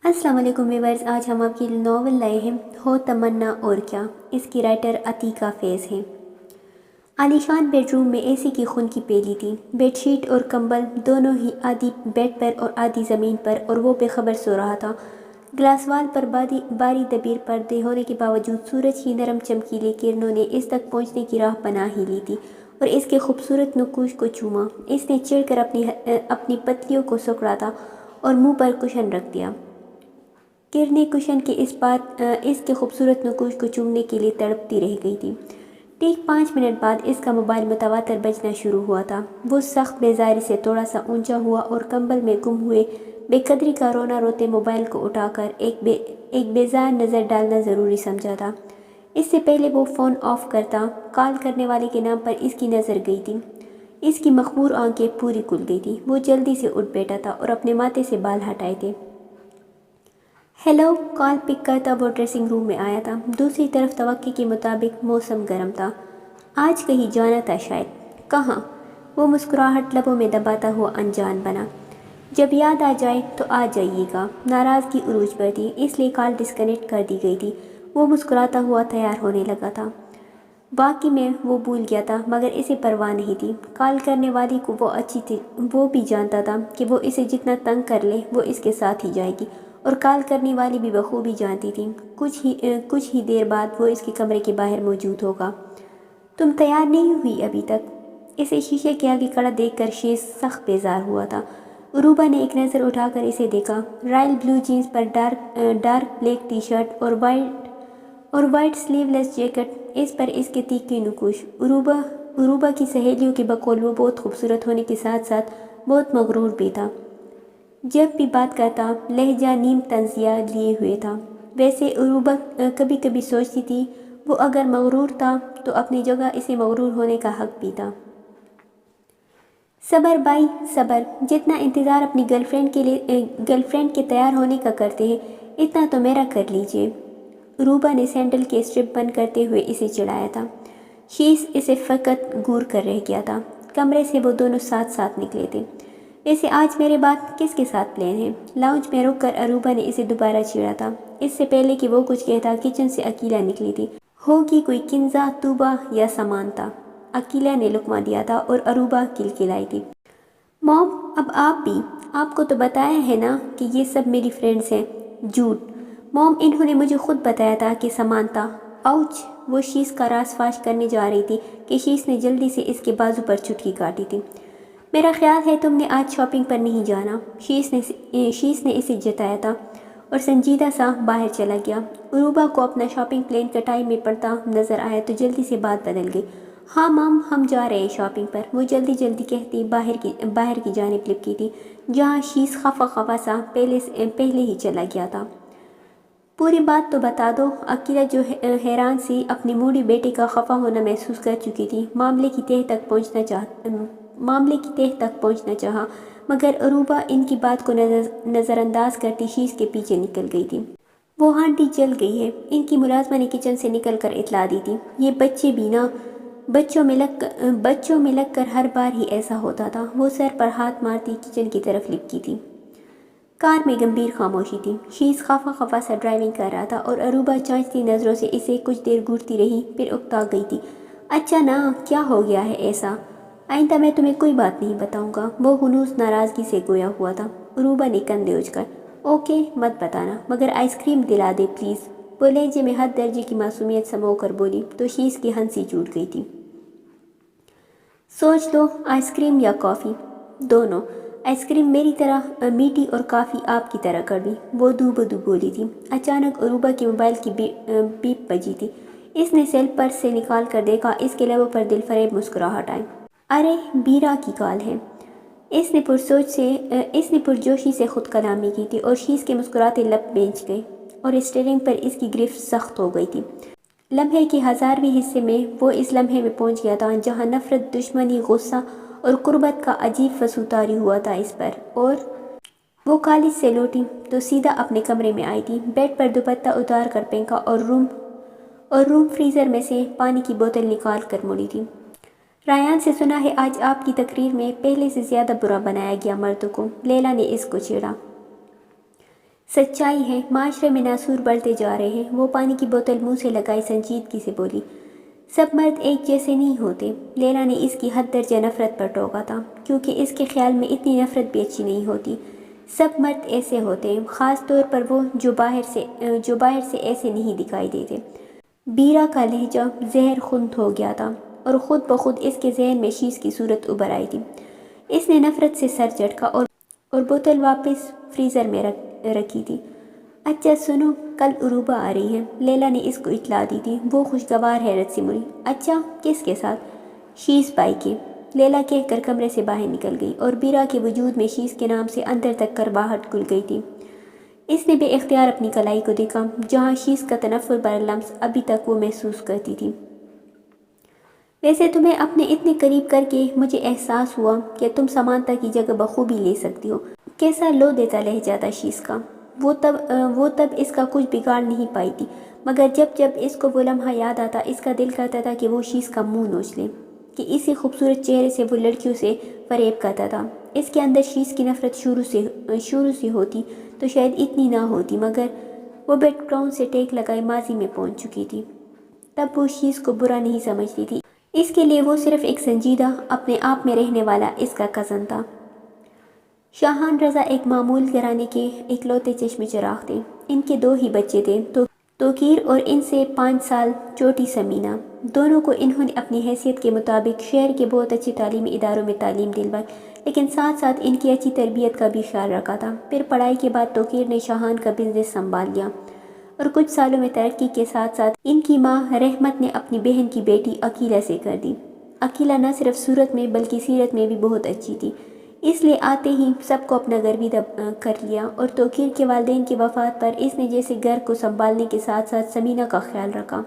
السلام علیکم ویورز، آج ہم آپ کی ناول لائے ہیں ہو تمنا اور کیا۔ اس کی رائٹر عتیقہ فیض ہیں۔ عالیشان بیڈ روم میں اے سی کی خون کی پیلی تھی۔ بیڈ شیٹ اور کمبل دونوں ہی آدھی بیڈ پر اور آدھی زمین پر، اور وہ بے خبر سو رہا تھا۔ گلاس وال پر باری دبیر پردے ہونے کے باوجود سورج کی نرم چمکیلے کرنوں نے اس تک پہنچنے کی راہ بنا ہی لی تھی اور اس کے خوبصورت نقوش کو چوما۔ اس نے چڑھ کر اپنی پتلیوں کو سکڑا تھا اور منہ پر کشن رکھ دیا۔ کرنیں کشن کے اس کے خوبصورت نقوش کو چومنے کے لیے تڑپتی رہ گئی تھی۔ ٹھیک 5 منٹ بعد اس کا موبائل متواتر بجنا شروع ہوا تھا۔ وہ سخت بیزاری سے تھوڑا سا اونچا ہوا اور کمبل میں گم ہوئے بے قدری کا رونا روتے موبائل کو اٹھا کر ایک بیزار نظر ڈالنا ضروری سمجھا تھا۔ اس سے پہلے وہ فون آف کرتا، کال کرنے والے کے نام پر اس کی نظر گئی تھی۔ اس کی مخمور آنکھیں پوری کھل گئی تھیں۔ وہ جلدی سے اٹھ بیٹھا تھا اور اپنے ماتھے سے بال ہٹائے تھے۔ ہیلو، کال پک کرتا وہ ڈریسنگ روم میں آیا تھا۔ دوسری طرف توقع کے مطابق موسم گرم تھا۔ آج کہیں جانا تھا شاید۔ کہاں؟ وہ مسکراہٹ لبوں میں دباتا ہوا انجان بنا۔ جب یاد آ جائے تو آ جائیے گا۔ ناراضگی عروج پر تھی، اس لیے کال ڈسکنیکٹ کر دی گئی تھی۔ وہ مسکراتا ہوا تیار ہونے لگا تھا۔ واقعی میں وہ بھول گیا تھا، مگر اسے پرواہ نہیں تھی۔ کال کرنے والی کو وہ اچھی تھی، وہ بھی جانتا تھا کہ وہ اسے جتنا تنگ کر لے وہ اس کے ساتھ ہی جائے گی، اور کال کرنے والی بھی بخوبی جانتی تھی کچھ ہی دیر بعد وہ اس کے کمرے کے باہر موجود ہوگا۔ تم تیار نہیں ہوئی ابھی تک؟ اسے شیشے کے آگے کھڑا دیکھ کر شیز سخت بیزار ہوا تھا۔ عروبہ نے ایک نظر اٹھا کر اسے دیکھا۔ رائل بلو جینز پر ڈارک بلیک ٹی شرٹ اور وائٹ سلیو لیس جیکٹ، اس پر اس کے تیکھے نقوش۔ عروبہ کی سہیلیوں کے بقول وہ بہت خوبصورت ہونے کے ساتھ ساتھ بہت مغرور بھی تھا۔ جب بھی بات کرتا لہجہ نیم طنزیہ لیے ہوئے تھا۔ ویسے عروبہ کبھی کبھی سوچتی تھی وہ اگر مغرور تھا تو اپنی جگہ اسے مغرور ہونے کا حق بھی تھا۔ صبر بھائی صبر، جتنا انتظار اپنی گرل فرینڈ کے تیار ہونے کا کرتے ہیں اتنا تو میرا کر لیجئے۔ عروبہ نے سینڈل کے اسٹرپ بند کرتے ہوئے اسے چڑھایا تھا۔ شیز اسے فقط گور کر رہ گیا تھا۔ کمرے سے وہ دونوں ساتھ ساتھ نکلے تھے۔ ویسے آج میرے بعد کس کے ساتھ پلان ہے؟ لاؤنج میں رک کر عروبہ نے اسے دوبارہ چھیڑا تھا۔ اس سے پہلے کہ وہ کچھ کہتا کچن سے عقیلہ نکلی تھی۔ ہوگی کوئی کنزا، توبہ یا سمانتا۔ عقیلہ نے لقمہ دیا تھا اور عروبہ کلکلائی تھی۔ موم، اب آپ بھی؟ آپ کو تو بتایا ہے نا کہ یہ سب میری فرینڈز ہیں۔ جھوٹ موم، انہوں نے مجھے خود بتایا تھا کہ سمانتا۔ آؤچ! وہ شیز کا راز فاش کرنے جا رہی تھی کہ شیز نے جلدی سے اس کے بازو پر چٹکی کاٹی تھی۔ میرا خیال ہے تم نے آج شاپنگ پر نہیں جانا۔ شیز نے اسے جتایا تھا اور سنجیدہ سا باہر چلا گیا۔ عروبہ کو اپنا شاپنگ پلان کٹائی میں پڑتا نظر آیا تو جلدی سے بات بدل گئی۔ ہاں مام، ہم جا رہے ہیں شاپنگ پر، وہ جلدی کہتی باہر کی جانب لپکی تھی، جہاں شیز خفا سا پہلے ہی چلا گیا تھا۔ پوری بات تو بتا دو۔ عقیلہ جو حیران سی اپنی موڑی بیٹے کا خفا ہونا محسوس کر چکی تھی، معاملے کی تہہ تک پہنچنا چاہا، مگر عروبہ ان کی بات کو نظر انداز کرتی شیز کے پیچھے نکل گئی تھی۔ وہ ہانڈی جل گئی ہے، ان کی ملازمہ نے کچن سے نکل کر اطلاع دی تھی۔ یہ بچے بھی نا، بچوں میں لگ کر ہر بار ہی ایسا ہوتا تھا۔ وہ سر پر ہاتھ مارتی کچن کی طرف لپکی تھی۔ کار میں گمبھیر خاموشی تھی۔ شیز خفا سا ڈرائیونگ کر رہا تھا اور عروبہ چانچتی نظروں سے اسے کچھ دیر گھورتی رہی، پھر اکتا گئی تھی۔ اچھا نا، کیا ہو گیا ہے ایسا؟ آئندہ میں تمہیں کوئی بات نہیں بتاؤں گا، وہ ہنوز ناراضگی سے گویا ہوا تھا۔ عروبہ نے کندھے اچکر، اوکے مت بتانا، مگر آئس کریم دلا دے پلیز۔ وہ لہجے میں حد درجے کی معصومیت سمو کر بولی تو شیز کی ہنسی ٹوٹ گئی تھی۔ سوچ لو، آئس کریم یا کافی؟ دونوں۔ آئس کریم میری طرح میٹھی اور کافی آپ کی طرح کڑوی، وہ دو بدو بولی تھی۔ اچانک عروبہ کے موبائل کی بیپ بجی تھی۔ اس نے سیل پرس سے نکال کر دیکھا، اس کے لبوں پر دل فریب مسکراہٹ آئی۔ ارے بیرا کی کال ہے۔ اس نے پرجوشی سے خود کلامی کی تھی اور شیز کے مسکراتے لب بھیج گئے اور اسٹیئرنگ پر اس کی گرفت سخت ہو گئی تھی۔ لمحے کے 1000ویں حصے میں وہ اس لمحے میں پہنچ گیا تھا جہاں نفرت، دشمنی، غصہ اور قربت کا عجیب فسو طاری ہوا تھا اس پر، اور وہ کالج سے لوٹی تو سیدھا اپنے کمرے میں آئی تھی۔ بیڈ پر دوپٹہ اتار کر پھینکا اور روم فریزر میں سے پانی کی بوتل نکال کر مڑی تھی۔ رایان سے سنا ہے آج آپ کی تقریر میں پہلے سے زیادہ برا بنایا گیا مردوں کو، لیلا نے اس کو چھیڑا۔ سچائی ہے، معاشرے میں ناسور بڑھتے جا رہے ہیں۔ وہ پانی کی بوتل منہ سے لگائی سنجیدگی سے بولی، سب مرد ایک جیسے نہیں ہوتے۔ لیلا نے اس کی حد درجہ نفرت پر ٹوکا تھا، کیونکہ اس کے خیال میں اتنی نفرت بھی اچھی نہیں ہوتی۔ سب مرد ایسے ہوتے ہیں، خاص طور پر وہ جو باہر سے ایسے نہیں دکھائی دیتے۔ بیرا کا لہجہ زہر خند ہو گیا تھا اور خود بخود اس کے ذہن میں شیز کی صورت ابھر آئی تھی۔ اس نے نفرت سے سر جھٹکا اور بوتل واپس فریزر میں رکھی تھی۔ اچھا سنو، کل عروبہ آ رہی ہے، لیلا نے اس کو اطلاع دی تھی۔ وہ خوشگوار حیرت سے مڑی۔ اچھا، کس کے ساتھ؟ شیز بائی کے، لیلا کہہ کر کمرے سے باہر نکل گئی اور بیرا کے وجود میں شیز کے نام سے اندر تک کرواہٹ گل گئی تھی۔ اس نے بے اختیار اپنی کلائی کو دیکھا، جہاں شیز کا تنفر بر لمس ابھی تک وہ محسوس کرتی تھی۔ ویسے تمہیں اپنے اتنے قریب کر کے مجھے احساس ہوا کہ تم سمانتا کی جگہ بخوبی لے سکتی ہو۔ کیسا لو دیتا لہجہ تھا شیز کا۔ وہ تب اس کا کچھ بگاڑ نہیں پائی تھی، مگر جب اس کو وہ لمحہ یاد آتا، اس کا دل کرتا تھا کہ وہ شیز کا منہ نوچ لے، کہ اسی خوبصورت چہرے سے وہ لڑکیوں سے فریب کرتا تھا۔ اس کے اندر شیز کی نفرت شروع سے ہوتی تو شاید اتنی نہ ہوتی، مگر وہ بیک گراؤنڈ سے ٹیک لگائے ماضی میں پہنچ چکی تھی۔ تب وہ شیز کو برا نہیں سمجھتی تھی، اس کے لیے وہ صرف ایک سنجیدہ، اپنے آپ میں رہنے والا اس کا کزن تھا۔ شاہان رضا ایک معمول گھرانے کے اکلوتے چشم چراغ تھے۔ ان کے 2 ہی بچے تھے، توقیر اور ان سے 5 سال چھوٹی سمینہ۔ دونوں کو انہوں نے اپنی حیثیت کے مطابق شہر کے بہت اچھے تعلیمی اداروں میں تعلیم دلوائی، لیکن ساتھ ساتھ ان کی اچھی تربیت کا بھی خیال رکھا تھا۔ پھر پڑھائی کے بعد توقیر نے شاہان کا بزنس سنبھال لیا اور کچھ سالوں میں ترقی کے ساتھ ساتھ ان کی ماں رحمت نے اپنی بہن کی بیٹی عقیلہ سے کر دی۔ عقیلہ نہ صرف صورت میں بلکہ سیرت میں بھی بہت اچھی تھی، اس لیے آتے ہی سب کو اپنا گھر بھی کر لیا، اور توقیر کے والدین کی وفات پر اس نے جیسے گھر کو سنبھالنے کے ساتھ ساتھ سمینہ کا خیال رکھا۔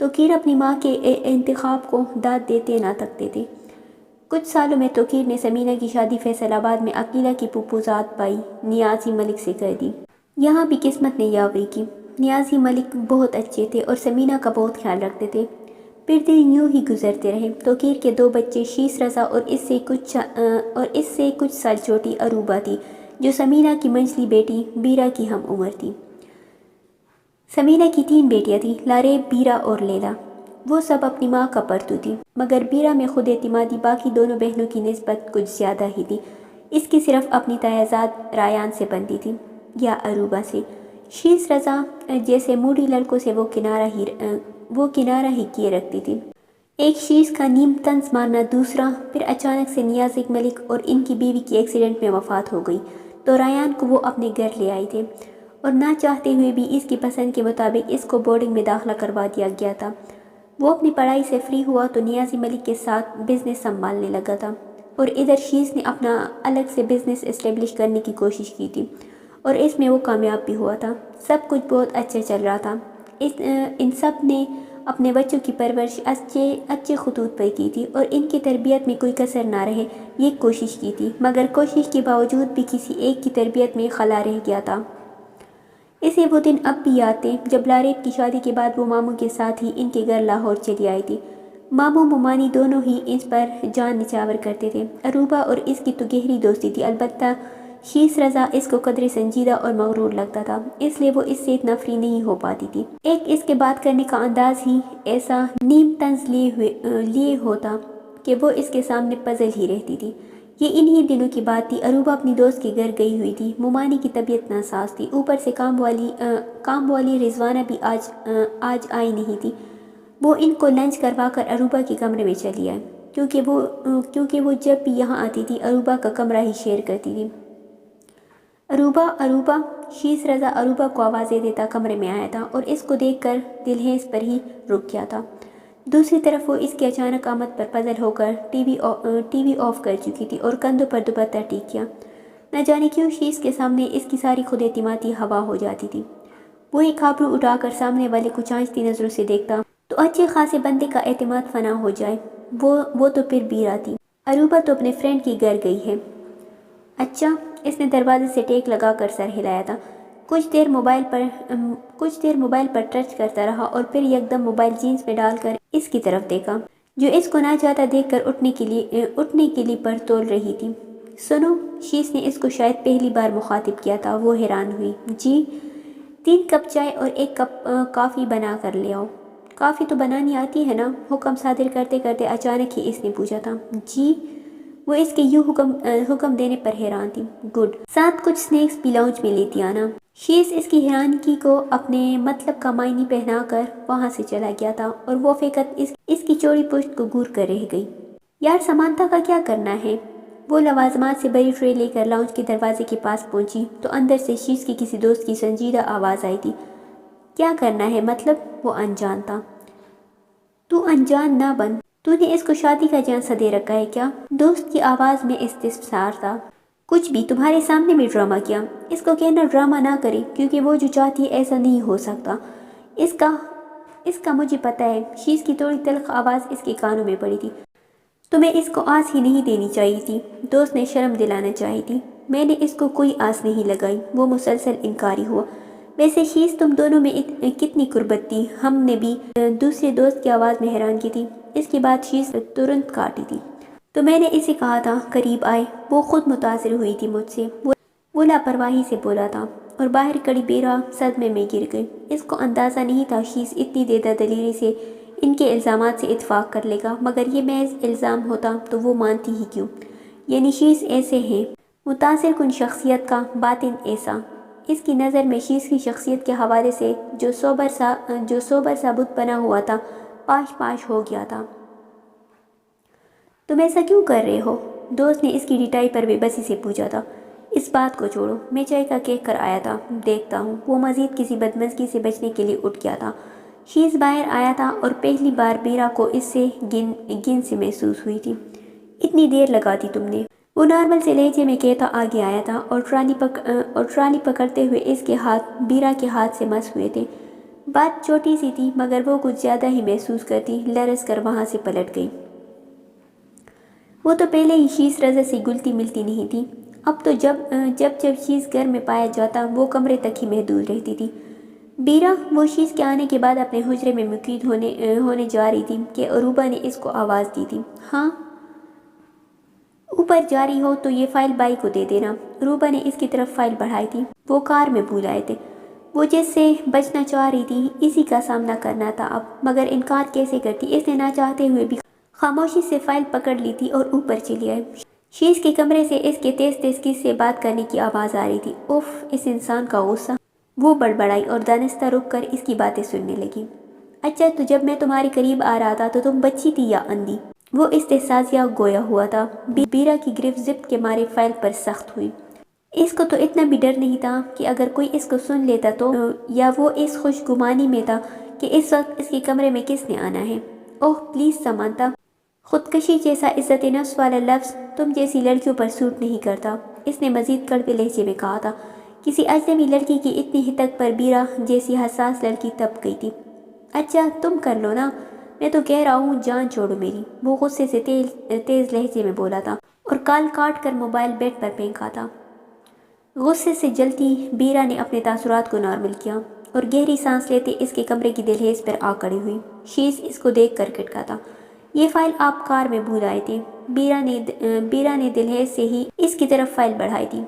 توقیر اپنی ماں کے انتخاب کو داد دیتے نہ تھکتے تھے۔ کچھ سالوں میں توقیر نے سمینہ کی شادی فیصل آباد میں عقیلہ کی پھوپھوزاد بھائی نیازی ملک سے کر دی۔ یہاں بھی قسمت نے یاوری کی، نیازی ملک بہت اچھے تھے اور سمینہ کا بہت خیال رکھتے تھے۔ پھر دن یوں ہی گزرتے رہے۔ توقیر کے 2 بچے شیز رضا اور اس سے کچھ سال چھوٹی عروبہ تھی، جو سمینہ کی منجلی بیٹی بیرا کی ہم عمر تھی۔ سمینہ کی 3 بیٹیاں تھیں، لاریب، بیرا اور لیلا۔ وہ سب اپنی ماں کا پرتو تھی، مگر بیرا میں خود اعتمادی باقی دونوں بہنوں کی نسبت کچھ زیادہ ہی تھی۔ اس کی صرف اپنی تایازاد رایان سے بنتی تھی یا عروبہ سے۔ شیز رضا جیسے موڈی لڑکوں سے وہ کنارہ ہی کیے رکھتی تھی۔ ایک شیز کا نیم طنز مارنا، دوسرا پھر اچانک سے نیازی ملک اور ان کی بیوی کی ایکسیڈنٹ میں وفات ہو گئی تو رایان کو وہ اپنے گھر لے آئے تھے، اور نہ چاہتے ہوئے بھی اس کی پسند کے مطابق اس کو بورڈنگ میں داخلہ کروا دیا گیا تھا۔ وہ اپنی پڑھائی سے فری ہوا تو نیازی ملک کے ساتھ بزنس سنبھالنے لگا تھا، اور ادھر شیز نے اپنا الگ سے بزنس اسٹیبلش کرنے کی کوشش کی تھی اور اس میں وہ کامیاب بھی ہوا تھا۔ سب کچھ بہت اچھا چل رہا تھا۔ ان سب نے اپنے بچوں کی پرورش اچھے خطوط پر کی تھی اور ان کی تربیت میں کوئی کسر نہ رہے یہ کوشش کی تھی، مگر کوشش کے باوجود بھی کسی ایک کی تربیت میں خلا رہ گیا تھا۔ اسے وہ دن اب بھی یاد تھے جب لاریب کی شادی کے بعد وہ ماموں کے ساتھ ہی ان کے گھر لاہور چلی آئی تھی۔ ماموں ممانی دونوں ہی اس پر جان نچھاور کرتے تھے۔ عروبہ اور اس کی تو گہری دوستی تھی، البتہ شیز رضا اس کو قدرے سنجیدہ اور مغرور لگتا تھا، اس لیے وہ اس سے اتنا فری نہیں ہو پاتی تھی۔ ایک اس کے بات کرنے کا انداز ہی ایسا نیم طنز لیے ہوتا کہ وہ اس کے سامنے پزل ہی رہتی تھی۔ یہ انہی دنوں کی بات تھی۔ عروبہ اپنی دوست کے گھر گئی ہوئی تھی۔ ممانی کی طبیعت ناساز تھی، اوپر سے کام والی رضوانہ بھی آج آئی نہیں تھی۔ وہ ان کو لنچ کروا کر عروبہ کے کمرے میں چلی آئی، کیونکہ وہ جب بھی یہاں آتی تھی عروبہ کا کمرہ ہی شیئر کرتی تھی۔ عروبہ شیز رضا عروبہ کو آوازیں دیتا کمرے میں آیا تھا اور اس کو دیکھ کر دلہیز پر ہی رک گیا تھا۔ دوسری طرف وہ اس کی اچانک آمد پر پزل ہو کر ٹی وی آف کر چکی تھی اور کندھوں پر دوپٹہ ٹیک کیا۔ نہ جانے کیوں شیز کے سامنے اس کی ساری خود اعتمادی ہوا ہو جاتی تھی۔ وہ ایک آبرو اٹھا کر سامنے والے کو چانچتی نظروں سے دیکھتا تو اچھے خاصے بندے کا اعتماد فنا ہو جائے۔ وہ تو پھر بیرا تھی۔ عروبہ تو اپنے فرینڈ کی گھر گئی ہے۔ اچھا، اس نے دروازے سے ٹیک لگا کر سر ہلایا تھا۔ کچھ دیر موبائل پر ٹچ کرتا رہا اور پھر یکدم موبائل جینس میں ڈال کر اس کی طرف دیکھا، جو اس کو نہ چاہتا دیکھ کر اٹھنے کے لیے پر تول رہی تھی۔ سنو، شیز نے اس کو شاید پہلی بار مخاطب کیا تھا۔ وہ حیران ہوئی۔ جی؟ 3 کپ چائے اور 1 کپ کافی بنا کر لے آؤ۔ کافی تو بنانی آتی ہے نا؟ حکم صادر کرتے کرتے اچانک ہی اس نے پوچھا تھا۔ جی؟ وہ اس کے یوں حکم دینے پر حیران تھی۔ گڈ، ساتھ کچھ سنیکس بھی لاؤنج میں لیتی آنا۔ شیز اس کی حیرانگی کو اپنے مطلب کا معنی پہنا کر وہاں سے چلا گیا تھا اور وہ فقط اس کی چوڑی پشت کو گور کر رہ گئی۔ یار سمانتھا کا کیا کرنا ہے؟ وہ لوازمات سے بڑی ٹرے لے کر لاؤنج کے دروازے کے پاس پہنچی تو اندر سے شیز کی کسی دوست کی سنجیدہ آواز آئی تھی۔ کیا کرنا ہے مطلب؟ وہ انجان تھا۔ تو انجان نہ بن، تو نے اس کو شادی کا جھانسا دے رکھا ہے کیا؟ دوست کی آواز میں استفسار تھا۔ کچھ بھی، تمہارے سامنے میں ڈرامہ کیا؟ اس کو کہنا ڈرامہ نہ کرے کیونکہ وہ جو چاہتی ہے ایسا نہیں ہو سکتا۔ اس کا مجھے پتہ ہے۔ شیز کی تھوڑی تلخ آواز اس کے کانوں میں پڑی تھی۔ تمہیں اس کو آس ہی نہیں دینی چاہیے تھی، دوست نے شرم دلانا چاہی تھی۔ میں نے اس کو کوئی آس نہیں لگائی، وہ مسلسل انکاری ہوا۔ ویسے شیز تم دونوں میں کتنی قربت تھی؟ ہم نے بھی، دوسرے دوست کی آواز میں حیران کی تھی۔ اس کے بعد شیز ترنت کاٹی تھی۔ تو میں نے اسے کہا تھا قریب آئے، وہ خود متاثر ہوئی تھی مجھ سے، وہ لاپرواہی سے بولا تھا، اور باہر کڑی بیرا صدمے میں گر گئی۔ اس کو اندازہ نہیں تھا شیز اتنی زیادہ دلیری سے ان کے الزامات سے اتفاق کر لے گا، مگر یہ محض الزام ہوتا تو وہ مانتی ہی کیوں؟ یعنی شیز ایسے ہیں، متاثر کن شخصیت کا باطن ایسا۔ اس کی نظر میں شیز کی شخصیت کے حوالے سے جو سوبر سا بت بنا ہوا تھا پاش ہو گیا تھا۔ تم ایسا کیوں کر رہے ہو؟ دوست نے اس کی ڈٹائی پر بے بسی سے پوچھا تھا۔ اس بات کو چھوڑو، میں چائے کا کہہ کر آیا تھا، دیکھتا ہوں۔ وہ مزید کسی بدمزگی سے بچنے کے لیے اٹھ گیا تھا۔ شیز باہر آیا تھا اور پہلی بار بیرا کو اس سے گن سے محسوس ہوئی تھی۔ اتنی دیر لگا دی تم نے؟ وہ نارمل سے لہجے میں کہتا آگے آیا تھا اور ٹرالی پکڑتے ہوئے اس کے ہاتھ بیرا کے ہاتھ سے مس ہوئے تھے۔ بات چھوٹی سی تھی مگر وہ کچھ زیادہ ہی محسوس کرتی لرز کر وہاں سے پلٹ گئی۔ وہ تو پہلے ہی شیز رضا سے گلتی ملتی نہیں تھی، اب تو جب شیز گھر میں پایا جاتا وہ کمرے تک ہی محدود رہتی تھی۔ بیرا، وہ شیز کے آنے کے بعد اپنے حجرے میں مقید ہونے جا رہی تھی کہ عروبہ نے اس کو آواز دی تھی۔ ہاں؟ اوپر جا رہی ہو تو یہ فائل بائی کو دے دینا۔ عروبہ نے اس کی طرف فائل بڑھائی تھی۔ وہ کار میں بھول آئے تھے۔ وہ جس سے بچنا چاہ رہی تھی اسی کا سامنا کرنا تھا اب، مگر انکار کیسے کرتی؟ اس نے نہ چاہتے ہوئے بھی خاموشی سے فائل پکڑ لی تھی اور اوپر چلی آئی۔ شیز کے کمرے سے اس کے تیز کس سے بات کرنے کی آواز آ رہی تھی۔ اف، اس انسان کا غصہ! وہ بڑبڑائی اور دانستہ رک کر اس کی باتیں سننے لگی۔ اچھا، تو جب میں تمہارے قریب آ رہا تھا تو تم بچی تھی یا اندھی؟ وہ استحساسیہ گویا ہوا تھا۔ بیرا کی گرفت ضبط کے مارے فائل پر سخت ہوئی۔ اس کو تو اتنا بھی ڈر نہیں تھا کہ اگر کوئی اس کو سن لیتا تو، یا وہ اس خوش گمانی میں تھا کہ اس وقت اس کے کمرے میں کس نے آنا ہے۔ اوہ پلیز سمانتھا، خودکشی جیسا عزت نفس والا لفظ تم جیسی لڑکیوں پر سوٹ نہیں کرتا، اس نے مزید کڑوے لہجے میں کہا تھا۔ کسی اجنبی لڑکی کی اتنی ہتک پر بیرا جیسی حساس لڑکی تپ گئی تھی۔ اچھا تم کر لو نا، میں تو کہہ رہا ہوں جان چھوڑو میری، وہ غصے سے تیز لہجے میں بولا تھا اور کال کاٹ کر موبائل بیڈ پر پھینکا تھا۔ غصے سے جلتی بیرا نے اپنے تاثرات کو نارمل کیا اور گہری سانس لیتے اس کے کمرے کی دہلیز پر آ کڑی ہوئی۔ شیز اس کو دیکھ کر کٹکا تھا۔ یہ فائل آپ کار میں بھول آئے تھے۔ بیرا نے دہلیز سے ہی اس کی طرف فائل بڑھائی تھی۔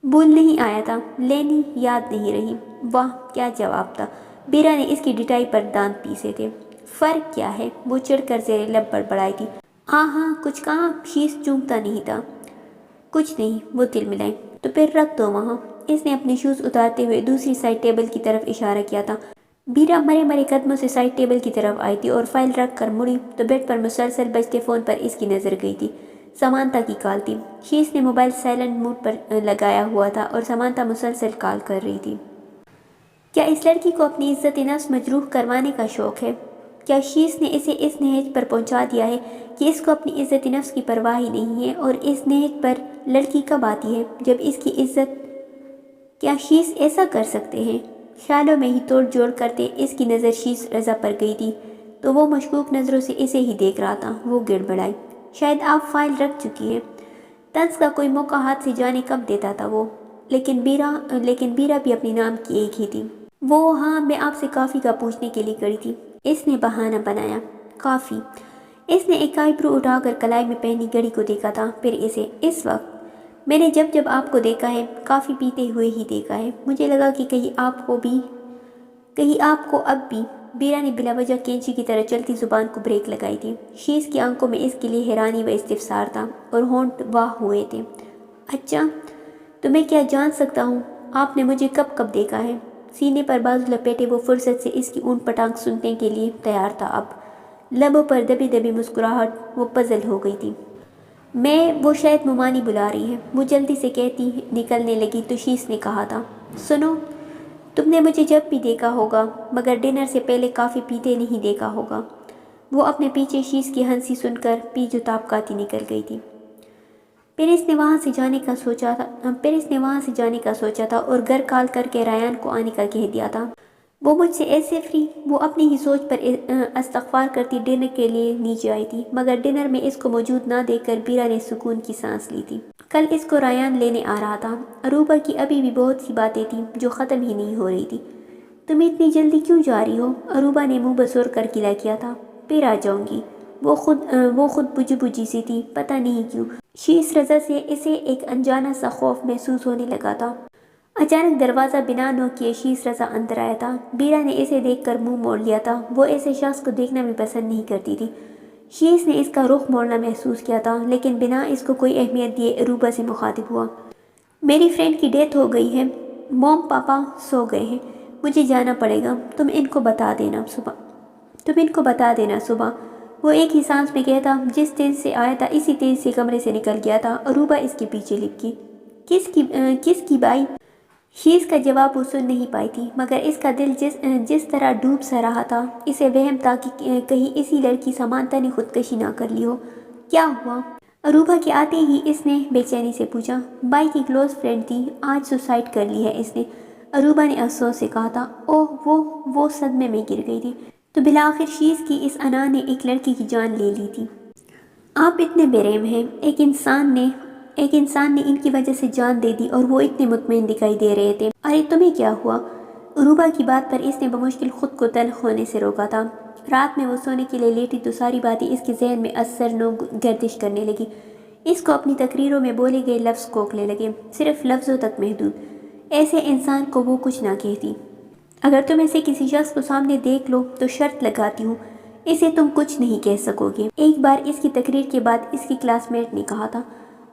بھول نہیں آیا تھا، لینی یاد نہیں رہی۔ واہ کیا جواب تھا! بیرا نے اس کی ڈٹائی پر دانت پیسے تھے۔ فرق کیا ہے؟ وہ چڑھ کر زیر لب بڑبڑائی تھی۔ ہاں کچھ کہا؟ شیز چونکتا نہیں تھا۔ کچھ نہیں، وہ دل ملائیں۔ تو پھر رکھ دو وہاں۔ اس نے اپنے شوز اتارتے ہوئے دوسری سائڈ ٹیبل کی طرف اشارہ کیا تھا۔ بیرا مرے قدموں سے سائڈ ٹیبل کی طرف آئی تھی اور فائل رکھ کر مڑی تو بیڈ پر مسلسل بجتے فون پر اس کی نظر گئی تھی۔ سمانتھا کی کال تھی۔ شیز نے موبائل سائلنٹ موڈ پر لگایا ہوا تھا اور سمانتھا مسلسل کال کر رہی تھی۔ کیا اس لڑکی کو اپنی عزت نفس مجروح کروانے کا شوق ہے؟ کیا شیز نے اسے اس نہج پر پہنچا دیا ہے کہ اس کو اپنی عزت نفس کی پرواہ ہی نہیں ہے؟ اور اس نہج پر لڑکی کب آتی ہے؟ جب اس کی عزت… کیا شیز ایسا کر سکتے ہیں؟ خیالوں میں ہی توڑ جوڑ کرتے اس کی نظر شیز رضا پر گئی تھی تو وہ مشکوک نظروں سے اسے ہی دیکھ رہا تھا۔ وہ گڑبڑائی۔ شاید آپ فائل رکھ چکی ہیں۔ طنز کا کوئی موقع ہاتھ سے جانے کب دیتا تھا وہ؟ لیکن بیرا بھی اپنے نام کی ایک ہی تھی۔ وہ ہاں، میں آپ سے کافی کا پوچھنے کے لیے کڑی تھی۔ اس نے بہانہ بنایا۔ کافی؟ اس نے ایک آئی برو اٹھا کر کلائی میں پہنی گھڑی کو دیکھا تھا، پھر اسے۔ اس وقت میں نے جب آپ کو دیکھا ہے کافی پیتے ہوئے ہی دیکھا ہے، مجھے لگا کہ کہیں آپ کو اب بھی۔ بیرا نے بلا وجہ کینچی کی طرح چلتی زبان کو بریک لگائی تھی۔ شیز کی آنکھوں میں اس کے لیے حیرانی و استفسار تھا اور ہونٹ واہ ہوئے تھے۔ اچھا، تو میں کیا جان سکتا ہوں آپ نے مجھے کب دیکھا ہے؟ سینے پر بازو لپیٹے وہ فرصت سے اس کی اون پٹانگ سننے کے لیے تیار تھا۔ اب لبوں پر دبی دبی مسکراہٹ، وہ پزل ہو گئی تھی۔ وہ شاید ممانی بلا رہی ہے، وہ جلدی سے کہتی نکلنے لگی تو شیز نے کہا تھا، سنو، تم نے مجھے جب بھی دیکھا ہوگا مگر ڈنر سے پہلے کافی پیتے نہیں دیکھا ہوگا۔ وہ اپنے پیچھے شیز کی ہنسی سن کر پیچ ٹپکاتی نکل گئی تھی۔ پھر اس نے وہاں سے جانے کا سوچا تھا اور گھر کال کر کے ریان کو آنے کا کہہ دیا تھا۔ وہ مجھ سے ایسے فری، وہ اپنی ہی سوچ پر استغفار کرتی ڈنر کے لیے نیچے آئی تھی، مگر ڈنر میں اس کو موجود نہ دیکھ کر بیرا نے سکون کی سانس لی تھی۔ کل اس کو ریان لینے آ رہا تھا۔ عروبہ کی ابھی بھی بہت سی باتیں تھیں جو ختم ہی نہیں ہو رہی تھی۔ تم اتنی جلدی کیوں جا رہی ہو؟ عروبہ نے منہ بسور کر گلہ کیا تھا۔ پھر آ جاؤں گی۔ وہ خود بجھی سی تھی، پتہ نہیں کیوں شیز رضا سے اسے ایک انجانا سا خوف محسوس ہونے لگا تھا۔ اچانک دروازہ بنا نوک کیے شیز رضا اندر آیا تھا۔ بیرا نے اسے دیکھ کر منہ موڑ لیا تھا، وہ ایسے شخص کو دیکھنا بھی پسند نہیں کرتی تھی۔ شیز نے اس کا رخ موڑنا محسوس کیا تھا، لیکن بنا اس کو کوئی اہمیت دیے عروبہ سے مخاطب ہوا۔ میری فرینڈ کی ڈیتھ ہو گئی ہے، موم پاپا سو گئے ہیں، مجھے جانا پڑے گا، تم ان کو بتا دینا صبح۔ وہ ایک ہی سانس میں کہتا، جس تیز سے آیا تھا اسی تیز سے کمرے سے نکل گیا تھا۔ عروبہ اس کے پیچھے لپکی۔ کس کی بائی؟ شیز کا جواب وہ سن نہیں پائی تھی، مگر اس کا دل جس طرح ڈوب سا رہا تھا، اسے وہم تھا کہ کہیں اسی لڑکی سمانتا نے خودکشی نہ کر لی ہو۔ کیا ہوا؟ عروبہ کے آتے ہی اس نے بے چینی سے پوچھا۔ بائی کی کلوز فرینڈ تھی، آج سوسائڈ کر لی ہے اس نے، عروبہ نے افسوس سے کہا تھا۔ اوہ، وہ صدمے میں گر گئی تھی۔ تو بالآخر شیز کی اس انا نے ایک لڑکی کی جان لے لی تھی۔ آپ اتنے بے رحم ہیں، ایک انسان نے ان کی وجہ سے جان دے دی اور وہ اتنے مطمئن دکھائی دے رہے تھے۔ ارے تمہیں کیا ہوا؟ عروبہ کی بات پر اس نے بمشکل خود کو تلخ ہونے سے روکا تھا۔ رات میں وہ سونے کے لیے لیٹی تو ساری باتیں اس کے ذہن میں اثر نو گردش کرنے لگی۔ اس کو اپنی تقریروں میں بولے گئے لفظ کوکھلے لگے، صرف لفظوں تک محدود۔ ایسے انسان کو وہ کچھ نہ کہتی۔ اگر تم ایسے کسی شخص کو سامنے دیکھ لو تو شرط لگاتی ہوں اسے تم کچھ نہیں کہہ سکو گے۔ ایک بار اس کی تقریر کے بعد اس کی کلاس میٹ نے کہا تھا،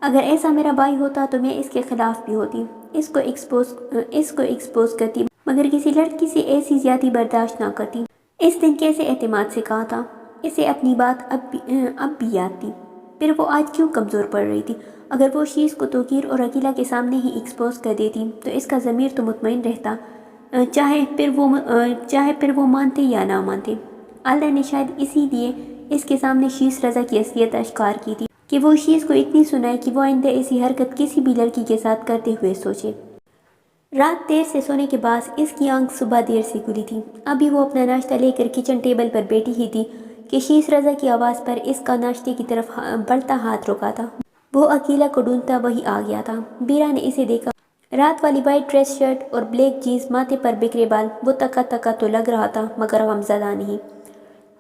اگر ایسا میرا بھائی ہوتا تو میں اس کے خلاف بھی ہوتی، اس کو ایکسپوز کرتی، مگر کسی لڑکی سے ایسی زیادتی برداشت نہ کرتی۔ اس دن کیسے اعتماد سے کہا تھا، اسے اپنی بات اب بھی یاد تھی۔ پھر وہ آج کیوں کمزور پڑ رہی تھی؟ اگر وہ شیز کو توقیر اور عقیلہ کے سامنے ہی ایکسپوز کر دیتی تو اس کا ضمیر تو مطمئن رہتا، چاہے پھر وہ مانتے یا نہ مانتے۔ اللہ نے شاید اسی لیے اس کے سامنے شیز رضا کی اصلیت اشکار کی تھی کہ وہ شیز کو اتنی سنائے کہ وہ آئندہ ایسی حرکت کسی بھی لڑکی کے ساتھ کرتے ہوئے سوچے۔ رات دیر سے سونے کے بعد اس کی آنکھ صبح دیر سے کھلی تھی۔ ابھی وہ اپنا ناشتہ لے کر کچن ٹیبل پر بیٹھی ہی تھی کہ شیز رضا کی آواز پر اس کا ناشتے کی طرف بڑھتا ہاتھ رکا تھا۔ وہ عقیلہ کو ڈھونڈتا وہی آ گیا تھا۔ بیرا نے اسے دیکھا۔ رات والی وائٹ ڈریس شرٹ اور بلیک جینز، ماتھے پر بکھرے بال، وہ تکا تو لگ رہا تھا مگر غمزدہ نہیں۔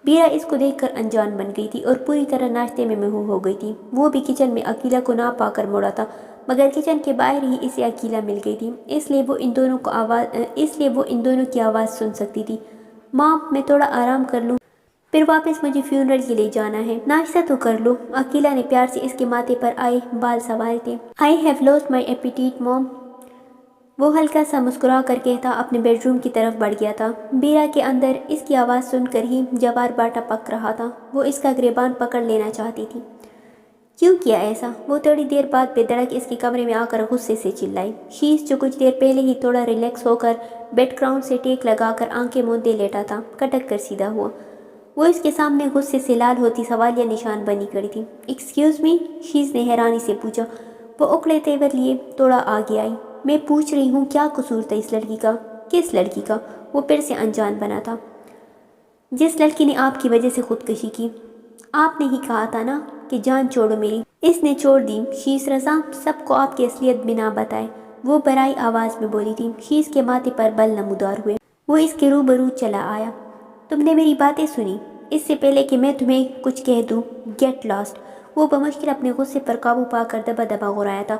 بیرا اس کو دیکھ کر انجان بن گئی تھی اور پوری طرح ناشتے میں محو ہو گئی تھی۔ وہ بھی کچن میں عقیلہ کو نہ پا کر مڑا تھا، مگر کچن کے باہر ہی اسے عقیلہ مل گئی تھی، اس لیے وہ ان دونوں کی آواز سن سکتی تھی۔ ماں، میں تھوڑا آرام کر لوں، پھر واپس مجھے فیونرل کے لیے جانا ہے۔ ناشتہ تو کر لو۔ عقیلہ نے پیار سے اس کے ماتھے پر آئے بال سوارے تھے۔ I have lost my appetite, mom۔ وہ ہلکا سا مسکرا کر کہتا اپنے بیڈ روم کی طرف بڑھ گیا تھا۔ بیرا کے اندر اس کی آواز سن کر ہی جوار باٹا پک رہا تھا۔ وہ اس کا گریبان پکڑ لینا چاہتی تھی۔ کیوں کیا ایسا؟ وہ تھوڑی دیر بعد بے دھڑک اس کے کمرے میں آ کر غصے سے چلائی۔ شیز جو کچھ دیر پہلے ہی تھوڑا ریلیکس ہو کر بیڈ گراؤنڈ سے ٹیک لگا کر آنکھیں موندے لیٹا تھا، کٹک کر سیدھا ہوا۔ وہ اس کے سامنے غصے سے لال ہوتی سوالیہ نشان بنی کھڑی تھی۔ Excuse me? شیز نے حیرانی سے پوچھا۔ وہ اکڑے تیور لیے تھوڑا آگے آئی۔ میں پوچھ رہی ہوں کیا قصور تھا اس لڑکی کا؟ کس لڑکی کا؟ وہ پھر سے انجان بنا تھا۔ جس لڑکی نے آپ کی وجہ سے خودکشی کی۔ آپ نے ہی کہا تھا نا کہ جان چھوڑو میری۔ اس نے چھوڑ دی۔ شیز رضا سب کو آپ کی اصلیت بنا بتائے، وہ برائی آواز میں بولی تھی۔ شیز کے ماتھے پر بل نمودار ہوئے۔ وہ اس کے روبرو چلا آیا۔ تم نے میری باتیں سنی؟ اس سے پہلے کہ میں تمہیں کچھ کہہ دوں، گیٹ لاسٹ۔ وہ بمشکل اپنے غصے پر قابو پا کر دبا دبا غرایا تھا۔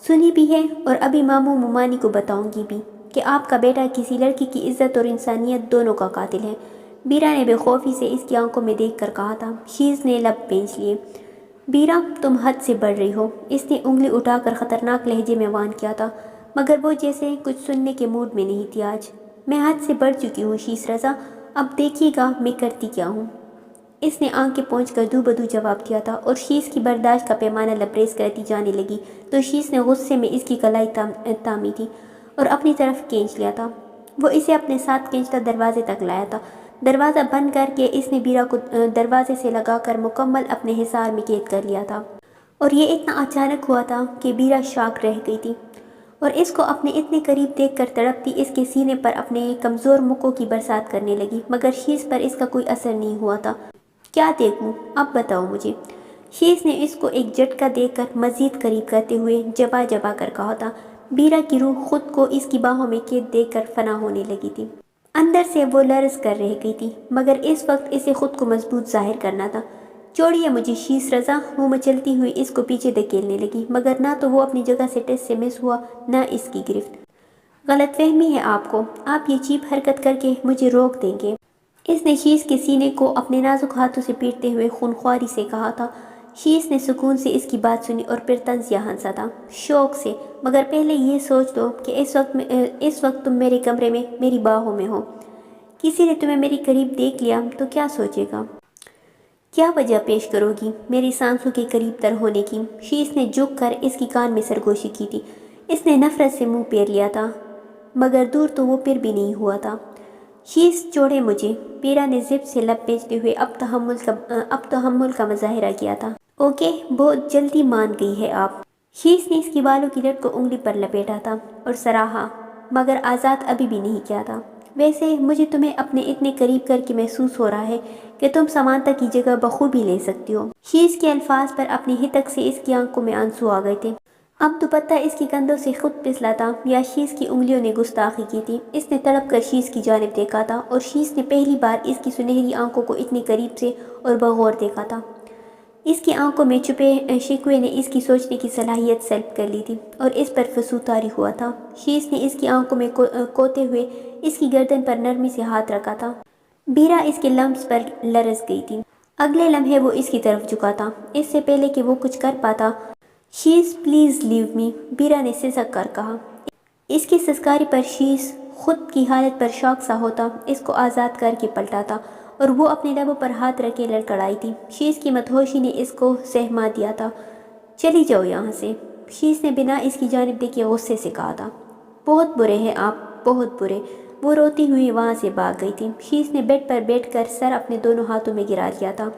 سنی بھی ہے اور ابھی ماموں ممانی کو بتاؤں گی بھی کہ آپ کا بیٹا کسی لڑکی کی عزت اور انسانیت دونوں کا قاتل ہے۔ بیرا نے بے خوفی سے اس کی آنکھوں میں دیکھ کر کہا تھا۔ شیز نے لب پینچ لیے۔ بیرا تم حد سے بڑھ رہی ہو، اس نے انگلی اٹھا کر خطرناک لہجے میں وان کیا تھا، مگر وہ جیسے کچھ سننے کے موڈ میں نہیں تھی آج۔ میں حد سے بڑھ چکی ہوں شیز رضا، اب دیکھیے گا میں کرتی کیا ہوں۔ اس نے آنکھیں پہنچ کر دو بدو جواب دیا تھا اور شیز کی برداشت کا پیمانہ لبریز کرتی جانے لگی تو شیز نے غصے میں اس کی کلائی تامی تھی اور اپنی طرف کھینچ لیا تھا۔ وہ اسے اپنے ساتھ کھینچتا دروازے تک لایا تھا۔ دروازہ بند کر کے اس نے بیرا کو دروازے سے لگا کر مکمل اپنے حصار میں قید کر لیا تھا، اور یہ اتنا اچانک ہوا تھا کہ بیرا شاک رہ گئی تھی اور اس کو اپنے اتنے قریب دیکھ کر تڑپتی اس کے سینے پر اپنے کمزور مکوں کی برسات کرنے لگی، مگر شیز پر اس کا کوئی اثر نہیں ہوا تھا۔ کیا دیکھوں اب بتاؤ مجھے، شیز نے اس کو ایک جھٹکا دے کر مزید قریب کرتے ہوئے جبا جبا کر کہا تھا۔ بیرا کی روح خود کو اس کی باہوں میں قید دیکھ کر فنا ہونے لگی تھی۔ اندر سے وہ لرز کر رہ گئی تھی، مگر اس وقت اسے خود کو مضبوط ظاہر کرنا تھا۔ چھوڑیے مجھے شیز رضا، وہ مچلتی ہوئی اس کو پیچھے دھکیلنے لگی، مگر نہ تو وہ اپنی جگہ سے ٹس سے مس ہوا نہ اس کی گرفت۔ غلط فہمی ہے آپ کو، آپ یہ چیپ حرکت کر کے مجھے روک دیں گے۔ اس نے شیز کے سینے کو اپنے نازک ہاتھوں سے پیٹتے ہوئے خونخواری سے کہا تھا۔ شیز نے سکون سے اس کی بات سنی اور پھر طنزیہ ہنسا تھا، شوق سے، مگر پہلے یہ سوچ لو کہ اس وقت تم میرے کمرے میں میری باہوں میں ہو۔ کسی نے تمہیں میری قریب دیکھ لیا تو کیا سوچے گا؟ کیا وجہ پیش کرو گی میری سانسوں کے قریب تر ہونے کی؟ شیز نے جھک کر اس کی کان میں سرگوشی کی تھی۔ اس نے نفرت سے منہ پھیر لیا تھا، مگر دور تو وہ پھر بھی نہیں ہوا تھا۔ شیز چھوڑے مجھے، بیرا نے زب سے لب پیچتے ہوئے اب تحمل کا مظاہرہ کیا تھا۔ اوکے، بہت جلدی مان گئی ہے آپ۔ شیز نے اس کی بالوں کی لٹ کو انگلی پر لپیٹا تھا اور سراہا، مگر آزاد ابھی بھی نہیں کیا تھا۔ ویسے مجھے تمہیں اپنے اتنے قریب کر کے محسوس ہو رہا ہے کہ تم سمانتا کی جگہ بخوبی لے سکتی ہو۔ شیز کے الفاظ پر اپنی ہتک سے اس کی آنکھوں میں آنسو آ گئے تھے۔ اب دوپٹہ اس کی کندھوں سے خود پھسلا تھا یا شیز کی انگلیوں نے گستاخی کی تھی۔ اس نے تڑپ کر شیز کی جانب دیکھا تھا اور شیز نے پہلی بار اس کی سنہری آنکھوں کو اتنی قریب سے اور بغور دیکھا تھا۔ اس کی آنکھوں میں چھپے شکوے نے اس کی سوچنے کی صلاحیت سلب کر لی تھی اور اس پر فسو طاری ہوا تھا۔ شیز نے اس کی آنکھوں میں کوتے ہوئے اس کی گردن پر نرمی سے ہاتھ رکھا تھا۔ بیرا اس کے لمس پر لرز گئی تھی۔ اگلے لمحے وہ اس کی طرف جھکا تھا، اس سے پہلے کہ وہ کچھ کر پاتا۔ شیز پلیز لیو می، بیرا نے سسک کر کہا۔ اس کی سسکاری پر شیز خود کی حالت پر شاک سا ہوتا اس کو آزاد کر کے پلٹا تھا اور وہ اپنے لبوں پر ہاتھ رکھے لڑکھڑائی تھی۔ شیز کی مدہوشی نے اس کو سہما دیا تھا۔ چلی جاؤ یہاں سے، شیز نے بنا اس کی جانب دیکھے غصے سے کہا تھا۔ بہت برے ہیں آپ، بہت برے۔ وہ روتی ہوئی وہاں سے بھاگ گئی تھی۔ شیز نے بیڈ پر بیٹھ کر سر اپنے دونوں ہاتھوں میں گرا لیا تھا۔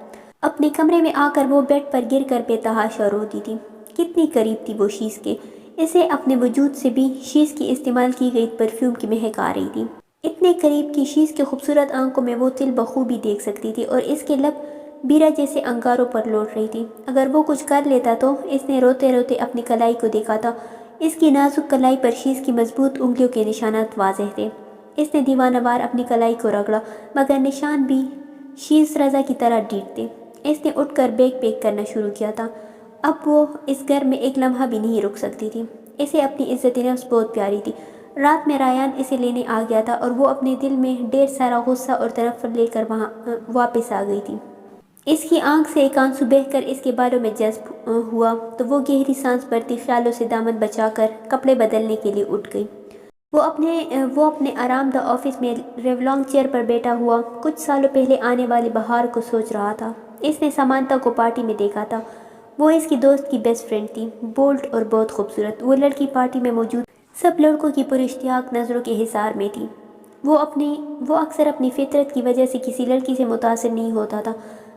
اپنے کمرے میں آ کر وہ بیڈ پر گر کر بے تحاشا روتی تھی۔ کتنی قریب تھی وہ شیز کے، اسے اپنے وجود سے بھی شیز کی استعمال کی گئی پرفیوم کی مہک آ رہی تھی۔ اتنے قریب کہ شیز کے خوبصورت آنکھوں میں وہ تل بخوبی دیکھ سکتی تھی اور اس کے لب بیرا جیسے انگاروں پر لوٹ رہی تھی۔ اگر وہ کچھ کر لیتا تو اس نے روتے روتے اپنی کلائی کو دیکھا تھا۔ اس کی نازک کلائی پر شیز کی مضبوط انگلیوں کے نشانات واضح تھے۔ اس نے دیوانہ وار اپنی کلائی کو رگڑا، مگر نشان بھی شیز رضا کی طرح ڈیٹ تھے۔ اس نے اٹھ کر بیگ پیک کرنا شروع کیا تھا۔ اب وہ اس گھر میں ایک لمحہ بھی نہیں رک سکتی تھی۔ اسے اپنی عزت نفس بہت پیاری تھی۔ رات میں ریان اسے لینے آ گیا تھا اور وہ اپنے دل میں ڈھیر سارا غصہ اور تنفر لے کر وہاں واپس آ گئی تھی۔ اس کی آنکھ سے ایک آنسو بہہ کر اس کے بالوں میں جذب ہوا تو وہ گہری سانس بھرتی خیالوں سے دامن بچا کر کپڑے بدلنے کے لیے اٹھ گئی۔ وہ اپنے آرام دہ آفس میں ریولانگ چیئر پر بیٹھا ہوا کچھ سالوں پہلے آنے والی بہار کو سوچ رہا تھا۔ اس نے سمانتا کو پارٹی میں دیکھا تھا۔ وہ اس کی دوست کی بیسٹ فرینڈ تھی، بولڈ اور بہت خوبصورت۔ وہ لڑکی پارٹی میں موجود سب لڑکوں کی پراشتیاق نظروں کے حصار میں تھی۔ وہ اکثر اپنی فطرت کی وجہ سے کسی لڑکی سے متاثر نہیں ہوتا تھا،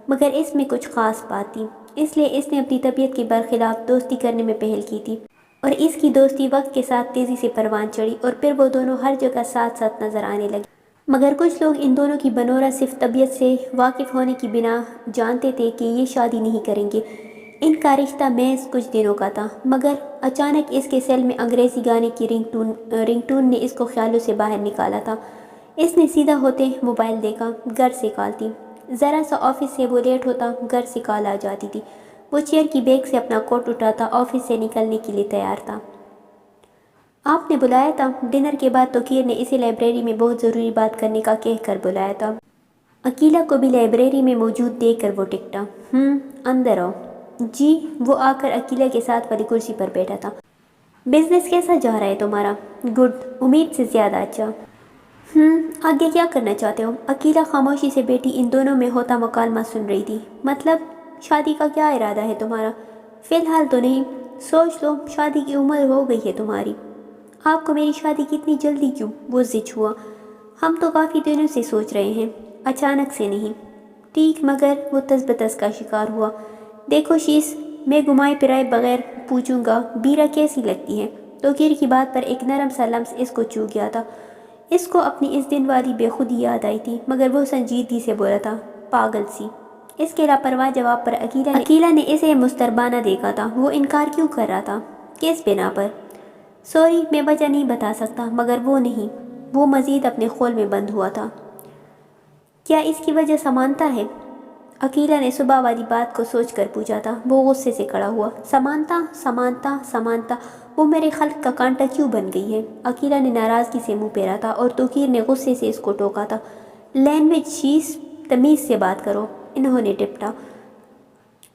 مگر اس میں کچھ خاص بات تھی، اس لیے اس نے اپنی طبیعت کے برخلاف دوستی کرنے میں پہل کی تھی، اور اس کی دوستی وقت کے ساتھ تیزی سے پروان چڑھی اور پھر وہ دونوں ہر جگہ ساتھ ساتھ نظر آنے لگے۔ مگر کچھ لوگ ان دونوں کی بنورہ صرف طبیعت سے واقف ہونے کی بنا جانتے تھے کہ یہ شادی نہیں کریں گے۔ ان کا رشتہ محض کچھ دنوں کا تھا، مگر اچانک اس کے سیل میں انگریزی گانے کی رنگ ٹون نے اس کو خیالوں سے باہر نکالا تھا۔ اس نے سیدھا ہوتے موبائل دیکھا، گھر سے کال تھی۔ ذرا سا آفس سے وہ لیٹ ہوتا، گھر سے کال آ جاتی تھی۔ وہ چیئر کی بیگ سے اپنا کوٹ اٹھاتا آفس سے نکلنے کے لیے تیار تھا۔ آپ نے بلایا تھا؟ ڈنر کے بعد توقیر نے اسے لائبریری میں بہت ضروری بات کرنے کا کہہ کر بلایا تھا۔ عقیلہ کو بھی لائبریری میں موجود دیکھ کر وہ ٹکٹا۔ اندر آؤ۔ جی۔ وہ آ کر عقیلہ کے ساتھ والی کرسی پر بیٹھا تھا۔ بزنس کیسا جا رہا ہے تمہارا؟ گڈ، امید سے زیادہ اچھا۔ آگے کیا کرنا چاہتے ہو؟ عقیلہ خاموشی سے بیٹھی ان دونوں میں ہوتا مکالمہ سن رہی تھی۔ مطلب شادی کا کیا ارادہ ہے تمہارا؟ فی الحال تو نہیں، سوچ لو، شادی کی عمر ہو گئی ہے تمہاری۔ آپ کو میری شادی کی اتنی جلدی کیوں؟ وہ زچ ہوا۔ ہم تو کافی دنوں سے سوچ رہے ہیں، اچانک سے نہیں۔ ٹھیک، مگر وہ تس بتس کا شکار ہوا۔ دیکھو شیز، میں گھمائے پھرائے بغیر پوچھوں گا بیرا کیسی لگتی ہے؟ توقیر کی بات پر ایک نرم سا لمس اس کو چو گیا تھا۔ اس کو اپنی اس دن والی بے خودی یاد آئی تھی، مگر وہ سنجیدگی سے بولا تھا، پاگل سی۔ اس کے لاپرواہ جواب پر عقیلہ نے اسے مستربانہ دیکھا تھا۔ وہ انکار کیوں کر رہا تھا؟ کس بنا پر؟ سوری، میں وجہ نہیں بتا سکتا، مگر وہ نہیں۔ وہ مزید اپنے خول میں بند ہوا تھا۔ کیا اس کی وجہ سمانتا ہے؟ عقیلہ نے صبح والی بات کو سوچ کر پوچھا تھا۔ وہ غصے سے کھڑا ہوا۔ سمانتا، سمانتا، سمانتا، وہ میرے خلق کا کانٹا کیوں بن گئی ہے؟ عقیلہ نے ناراضگی سے منہ پھیرا تھا اور توقیر نے غصے سے اس کو ٹوکا تھا۔ لینگویج شیز، تمیز سے بات کرو، انہوں نے ڈپٹا۔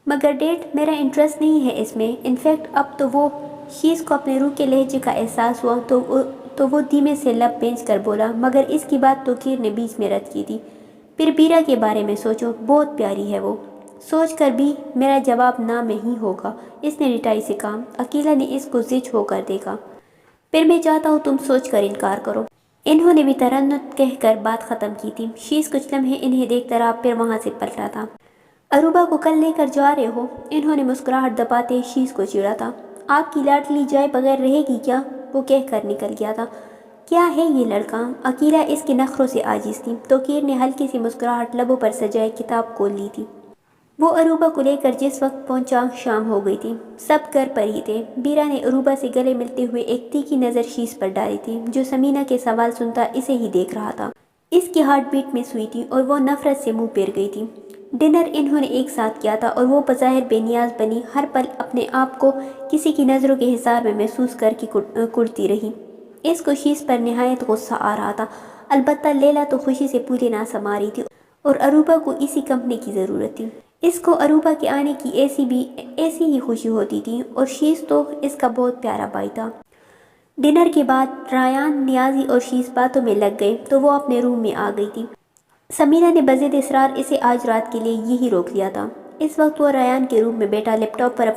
مگر ڈیڈ، میرا انٹرسٹ نہیں ہے اس میں۔ انفیکٹ اب تو وہ شیز کو اپنے روح کے لہجے کا احساس ہوا تو وہ دھیمے سے لب پینچ کر بولا، مگر اس کی بات توقیر نے بیچ میں رد کی تھی۔ پھر بیرا کے بارے میں سوچو، بہت پیاری ہے وہ۔ سوچ کر بھی میرا جواب نہ میں ہی ہوگا، اس نے رٹائی سے کہا۔ عقیلہ نے اس کو زچ ہو کر دیکھا۔ پھر میں چاہتا ہوں تم سوچ کر انکار کرو۔ انہوں نے بھی ترنت کہہ کر بات ختم کی تھی۔ شیز کچھ لمحے انہیں دیکھتا رہا، پھر وہاں سے پلٹا تھا۔ عروبہ کو کل لے کر جا رہے ہو؟ انہوں نے مسکراہٹ دباتے شیز کو چیڑا تھا۔ آپ کی لاڈلی جائے بغیر رہے گی کیا؟ وہ کہہ کر نکل گیا تھا۔ کیا ہے یہ لڑکا؟ عقیلہ اس کے نخروں سے عاجز تھی۔ توقیر نے ہلکی سی مسکراہٹ لبوں پر سجائے کتاب کھول لی تھی۔ وہ عروبہ کو لے کر جس وقت پہنچا شام ہو گئی تھی۔ سب گھر پر ہی تھے۔ بیرا نے عروبہ سے گلے ملتے ہوئے ایک تیکھی نظر شیز پر ڈالی تھی، جو سمینہ کے سوال سنتا اسے ہی دیکھ رہا تھا۔ اس کی ہارٹ بیٹ میں سوئی تھی اور وہ نفرت سے منہ پھیر گئی تھی۔ ڈنر انہوں نے ایک ساتھ کیا تھا اور وہ بظاہر بے نیاز بنی ہر پل اپنے آپ کو کسی کی نظروں کے حصار میں محسوس کر کے کڑتی رہی۔ اس کو شیز پر نہایت غصہ آ رہا تھا، البتہ لیلا تو خوشی سے پھولے نہ سما رہی تھی اور عروبہ کو اسی کمپنی کی ضرورت تھی۔ اس کو عروبہ کے آنے کی ایسی ہی خوشی ہوتی تھی اور شیز تو اس کا بہت پیارا بھائی تھا۔ ڈنر کے بعد ریان، نیازی اور شیز باتوں میں لگ گئے تو وہ اپنے روم میں آ گئی تھی۔ سمینہ نے بضد اصرار اسے آج رات کے لیے یہی روک لیا تھا۔ اس وقت وہ ریان کے روم میں بیٹھا لیپ ٹاپ پر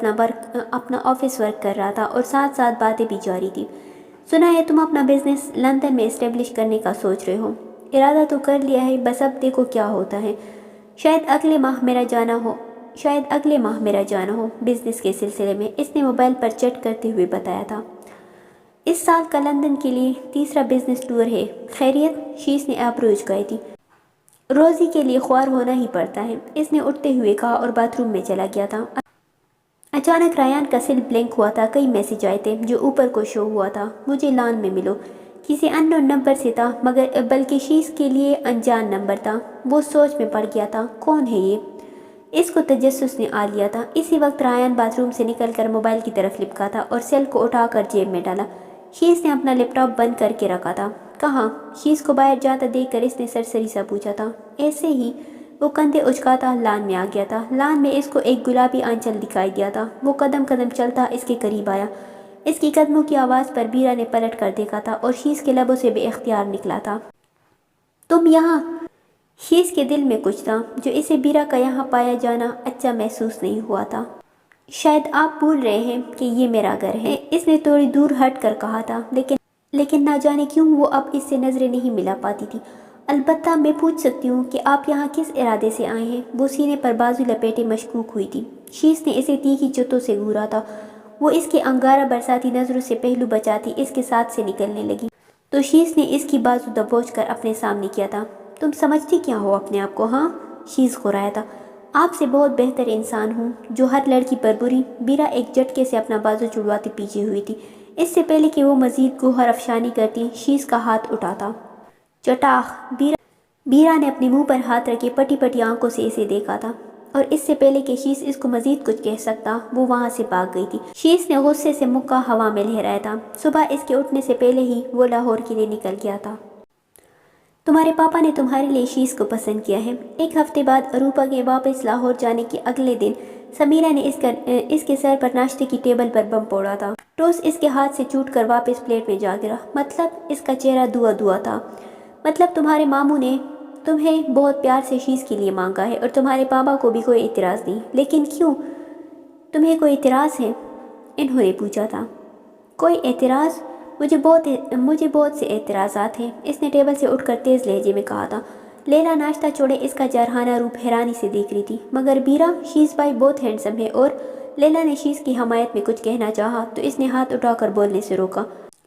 اپنا آفس ورک کر رہا تھا اور ساتھ ساتھ باتیں بھی جاری تھی۔ سنا ہے تم اپنا بزنس لندن میں اسٹیبلش کرنے کا سوچ رہے ہو؟ ارادہ تو کر لیا ہے، بس اب دیکھو کیا ہوتا ہے۔ شاید اگلے ماہ میرا جانا ہو بزنس کے سلسلے میں، اس نے موبائل پر چیٹ کرتے ہوئے بتایا تھا۔ اس سال کا لندن کے لیے تیسرا بزنس ٹور ہے۔ خیریت؟ شیز نے آبرو اچکائی تھی۔ روزی کے لیے خوار ہونا ہی پڑتا ہے، اس نے اٹھتے ہوئے کہا اور باتھ روم میں چلا گیا تھا۔ اچانک ریان کا سل بلنک ہوا تھا۔ کئی میسج آئے تھے جو اوپر کو شو ہوا تھا، مجھے لان میں ملو۔ کسی ان نون نمبر سے تھا، مگر بلکہ شیز کے لیے انجان نمبر تھا۔ وہ سوچ میں پڑ گیا تھا، کون ہے یہ؟ اس کو تجسس نے آ لیا تھا۔ اسی وقت ریان باتھ روم سے نکل کر موبائل کی طرف لپکا تھا اور سیل کو اٹھا کر جیب میں ڈالا۔ شیز نے اپنا لیپ ٹاپ بند کر کے رکھا تھا۔ کہاں؟ شیز کو باہر جاتا دیکھ کر اس نے سرسری سا پوچھا تھا۔ ایسے ہی، وہ کندھے اچکاتا لان میں آ گیا تھا۔ لان میں اس کو ایک گلابی آنچل دکھائی دیا تھا۔ وہ قدم قدم چلتا اس کے قریب آیا۔ اس کی قدموں کی آواز پر بیرا نے پلٹ کر دیکھا تھا اور شیز کے لبوں سے بے اختیار نکلا تھا، تم یہاں؟ شیز کے دل میں کچھ تھا جو اسے بیرا کا یہاں پایا جانا اچھا محسوس نہیں ہوا تھا۔ شاید آپ بھول رہے ہیں کہ یہ میرا گھر ہے، اس نے تھوڑی دور ہٹ کر کہا تھا، لیکن نہ جانے کیوں وہ اب اس سے نظریں نہیں ملا پاتی تھی۔ البتہ میں پوچھ سکتی ہوں کہ آپ یہاں کس ارادے سے آئے ہیں؟ وہ سینے پر بازو لپیٹے مشکوک ہوئی تھی۔ شیز نے اسے تیکھی چتوں سے گھورا تھا۔ وہ اس کے انگارہ برساتی نظروں سے پہلو بچاتی اس کے ساتھ سے نکلنے لگی تو شیز نے اس کی بازو دبوچ کر اپنے سامنے کیا تھا۔ تم سمجھتی کیا ہو اپنے آپ کو؟ ہاں؟ شیز غرایا تھا۔ آپ سے بہت بہتر انسان ہوں جو ہر لڑکی پر بری۔ بیرا ایک جھٹکے سے اپنا بازو چھڑواتی پیچھے ہوئی تھی۔ اس سے پہلے کہ وہ مزید گوہر افشانی کرتی، شیز کا ہاتھ اٹھاتا۔ چٹاخ! بیرا نے اپنے منہ پر ہاتھ رکھے پٹی پٹی آنکھوں سے اسے دیکھا تھا۔ اور اس سے پہلے کہ شیس اس کو مزید کچھ کہہ سکتا وہ وہاں سے بھاگ گئی تھی۔ شیس نے غصے سے مکہ ہوا میں لہرایا تھا۔ صبح اس کے اٹھنے سے پہلے ہی وہ لاہور کے لیے نکل گیا تھا۔ تمہارے پاپا نے تمہارے لیے شیس کو پسند کیا ہے۔ ایک ہفتے بعد اروپا کے واپس لاہور جانے کے اگلے دن سمیرہ نے اس کے سر پر ناشتے کی ٹیبل پر بم پھوڑا تھا۔ ٹوس اس کے ہاتھ سے چھوٹ کر واپس پلیٹ میں جا گرا۔ مطلب اس کا چہرہ دعا دعا تھا۔ مطلب تمہارے ماموں نے تمہیں بہت پیار سے شیس کے لیے مانگا ہے اور تمہارے پاپا کو بھی کوئی اعتراض نہیں۔ لیکن کیوں؟ تمہیں کوئی اعتراض ہے؟ انہوں نے پوچھا تھا۔ کوئی اعتراض؟ مجھے بہت سے اعتراضات ہیں، اس نے ٹیبل سے اٹھ کر تیز لہجے میں کہا تھا۔ لیلا ناشتہ چھوڑے اس کا جارحانہ روپ حیرانی سے دیکھ رہی تھی۔ مگر بیرا، شیس بھائی بہت ہینڈسم ہے۔ اور لیلا نے شیس کی حمایت میں کچھ کہنا چاہا تو اس نے ہاتھ اٹھا کر بولنے سے روکا۔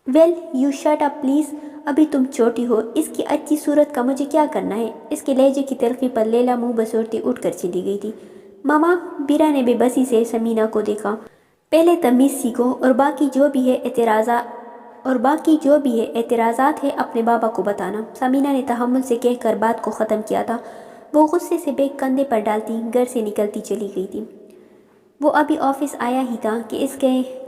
Well you shut up please, ابھی تم چھوٹی ہو، اس کی اچھی صورت کا مجھے کیا کرنا ہے؟ اس کے لہجے کی تلخی پر لیلا منہ بسورتی اٹھ کر چلی گئی تھی۔ ماما، بیرا نے بے بسی سے سمینہ کو دیکھا۔ پہلے تمیز سیکھو اور باقی جو بھی ہے اعتراضات ہے اپنے بابا کو بتانا، سمینہ نے تحمل سے کہہ کر بات کو ختم کیا تھا۔ وہ غصے سے بیگ کندھے پر ڈالتی گھر سے نکلتی چلی گئی تھی۔ وہ ابھی آفس آیا ہی تھا کہ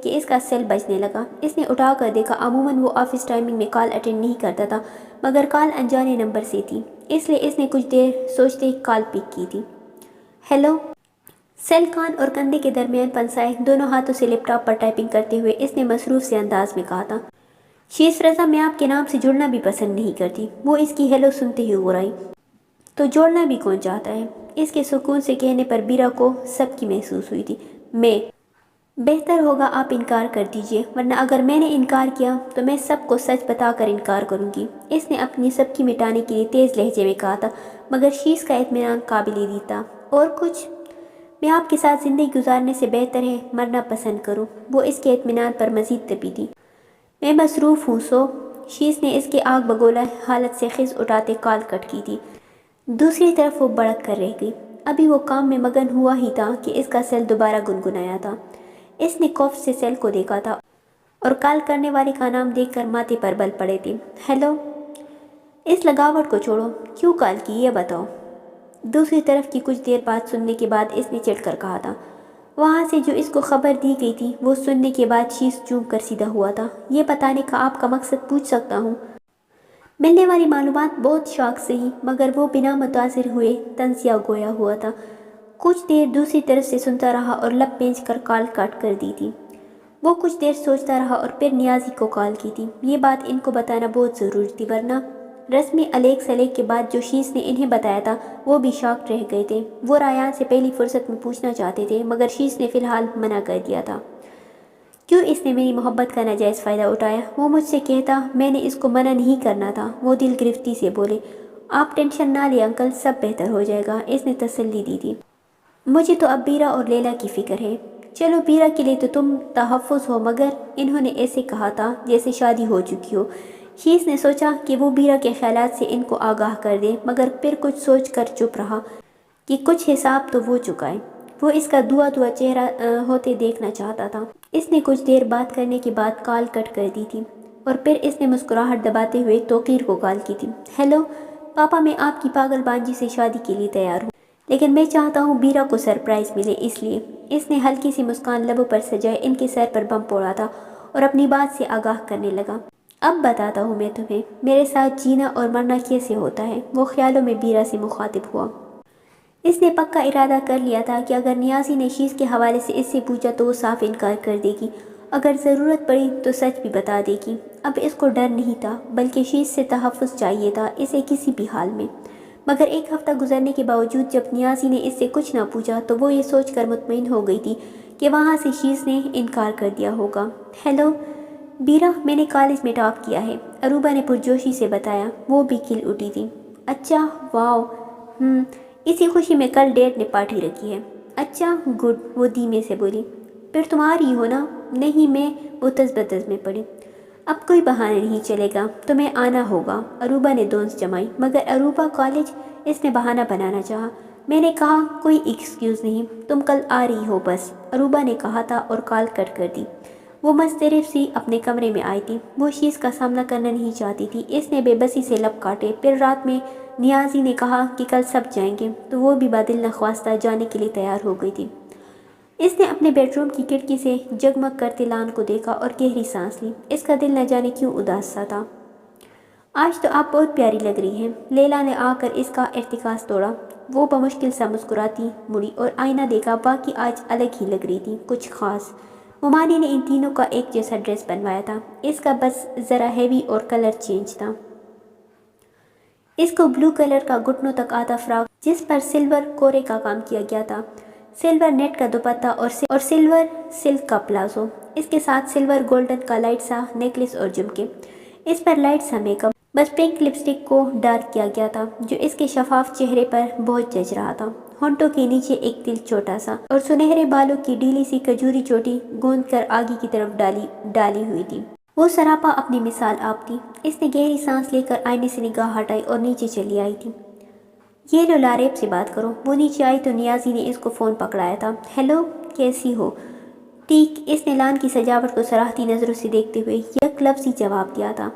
اس کا سیل بجنے لگا۔ اس نے اٹھا کر دیکھا۔ عموماً وہ آفس ٹائمنگ میں کال اٹینڈ نہیں کرتا تھا، مگر کال انجانے نمبر سے تھی، اس لیے اس نے کچھ دیر سوچتے ہی کال پک کی تھی۔ ہیلو۔ سیل کان اور کندھے کے درمیان پنسائے دونوں ہاتھوں سے لیپ ٹاپ پر ٹائپنگ کرتے ہوئے اس نے مصروف سے انداز میں کہا تھا۔ شیس رضا، میں آپ کے نام سے جڑنا بھی پسند نہیں کرتی۔ وہ اس کی ہیلو سنتے ہی غرائی۔ تو جوڑنا بھی کون چاہتا ہے؟ اس کے سکون سے کہنے پر بیرا کو سب کی محسوس ہوئی تھی۔ میں بہتر ہوگا آپ انکار کر دیجئے، ورنہ اگر میں نے انکار کیا تو میں سب کو سچ بتا کر انکار کروں گی، اس نے اپنی سب کی مٹانے کے لیے تیز لہجے میں کہا تھا، مگر شیس کا اطمینان قابل دید تھا۔ اور کچھ؟ میں آپ کے ساتھ زندگی گزارنے سے بہتر ہے مرنا پسند کروں۔ وہ اس کے اطمینان پر مزید تپی تھی۔ میں مصروف ہوں سو۔ شیس نے اس کے آگ بگولا حالت سے خز اٹھاتے کال کٹ کی تھی۔ دوسری طرف وہ بڑک کر رہ گئی۔ ابھی وہ کام میں مگن ہوا ہی تھا کہ اس کا سیل دوبارہ گنگنایا تھا۔ اس نے خوف سے سیل کو دیکھا تھا اور کال کرنے والے کا نام دیکھ کر ماتھے پر بل پڑے تھے۔ ہیلو۔ اس لگاوٹ کو چھوڑو، کیوں کال کی یہ بتاؤ؟ دوسری طرف کی کچھ دیر بات سننے کے بعد اس نے چڑھ کر کہا تھا۔ وہاں سے جو اس کو خبر دی گئی تھی وہ سننے کے بعد شیس چونک کر سیدھا ہوا تھا۔ یہ بتانے کا آپ کا مقصد پوچھ سکتا ہوں؟ ملنے والی معلومات بہت شوق سے ہی، مگر وہ بنا متاثر ہوئے طنزیہ گویا ہوا تھا۔ کچھ دیر دوسری طرف سے سنتا رہا اور لب پینچ کر کال کاٹ کر دی تھی۔ وہ کچھ دیر سوچتا رہا اور پھر نیازی کو کال کی تھی۔ یہ بات ان کو بتانا بہت ضروری تھی، ورنہ رسمی الیک سلیک کے بعد جو شیس نے انہیں بتایا تھا وہ بھی شاکڈ رہ گئے تھے۔ وہ رایان سے پہلی فرصت میں پوچھنا چاہتے تھے، مگر شیس نے فی الحال منع کر دیا تھا۔ کیوں اس نے میری محبت کا ناجائز فائدہ اٹھایا؟ وہ مجھ سے کہتا میں نے اس کو منع نہیں کرنا تھا۔ وہ دل گرفتی سے بولے۔ آپ ٹینشن نہ لیں انکل، سب بہتر ہو جائے گا، اس نے تسلی دی تھی۔ مجھے تو اب بیرا اور لیلا کی فکر ہے۔ چلو بیرا کے لیے تو تم تحفظ ہو، مگر انہوں نے ایسے کہا تھا جیسے شادی ہو چکی ہو۔ شیس نے سوچا کہ وہ بیرا کے خیالات سے ان کو آگاہ کر دے، مگر پھر کچھ سوچ کر چپ رہا کہ کچھ حساب تو وہ چکائے۔ وہ اس کا دعا چہرہ ہوتے دیکھنا چاہتا تھا۔ اس نے کچھ دیر بات کرنے کے بعد کال کٹ کر دی تھی اور پھر اس نے مسکراہٹ دباتے ہوئے توقیر کو کال کی تھی۔ ہیلو پاپا، میں آپ کی پاگل بانجی سے شادی کے لیے تیار ہوں، لیکن میں چاہتا ہوں بیرا کو سرپرائز ملے، اس لیے۔ اس نے ہلکی سی مسکان لبوں پر سجائے ان کے سر پر بم پھوڑا تھا اور اپنی بات سے آگاہ کرنے لگا۔ اب بتاتا ہوں میں تمہیں میرے ساتھ جینا اور مرنا کیسے ہوتا ہے۔ وہ خیالوں میں بیرا سے مخاطب ہوا۔ اس نے پکا ارادہ کر لیا تھا کہ اگر نیازی نے شیس کے حوالے سے اس سے پوچھا تو وہ صاف انکار کر دے گی، اگر ضرورت پڑی تو سچ بھی بتا دے گی۔ اب اس کو ڈر نہیں تھا، بلکہ شیس سے تحفظ چاہیے تھا، اسے کسی بھی حال میں۔ مگر ایک ہفتہ گزرنے کے باوجود جب نیازی نے اس سے کچھ نہ پوچھا تو وہ یہ سوچ کر مطمئن ہو گئی تھی کہ وہاں سے شیس نے انکار کر دیا ہوگا۔ ہیلو بیرا، میں نے کالج میں ٹاپ کیا ہے، اروبا نے پرجوشی سے بتایا۔ وہ بھی کھل اٹھی تھی۔ اچھا، واو، اسی خوشی میں کل ڈیڈ نے پارٹی رکھی ہے۔ اچھا گڈ، وہ دھیمے سے بولی۔ پھر تمہاری ہو نا؟ نہیں، میں وہ تزبتز میں پڑی۔ اب کوئی بہانہ نہیں چلے گا، تمہیں آنا ہوگا، اروبا نے دونس جمائی۔ مگر اروبا کالج، اس نے بہانہ بنانا چاہا۔ میں نے کہا کوئی ایکسکیوز نہیں، تم کل آ رہی ہو بس، اروبا نے کہا تھا اور کال کٹ کر دی۔ وہ مضطرب سی اپنے کمرے میں آئی تھی۔ وہ شیز کا سامنا کرنا نہیں چاہتی تھی۔ اس نے بے بسی سے لب کاٹے۔ پھر رات میں نیازی نے کہا کہ کل سب جائیں گے تو وہ بھی بادل نخواستہ جانے کے لیے تیار ہو گئی تھی۔ اس نے اپنے بیڈ روم کی کھڑکی سے جگمگ کرتے لان کو دیکھا اور گہری سانس لی۔ اس کا دل نہ جانے کیوں اداس سا تھا۔ آج تو آپ بہت پیاری لگ رہی ہیں، لیلا نے آ کر اس کا ارتکاز توڑا۔ وہ بمشکل سا مسکراتی مڑی اور آئینہ دیکھا، باقی آج الگ ہی لگ رہی تھی، کچھ خاص۔ ممانی نے ان تینوں کا ایک جیسا ڈریس بنوایا تھا، اس کا بس ذرا ہیوی اور کلر چینج تھا۔ اس کو بلو کلر کا گھٹنوں تک آتا فراک جس پر سلور کورے کا کام کیا گیا تھا، سلور نیٹ کا دوپٹہ اور سلور سلک کا پلازو، اس کے ساتھ سلور گولڈن کا لائٹ سا نیکلس اور جھمکے، اس پر لائٹ سا میک اپ، بس پنک لپسٹک کو ڈارک کیا گیا تھا جو اس کے شفاف چہرے پر بہت جچ رہا تھا۔ ہونٹوں کے نیچے ایک دل چھوٹا سا اور سنہرے بالوں کی ڈھیلی سی کجوری چوٹی گوند کر آگے کی طرف ڈالی ہوئی تھی۔ وہ سراپا اپنی مثال آپ تھی۔ اس نے گہری سانس لے کر آئینے سے نگاہ ہٹائی اور نیچے چلی آئی تھی۔ یہ لو لاریب سے بات کرو۔ وہ نیچے آئی تو نیازی نے اس کو فون پکڑایا تھا۔ ہیلو، کیسی ہو؟ ٹھیک، اس نے لان کی سجاوٹ کو سراہتی نظروں سے دیکھتے ہوئے یک لفظی جواب دیا تھا۔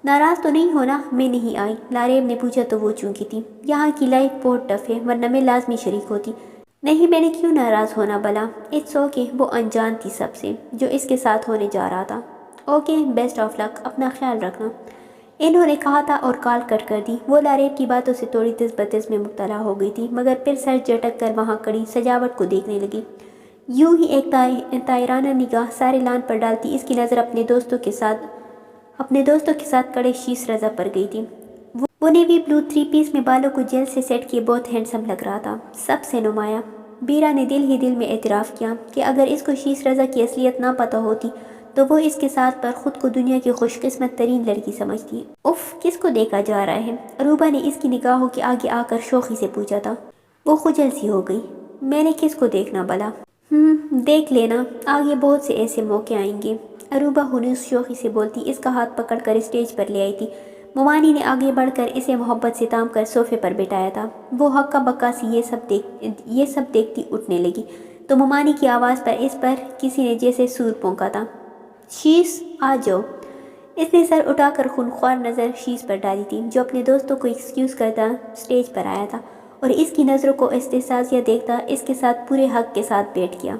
ناراض تو نہیں ہونا میں نہیں آئی؟ لاریب نے پوچھا تو وہ چونکی تھی۔ یہاں کی لائف بہت ٹف ہے، ورنہ میں لازمی شریک ہوتی۔ نہیں، میں نے کیوں ناراض ہونا بلا؟ اٹس اوکے، وہ انجان تھی سب سے جو اس کے ساتھ ہونے جا رہا تھا۔ اوکے، بیسٹ آف لک، اپنا خیال رکھنا، انہوں نے کہا تھا اور کال کٹ کر دی۔ وہ لاریب کی باتوں سے تھوڑی تز بتز میں مبتلا ہو گئی تھی، مگر پھر سر جھٹک کر وہاں کڑی سجاوٹ کو دیکھنے لگی۔ یوں ہی ایک طائرانہ نگاہ سارے لان پر ڈالتی اس کی نظر اپنے دوستوں کے ساتھ کڑے شیش رضا پر گئی تھی۔ وہ نیوی بلو 3 پیس میں بالوں کو جیل سے سیٹ کیے بہت ہینڈسم لگ رہا تھا، سب سے نمایاں۔ بیرا نے دل ہی دل میں اعتراف کیا کہ اگر اس کو شیش رضا کی اصلیت نہ پتہ ہوتی تو وہ اس کے ساتھ پر خود کو دنیا کی خوش قسمت ترین لڑکی سمجھتی۔ اف، کس کو دیکھا جا رہا ہے؟ عروبہ نے اس کی نگاہوں کے آگے آ کر شوخی سے پوچھا تھا۔ وہ خجل سی ہو گئی۔ میں نے کس کو دیکھنا بلا؟ دیکھ لینا، آگے بہت سے ایسے موقع آئیں گے، عروبہ ہنوس شوخی سے بولتی اس کا ہاتھ پکڑ کر اسٹیج پر لے آئی تھی۔ ممانی نے آگے بڑھ کر اسے محبت سے تام کر صوفے پر بٹھایا تھا۔ وہ ہکا بکا سی یہ سب دیکھتی اٹھنے لگی تو ممانی کی آواز پر اس پر کسی نے جیسے سور پونکا تھا۔ شیش، آ جاؤ۔ اس نے سر اٹھا کر خونخوار نظر شیش پر ڈالی تھی جو اپنے دوستوں کو ایکسکیوز کرتا اسٹیج پر آیا تھا اور اس کی نظروں کو استحساسیہ دیکھتا اس کے ساتھ پورے حق کے ساتھ بیٹھ گیا۔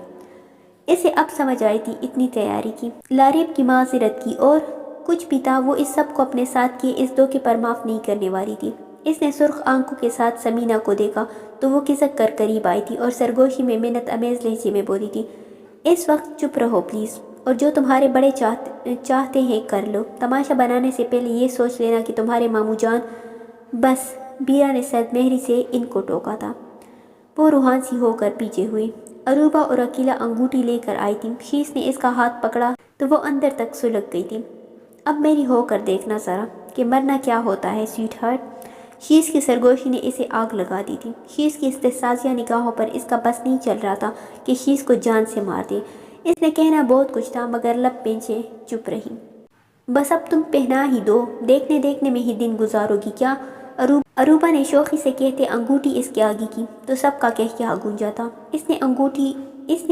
اسے اب سمجھ آئی تھی اتنی تیاری کی، لاریب کی معذرت کی اور کچھ بھی تھا، وہ اس سب کو اپنے ساتھ کیے اس دھوکے پر معاف نہیں کرنے والی تھی۔ اس نے سرخ آنکھوں کے ساتھ سمینہ کو دیکھا تو وہ کھسک کر قریب آئی تھی اور سرگوشی میں منت امیز لہجے میں بولی تھی، اس وقت چپ رہو پلیز، اور جو تمہارے بڑے چاہتے ہیں کر لو، تماشا بنانے سے پہلے یہ سوچ لینا کہ تمہارے ماموں جان۔ بس، بیرا نے سرد مہری سے ان کو ٹوکا تھا۔ وہ روحان سی ہو کر پیچھے ہوئی۔ عروبہ اور عقیلہ انگوٹھی لے کر آئی تھی۔ شیش نے اس کا ہاتھ پکڑا تو وہ اندر تک سلگ گئی تھی۔ اب میری ہو کر دیکھنا ذرا کہ مرنا کیا ہوتا ہے سویٹ ہارٹ۔ شیش کی سرگوشی نے اسے آگ لگا دی تھی۔ شیش کی استحساسیہ نگاہوں پر اس کا بس نہیں چل رہا تھا کہ شیش کو جان سے مار دے۔ اس نے کہنا بہت کچھ تھا مگر لب پیچھے چپ رہی۔ بس اب تم پہنا ہی دو، دیکھنے دیکھنے میں ہی دن گزارو گی کیا؟ عروبہ نے شوخی سے کہتے انگوٹھی اس کے آگے کی تو سب کا کہکہا گونجا تھا۔ اس نے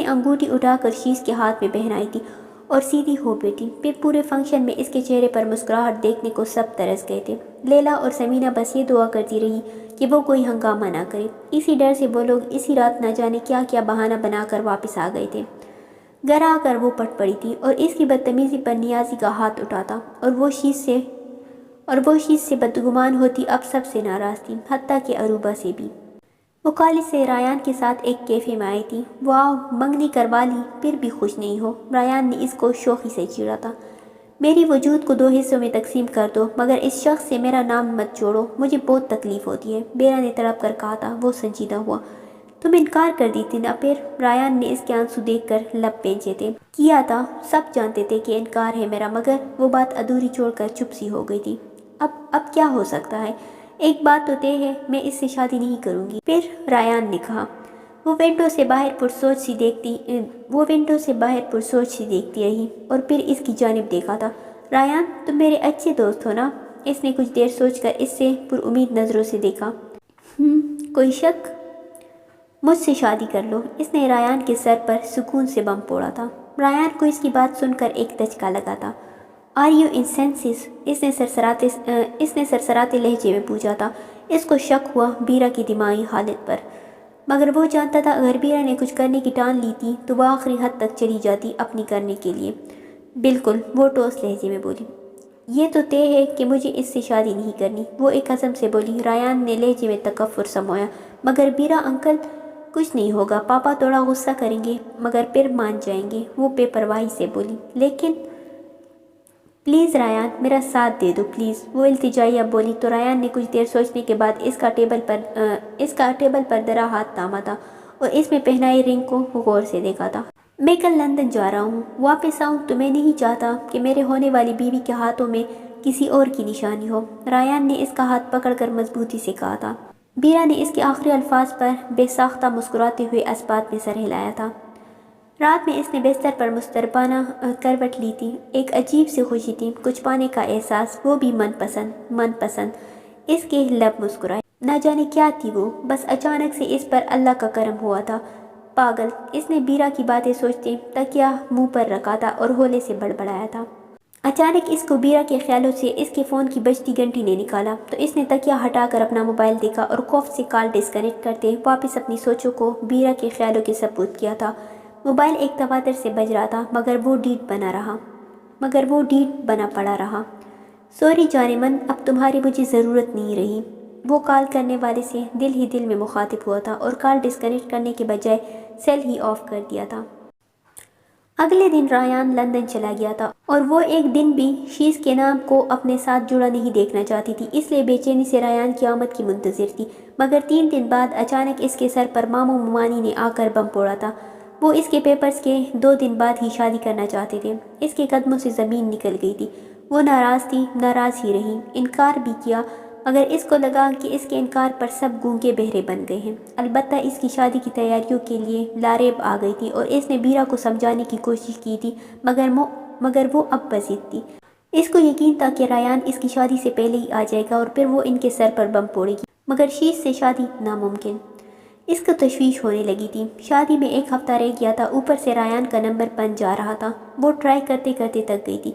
انگوٹھی اٹھا کر شیش کے ہاتھ میں پہنائی تھی اور سیدھی ہو بیٹھی۔ پھر پورے فنکشن میں اس کے چہرے پر مسکراہٹ دیکھنے کو سب ترس گئے تھے۔ لیلا اور سمینہ بس یہ دعا کرتی رہی کہ وہ کوئی ہنگامہ نہ کرے۔ اسی ڈر سے وہ لوگ اسی رات نہ جانے کیا کیا بہانہ بنا کر واپس آ گئے تھے۔ گھر آ کر وہ پٹ پڑی تھی اور اس کی بدتمیزی پر نیازی کا ہاتھ اٹھاتا اور وہ شیش سے بدگمان ہوتی اب سب سے ناراض تھی، حتیٰ کہ عروبہ سے بھی۔ وہ کالج سے رایان کے ساتھ ایک کیفے میں آئی تھی۔ واو، منگنی کروا لی پھر بھی خوش نہیں ہو؟ رایان نے اس کو شوخی سے چیڑا تھا۔ میری وجود کو 2 حصوں میں تقسیم کر دو مگر اس شخص سے میرا نام مت جوڑو، مجھے بہت تکلیف ہوتی ہے، بیرا نے تڑپ کر کہا تھا۔ وہ سنجیدہ ہوا۔ تم انکار کر دی تھی نا پھر؟ رایان نے اس کے آنسو دیکھ کر لب پینچے تھے۔ کیا تھا، سب جانتے تھے کہ انکار ہے میرا، مگر وہ بات ادھوری چھوڑ کر چپ سی ہو گئی تھی۔ اب کیا ہو سکتا ہے؟ ایک بات تو طے ہے، میں اس سے شادی نہیں کروں گی۔ پھر رایان نے کہا۔ وہ ونڈو سے باہر پرسوچ سی دیکھتی رہی اور پھر اس کی جانب دیکھا تھا۔ رایان، تم میرے اچھے دوست ہو نا؟ اس نے کچھ دیر سوچ کر اس سے پر امید نظروں سے دیکھا۔ کوئی شک؟ مجھ سے شادی کر لو۔ اس نے رایان کے سر پر سکون سے بم پھوڑا تھا۔ رایان کو اس کی بات سن کر ایک دھچکا لگا تھا۔ Are you in senses? اس نے سرسراتے لہجے میں پوچھا تھا۔ اس کو شک ہوا بیرا کی دماغی حالت پر، مگر وہ جانتا تھا اگر بیرا نے کچھ کرنے کی ٹان لی تھی تو وہ آخری حد تک چلی جاتی اپنی کرنے کے لیے۔ بالکل، وہ ٹوس لہجے میں بولی۔ یہ تو طے ہے کہ مجھے اس سے شادی نہیں کرنی، وہ ایک عزم سے بولی۔ رایان نے لہجے میں تکفر سمویا۔ مگر بیرا انکل، کچھ نہیں ہوگا، پاپا تھوڑا غصہ کریں گے مگر پھر مان جائیں گے، وہ بے پرواہی سے بولی۔ لیکن پلیز رایان، میرا ساتھ دے دو پلیز، وہ التجائیہ بولی۔ تو رایان نے کچھ دیر سوچنے کے بعد اس کا ٹیبل پر دھرا ہاتھ تھاما تھا اور اس میں پہنائی رنگ کو غور سے دیکھا تھا۔ میں کل لندن جا رہا ہوں، واپس آؤں تو میں نہیں چاہتا کہ میرے ہونے والی بیوی کے ہاتھوں میں کسی اور کی نشانی ہو، رایان نے اس کا ہاتھ پکڑ کر مضبوطی سے کہا تھا۔ بیرا نے اس کے آخری الفاظ پر بے ساختہ مسکراتے ہوئے اسبات میں سر ہلایا تھا۔ رات میں اس نے بستر پر مستربانہ کروٹ لی تھی۔ ایک عجیب سی خوشی تھی، کچھ پانے کا احساس، وہ بھی من پسند۔ اس کے لب مسکرائے۔ نہ جانے کیا تھی وہ، بس اچانک سے اس پر اللہ کا کرم ہوا تھا۔ پاگل، اس نے بیرا کی باتیں سوچتے تکیہ منہ پر رکھا تھا اور ہولے سے بڑبڑایا تھا۔ اچانک اس کو بیرا کے خیالوں سے اس کے فون کی بجتی گھنٹی نے نکالا تو اس نے تکیہ ہٹا کر اپنا موبائل دیکھا اور خوف سے کال ڈسکنیکٹ کرتے واپس اپنی سوچوں کو بیرا کے خیالوں کے سپرد کیا تھا۔ موبائل ایک تواتر سے بج رہا تھا مگر وہ ڈیٹ بنا پڑا رہا۔ سوری جانے من، اب تمہاری مجھے ضرورت نہیں رہی، وہ کال کرنے والے سے دل ہی دل میں مخاطب ہوا تھا اور کال ڈسکنیکٹ کرنے کے بجائے سیل ہی آف کر دیا تھا۔ اگلے دن رایان لندن چلا گیا تھا اور وہ ایک دن بھی شیز کے نام کو اپنے ساتھ جڑا نہیں دیکھنا چاہتی تھی، اس لیے بے چینی سے رایان کی آمد کی منتظر تھی۔ مگر 3 دن بعد اچانک اس کے سر پر ماموں ممانی نے آ کر بم پھوڑا تھا۔ وہ اس کے پیپرز کے 2 دن بعد ہی شادی کرنا چاہتے تھے۔ اس کے قدموں سے زمین نکل گئی تھی۔ وہ ناراض تھی، ناراض ہی رہی، انکار بھی کیا مگر اس کو لگا کہ اس کے انکار پر سب گونگے بہرے بن گئے ہیں۔ البتہ اس کی شادی کی تیاریوں کے لیے لاریب آ گئی تھی اور اس نے بیرا کو سمجھانے کی کوشش کی تھی مگر وہ اب بضد تھی۔ اس کو یقین تھا کہ رایان اس کی شادی سے پہلے ہی آ جائے گا اور پھر وہ ان کے سر پر بم پھوڑے گی، مگر شیز سے شادی ناممکن۔ اس کو تشویش ہونے لگی تھی۔ شادی میں 1 ہفتہ رہ گیا تھا، اوپر سے رایان کا نمبر بن جا رہا تھا۔ وہ ٹرائی کرتے کرتے تک گئی تھی۔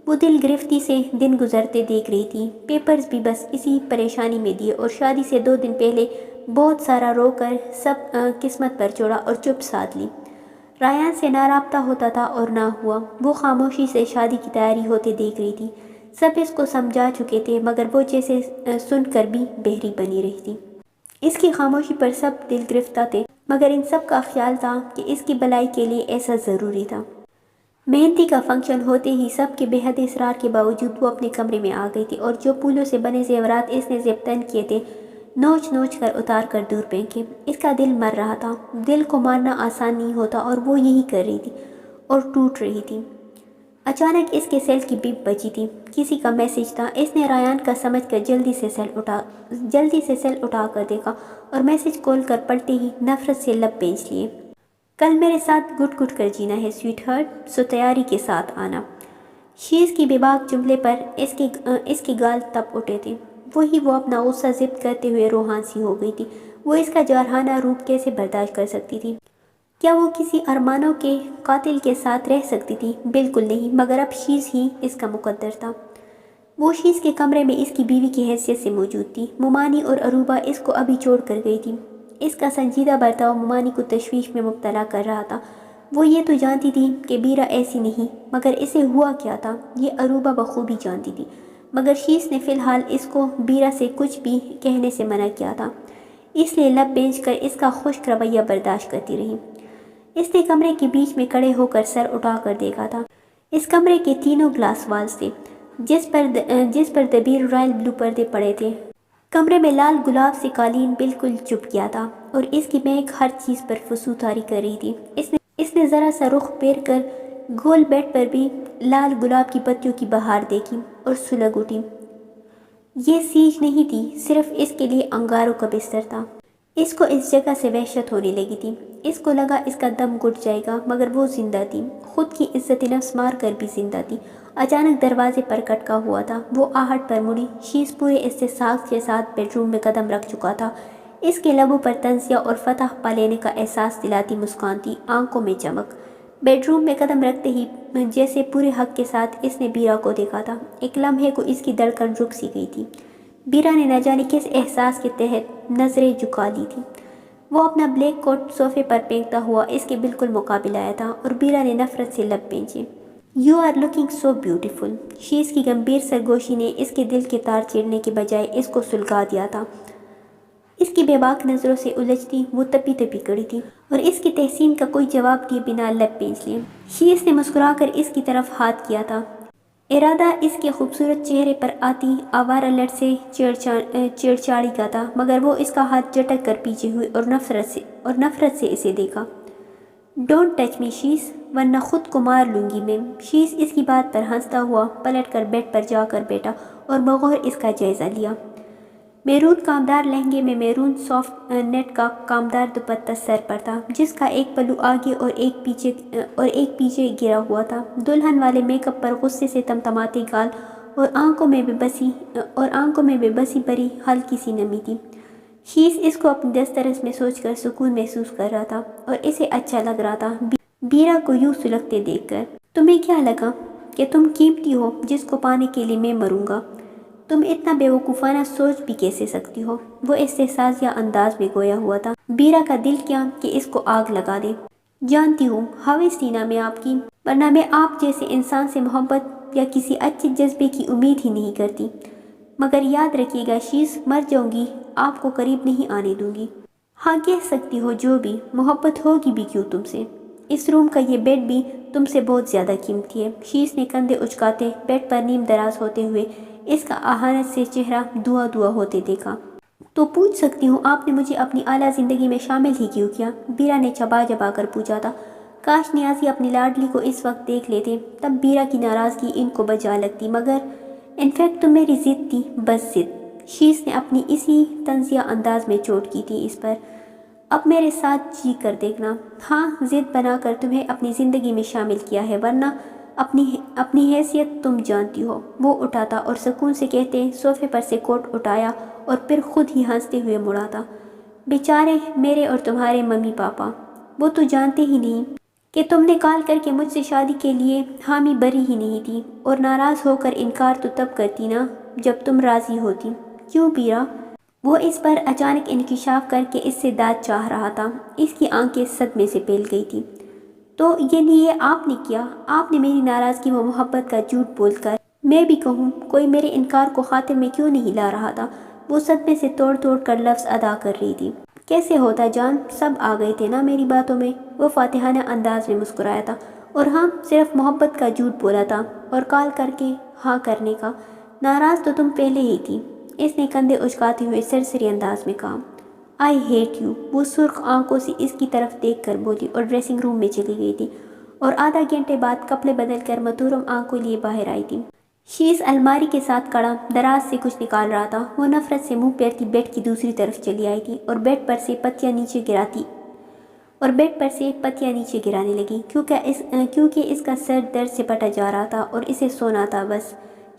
وہ دل گرفتی سے دن گزرتے دیکھ رہی تھی۔ پیپرز بھی بس اسی پریشانی میں دیے اور شادی سے 2 دن پہلے بہت سارا رو کر سب قسمت پر چھوڑا اور چپ سادھ لی۔ رایان سے نہ رابطہ ہوتا تھا اور نہ ہوا۔ وہ خاموشی سے شادی کی تیاری ہوتے دیکھ رہی تھی۔ سب اس کو سمجھا چکے تھے مگر وہ جیسے سن کر بھی بہری بنی رہی تھی۔ اس کی خاموشی پر سب دل گرفتہ تھے مگر ان سب کا خیال تھا کہ اس کی بھلائی کے لیے ایسا ضروری تھا۔ مہندی کا فنکشن ہوتے ہی سب کے بے حد اصرار کے باوجود وہ اپنے کمرے میں آ گئی تھی اور جو پھولوں سے بنے زیورات اس نے زیبتن کیے تھے نوچ نوچ کر اتار کر دور پھینکے۔ اس کا دل مر رہا تھا، دل کو مارنا آسان نہیں ہوتا اور وہ یہی کر رہی تھی اور ٹوٹ رہی تھی۔ اچانک اس کے سیل کی بیپ بجی تھی، کسی کا میسج تھا۔ اس نے رایان کا سمجھ کر جلدی سے سیل اٹھا کر دیکھا اور میسج کھول کر پڑھتے ہی نفرت سے لب بھیج لیے۔ کل میرے ساتھ گٹ گٹ کر جینا ہے سویٹ ہارٹ، سو تیاری کے ساتھ آنا۔ شیز کی بے باک جملے پر اس کے گال تپ اٹھے تھے۔ وہی وہ اپنا غصہ ضبط کرتے ہوئے روحان سی ہو گئی تھی۔ وہ اس کا جارحانہ روپ کیسے برداشت کر سکتی تھی؟ کیا وہ کسی ارمانوں کے قاتل کے ساتھ رہ سکتی تھی؟ بالکل نہیں، مگر اب شیز ہی اس کا مقدر تھا۔ وہ شیز کے کمرے میں اس کی بیوی کی حیثیت سے موجود تھی۔ ممانی اور عروبہ اس کو ابھی چھوڑ کر گئی تھی۔ اس کا سنجیدہ برتاؤ ممانی کو تشویش میں مبتلا کر رہا تھا۔ وہ یہ تو جانتی تھی کہ بیرا ایسی نہیں، مگر اسے ہوا کیا تھا یہ عروبہ بخوبی جانتی تھی، مگر شیز نے فی الحال اس کو بیرا سے کچھ بھی کہنے سے منع کیا تھا، اس لیے لب بینچ کر اس کا خشک رویہ برداشت کرتی رہی۔ اس نے کمرے کے بیچ میں کھڑے ہو کر سر اٹھا کر دیکھا تھا۔ اس کمرے کے 3 گلاس والز تھے جس پر دبیر رائل بلو پردے پڑے تھے۔ کمرے میں لال گلاب سے قالین بالکل چپ گیا تھا اور اس کی مہک ہر چیز پر فسو طاری کر رہی تھی۔ اس نے ذرا سا رخ پھیر کر گول بیڈ پر بھی لال گلاب کی پتیوں کی بہار دیکھی اور سلگ اٹھی۔ یہ سیج نہیں تھی، صرف اس کے لیے انگاروں کا بستر تھا۔ اس کو اس جگہ سے وحشت ہونے لگی تھی۔ اس کو لگا اس کا دم گھٹ جائے گا مگر وہ زندہ تھی، خود کی عزت نفس مار کر بھی زندہ تھی۔ اچانک دروازے پر کھٹکا ہوا تھا۔ وہ آہٹ پر مڑی۔ شیز پورے استحقاق کے ساتھ بیڈ روم میں قدم رکھ چکا تھا۔ اس کے لبوں پر طنزیہ اور فتح پا لینے کا احساس دلاتی مسکان تھی، آنکھوں میں چمک۔ بیڈ روم میں قدم رکھتے ہی جیسے پورے حق کے ساتھ اس نے بیرا کو دیکھا تھا۔ ایک لمحے کو اس کی دھڑکن رک سی گئی تھی۔ بیرا نے نہ جانے کس احساس کے تحت نظریں جھکا لی تھی۔ وہ اپنا بلیک کوٹ صوفے پر پھینکتا ہوا اس کے بالکل مقابل آیا تھا اور بیرا نے نفرت سے لب پینچے۔ "You are looking so beautiful". شیز کی گمبھیر سرگوشی نے اس کے دل کے تار چیرنے کے بجائے اس کو سلگا دیا تھا۔ اس کی بے باک نظروں سے الجھتی وہ تپی تپی کڑی تھی اور اس کی تحسین کا کوئی جواب دیے بنا لب پینچ لیے۔ شیز نے مسکرا کر اس کی طرف ہاتھ کیا تھا، ارادہ اس کے خوبصورت چہرے پر آتی آوارہ لٹ سے چھیڑ چھاڑی کا تھا، مگر وہ اس کا ہاتھ جھٹک کر پیچھے ہوئی اور نفرت سے اسے دیکھا۔ "ڈونٹ ٹچ می شیز، ورنہ خود کو مار لوں گی میں"۔ شیز اس کی بات پر ہنستا ہوا پلٹ کر بیڈ پر جا کر بیٹھا اور بغور اس کا جائزہ لیا۔ میرون کامدار لہنگے میں میرون سافٹ نیٹ کا کامدار دوپٹہ سر پر تھا، جس کا ایک پلو آگے اور ایک پیچھے گرا ہوا تھا۔ دلہن والے میک اپ پر غصے سے تمتماتے گال اور آنکھوں میں بے بسی بھری ہلکی سی نمی تھی۔ شیز اس کو اپنی دسترس میں سوچ کر سکون محسوس کر رہا تھا اور اسے اچھا لگ رہا تھا بیرا کو یوں سلگتے دیکھ کر۔ "تمہیں کیا لگا کہ تم قیمتی ہو جس کو پانے کے لیے میں مروں گا؟ تم اتنا بے وقوفانہ سوچ بھی کیسے سکتی ہو؟" وہ استحساسیہ انداز میں گویا ہوا تھا۔ بیرا کا دل کیا کہ اس کو آگ لگا دے۔ "جانتی ہوں حوث تھی نا میں آپ کی، ورنہ میں آپ جیسے انسان سے محبت یا کسی اچھے جذبے کی امید ہی نہیں کرتی۔ مگر یاد رکھیے گا شیز، مر جاؤں گی آپ کو قریب نہیں آنے دوں گی۔ ہاں کہہ سکتی ہو جو بھی، محبت ہوگی بھی کیوں تم سے؟ اس روم کا یہ بیڈ بھی تم سے بہت زیادہ قیمتی ہے"۔ شیز نے کندھے اچکاتے بیڈ پر نیم دراز ہوتے ہوئے اس کا اہانت سے چہرہ دھواں ہوتے دیکھا۔ "تو پوچھ سکتی ہوں آپ نے مجھے اپنی اعلیٰ زندگی میں شامل ہی کیوں کیا"؟ بیرا نے چبا کر پوچھا تھا۔ کاش نیازی اپنی لاڈلی کو اس وقت دیکھ لیتے، تب بیرا کی ناراضگی ان کو بجا لگتی، مگر انفیکٹ تم میری ضد تھی، بس ضد۔ شیز نے اپنی اسی طنزیہ انداز میں چوٹ کی تھی اس پر۔ "اب میرے ساتھ جی کر دیکھنا"۔ "ہاں، ضد بنا کر تمہیں اپنی زندگی میں شامل کیا ہے، ورنہ اپنی حیثیت تم جانتی ہو"۔ وہ اٹھا تھا اور سکون سے کہتے صوفے پر سے کوٹ اٹھایا اور پھر خود ہی ہنستے ہوئے مڑا تھا۔ "بیچارے میرے اور تمہارے ممی پاپا، وہ تو جانتے ہی نہیں کہ تم نے کال کر کے مجھ سے شادی کے لیے حامی بھری ہی نہیں تھی، اور ناراض ہو کر انکار تو تب کرتی نا جب تم راضی ہوتی"۔ "کیوں بیرا"؟ وہ اس پر اچانک انکشاف کر کے اس سے داد چاہ رہا تھا۔ اس کی آنکھیں صدمے سے پھیل گئی تھی۔ "تو یہ آپ نے کیا؟ آپ نے میری ناراضگی و محبت کا جھوٹ بول کر، میں بھی کہوں کوئی میرے انکار کو خاطر میں کیوں نہیں لا رہا تھا"۔ وہ صدمے سے توڑ کر لفظ ادا کر رہی تھی۔ "کیسے ہوتا جان، سب آ گئے تھے نا میری باتوں میں"۔ وہ فاتحانہ انداز میں مسکرایا تھا۔ "اور ہاں، صرف محبت کا جھوٹ بولا تھا اور کال کر کے ہاں کرنے کا، ناراض تو تم پہلے ہی تھی"۔ اس نے کندھے اچکاتے ہوئے سرسری انداز میں کہا۔ "I hate you". وہ سرخ آنکھوں سے اس کی طرف دیکھ کر بولی اور ڈریسنگ روم میں چلی گئی تھی اور آدھا گھنٹے بعد کپڑے بدل کر متورم آنکھوں لیے باہر آئی تھی۔ شیز الماری کے ساتھ کڑا دراز سے کچھ نکال رہا تھا۔ وہ نفرت سے منہ پھیرتی بیڈ کی دوسری طرف چلی آئی تھی اور بیڈ پر سے پتیاں نیچے گرانے لگی، کیونکہ اس کا سر درد سے پٹا جا رہا تھا اور اسے سونا تھا بس۔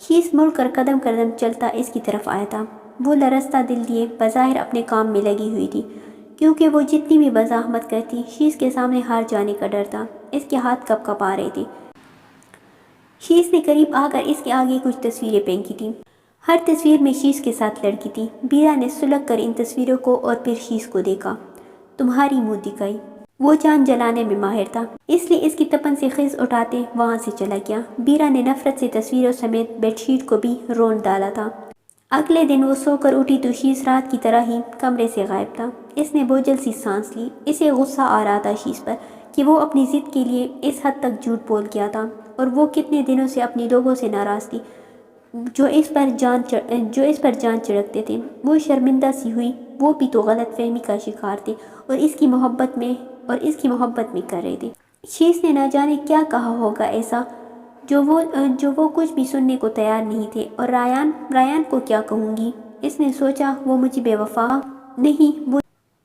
شیز مڑ کر قدم چلتا اس کی طرف آیا تھا۔ وہ لرزتا دل لیے بظاہر اپنے کام میں لگی ہوئی تھی، کیونکہ وہ جتنی بھی مزاحمت کرتی شیز کے سامنے ہار جانے کا ڈر تھا۔ اس کے ہاتھ کپ آ رہے تھے۔ شیز نے قریب آ کر اس کے آگے کچھ تصویریں پھینکی تھیں۔ ہر تصویر میں شیز کے ساتھ لڑکی تھی۔ بیرا نے سلگ کر ان تصویروں کو اور پھر شیز کو دیکھا۔ "تمہاری منہ دکھائی"۔ وہ جان جلانے میں ماہر تھا، اس لیے اس کی تپن سے خیز اٹھاتے وہاں سے چلا گیا۔ بیرا نے نفرت سے تصویروں سمیت بیڈ شیٹ کو بھی رونڈ ڈالا تھا۔ اگلے دن وہ سو کر اٹھی تو شیز رات کی طرح ہی کمرے سے غائب تھا۔ اس نے بوجھل سی سانس لی۔ اسے غصہ آ رہا تھا شیز پر کہ وہ اپنی ضد کے لیے اس حد تک جھوٹ بول گیا تھا، اور وہ کتنے دنوں سے اپنی لوگوں سے ناراض تھی جو اس پر جان چڑھکتے تھے۔ وہ شرمندہ سی ہوئی، وہ بھی تو غلط فہمی کا شکار تھے اور اس کی محبت میں کر رہے تھے۔ شیز نے نہ جانے کیا کہا ہوگا ایسا جو وہ کچھ بھی سننے کو تیار نہیں تھے، اور ریان کو کیا کہوں گی؟ اس نے سوچا وہ مجھے بے وفا نہیں،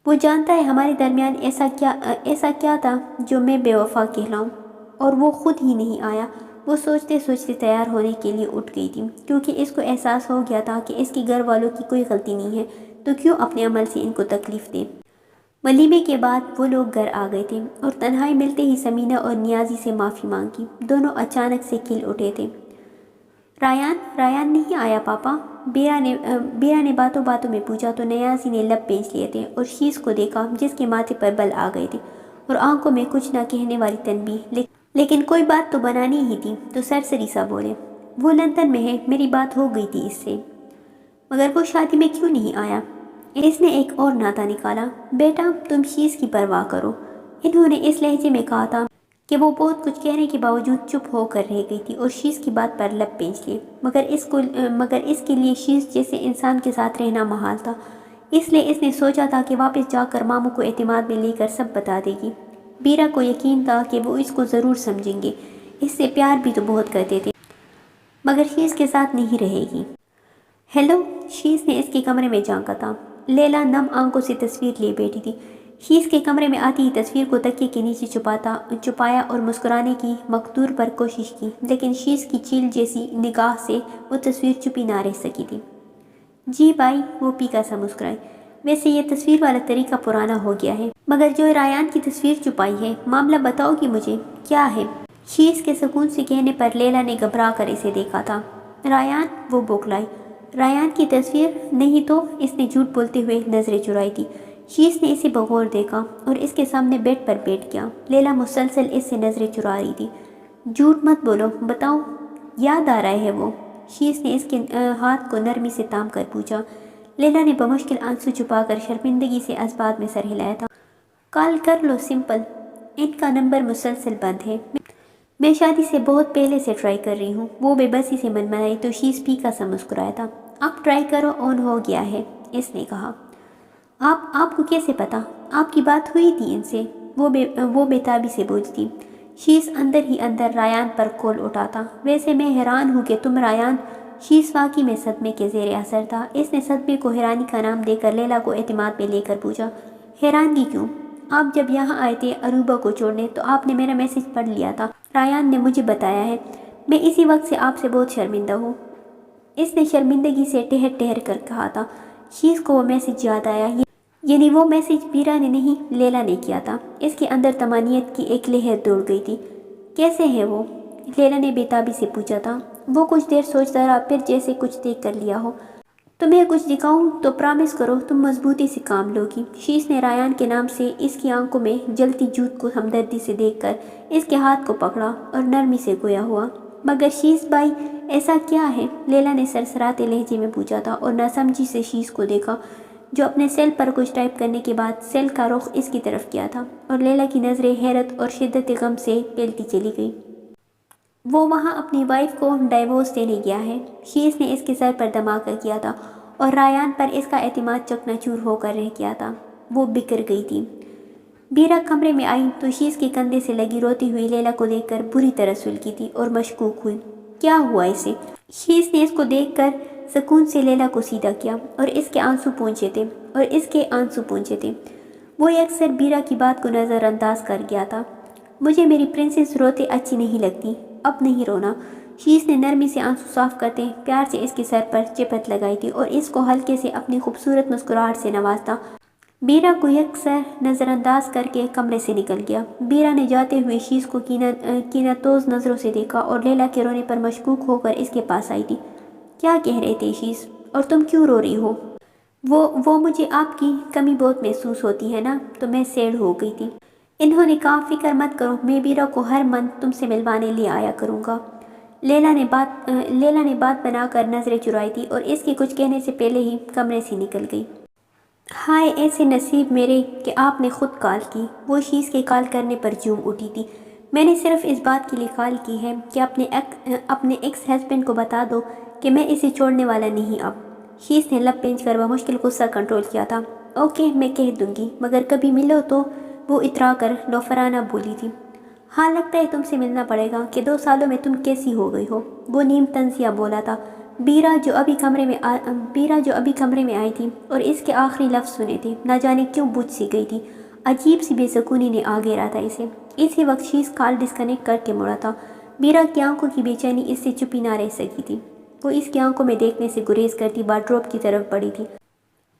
وہ جانتا ہے ہمارے درمیان ایسا کیا تھا جو میں بے وفا کہلاؤں، اور وہ خود ہی نہیں آیا۔ وہ سوچتے تیار ہونے کے لیے اٹھ گئی تھی، کیونکہ اس کو احساس ہو گیا تھا کہ اس کے گھر والوں کی کوئی غلطی نہیں ہے، تو کیوں اپنے عمل سے ان کو تکلیف دے۔ ولیمے کے بعد وہ لوگ گھر آ گئے تھے اور تنہائی ملتے ہی سمینہ اور نیازی سے معافی مانگی۔ دونوں اچانک سے کھل اٹھے تھے۔ ریان نہیں آیا پاپا؟ بیرا نے باتوں باتوں میں پوچھا تو نیازی نے لب پینچ لیے تھے اور شیز کو دیکھا جس کے ماتھے پر بل آ گئے تھے اور آنکھوں میں کچھ نہ کہنے والی تنبیہ، لیکن کوئی بات تو بنانی ہی تھی تو سرسری سا بولے، وہ لندن میں ہے، میری بات ہو گئی تھی اس سے، مگر وہ شادی میں کیوں نہیں آیا؟ اس نے ایک اور ناتا نکالا، بیٹا تم شیز کی پرواہ کرو۔ انہوں نے اس لہجے میں کہا تھا کہ وہ بہت کچھ کہنے کے باوجود چپ ہو کر رہ گئی تھی اور شیز کی بات پر لب پینچ لیے، مگر اس کے لیے شیز جیسے انسان کے ساتھ رہنا محال تھا، اس لیے اس نے سوچا تھا کہ واپس جا کر ماموں کو اعتماد میں لے کر سب بتا دے گی۔ بیرا کو یقین تھا کہ وہ اس کو ضرور سمجھیں گے، اس سے پیار بھی تو بہت کرتے تھے، مگر شیز کے ساتھ نہیں رہے گی۔ ہیلو، شیز نے اس کے کمرے میں جھانکا تھا۔ لیلا نم آنکھوں سے تصویر لیے بیٹھی تھی۔ شیز کے کمرے میں آتی ہی تصویر کو تکیے کے نیچے چھپایا اور مسکرانے کی مقدور پر کوشش کی، لیکن شیز کی چیل جیسی نگاہ سے وہ تصویر چھپی نہ رہ سکی تھی۔ جی بھائی، وہ پیکا سا مسکرائی، ویسے یہ تصویر والا طریقہ پرانا ہو گیا ہے، مگر جو ریان کی تصویر چھپائی ہے، معاملہ بتاؤ گی مجھے کیا ہے؟ شیز کے سکون سے کہنے پر لیلا نے گھبرا کر اسے دیکھا تھا۔ ریان، وہ بوکلائی، ریان کی تصویر نہیں تو؟ اس نے جھوٹ بولتے ہوئے نظریں چرائی تھی۔ شیز نے اسے بغور دیکھا اور اس کے سامنے بیڈ پر بیٹھ گیا۔ لیلا مسلسل اس سے نظریں چرا رہی تھی۔ جھوٹ مت بولو، بتاؤ، یاد آ رہا ہے وہ؟ شیز نے اس کے ہاتھ کو نرمی سے تام کر پوچھا۔ لیلا نے بمشکل آنسو چھپا کر شرمندگی سے اسباب میں سر ہلایا تھا۔ کال کر لو، سمپل، ان کا نمبر مسلسل بند ہے، میں شادی سے بہت پہلے سے ٹرائی کر رہی ہوں۔ وہ بے بسی سے منمنائی تو شیز پیکا سا مسکرایا تھا۔ اب ٹرائی کرو، آن ہو گیا ہے، اس نے کہا۔ آپ کو کیسے پتا؟ آپ کی بات ہوئی تھی ان سے؟ وہ بےتابی سے بوجھتی۔ شیز اندر ہی اندر ریان پر کول اٹھاتا۔ ویسے میں حیران ہوں کہ تم ریان۔ شیز واقعی میں صدمے کے زیر اثر تھا۔ اس نے صدمے کو حیرانی کا نام دے کر لیلا کو اعتماد میں لے کر پوچھا، حیرانگی کیوں؟ آپ جب یہاں آئے تھے اروبا کو چھوڑنے تو آپ نے میرا میسج پڑھ لیا تھا، ریان نے مجھے بتایا ہے، میں اسی وقت سے آپ سے بہت شرمندہ ہوں، اس نے شرمندگی سے ٹہر ٹہر کر کہا تھا۔ شیز کو وہ میسج یاد آیا، یعنی وہ میسج بیرا نے نہیں لیلا نے کیا تھا۔ اس کے اندر طمانینت کی ایک لہر دوڑ گئی تھی۔ کیسے ہے وہ؟ لیلا نے بےتابی سے پوچھا تھا۔ وہ کچھ دیر سوچتا رہا، پھر جیسے کچھ دیکھ کر لیا ہو۔ تمہیں کچھ دکھاؤں تو پرامس کرو تم مضبوطی سے کام لوگی۔ شیز نے ریان کے نام سے اس کی آنکھوں میں جلتی جوت کو ہمدردی سے دیکھ کر اس کے ہاتھ کو پکڑا اور نرمی سے گویا ہوا۔ مگر شیز بھائی، ایسا کیا ہے؟ لیلا نے سرسراتے لہجے میں پوچھا تھا اور ناسمجھی سے شیز کو دیکھا، جو اپنے سیل پر کچھ ٹائپ کرنے کے بعد سیل کا رخ اس کی طرف کیا تھا، اور لیلا کی نظریں حیرت اور شدت غم سے پھیلتی چلی گئی۔ وہ وہاں اپنی وائف کو ڈائیورس دینے گیا ہے، شیز نے اس کے سر پر دھماکہ کیا تھا اور ریان پر اس کا اعتماد چکنا چور ہو کر رہ گیا تھا۔ وہ بکھر گئی تھی۔ بیرا کمرے میں آئی تو شیز کے کندھے سے لگی روتی ہوئی لیلا کو دیکھ کر بری طرح سلگی تھی اور مشکوک ہوئی، کیا ہوا اسے؟ شیز نے اس کو دیکھ کر سکون سے لیلا کو سیدھا کیا اور اس کے آنسو پونچھے تھے۔ وہ اکثر بیرا کی بات کو نظر انداز کر گیا تھا۔ مجھے میری پرنسس روتے اچھی نہیں لگتی، اب نہیں رونا۔ شیز نے نرمی سے آنسو صاف کرتے پیار سے اس کے سر پر چپت لگائی تھی اور اس کو ہلکے سے اپنی خوبصورت مسکراہٹ سے نوازتا بیرا کو یکسر نظر انداز کر کے کمرے سے نکل گیا۔ بیرا نے جاتے ہوئے شیز کو کیناتوز نظروں سے دیکھا اور لیلا کے رونے پر مشکوک ہو کر اس کے پاس آئی تھی۔ کیا کہہ رہے تھے شیز؟ اور تم کیوں رو رہی ہو؟ وہ مجھے آپ کی کمی بہت محسوس ہوتی ہے نا، تو میں سیڑ ہو گئی تھی۔ انہوں نے کہا فکر مت کرو، میں بیرا کو ہر منتھ تم سے ملوانے لے آیا کروں گا۔ لیلا نے بات بنا کر نظریں چرائی تھی اور اس کے کچھ کہنے سے پہلے ہی کمرے سے نکل گئی۔ ہائے ایسے نصیب میرے کہ آپ نے خود کال کی۔ وہ شیز کے کال کرنے پر جھوم اٹھی تھی۔ میں نے صرف اس بات کے لیے کال کی ہے کہ اپنے ایکس ہسبینڈ کو بتا دو کہ میں اسے چھوڑنے والا نہیں اب۔ شیز نے لب پینچ کر بمشکل غصہ کنٹرول کیا تھا۔ اوکے، میں کہہ دوں گی، مگر کبھی ملو تو؟ وہ اترا کر لوفرانہ بولی تھی۔ ہاں، لگتا ہے تم سے ملنا پڑے گا کہ 2 سالوں میں تم کیسی ہو گئی ہو، وہ نیم تنزیہ بولا تھا بیرا جو ابھی کمرے میں آئی تھی اور اس کے آخری لفظ سنے تھے۔ نہ جانے کیوں بجھ سی گئی تھی، عجیب سی بے سکونی نے آ گھیرا تھا اسے۔ اسی وقت شیز کال ڈسکنیکٹ کر کے مڑا تھا۔ بیرا کی آنکھوں کی بے چینی اس سے چھپی نہ رہ سکی تھی۔ وہ اس کی آنکھوں میں دیکھنے سے گریز کرتی وارڈروب کی طرف بڑھی تھی۔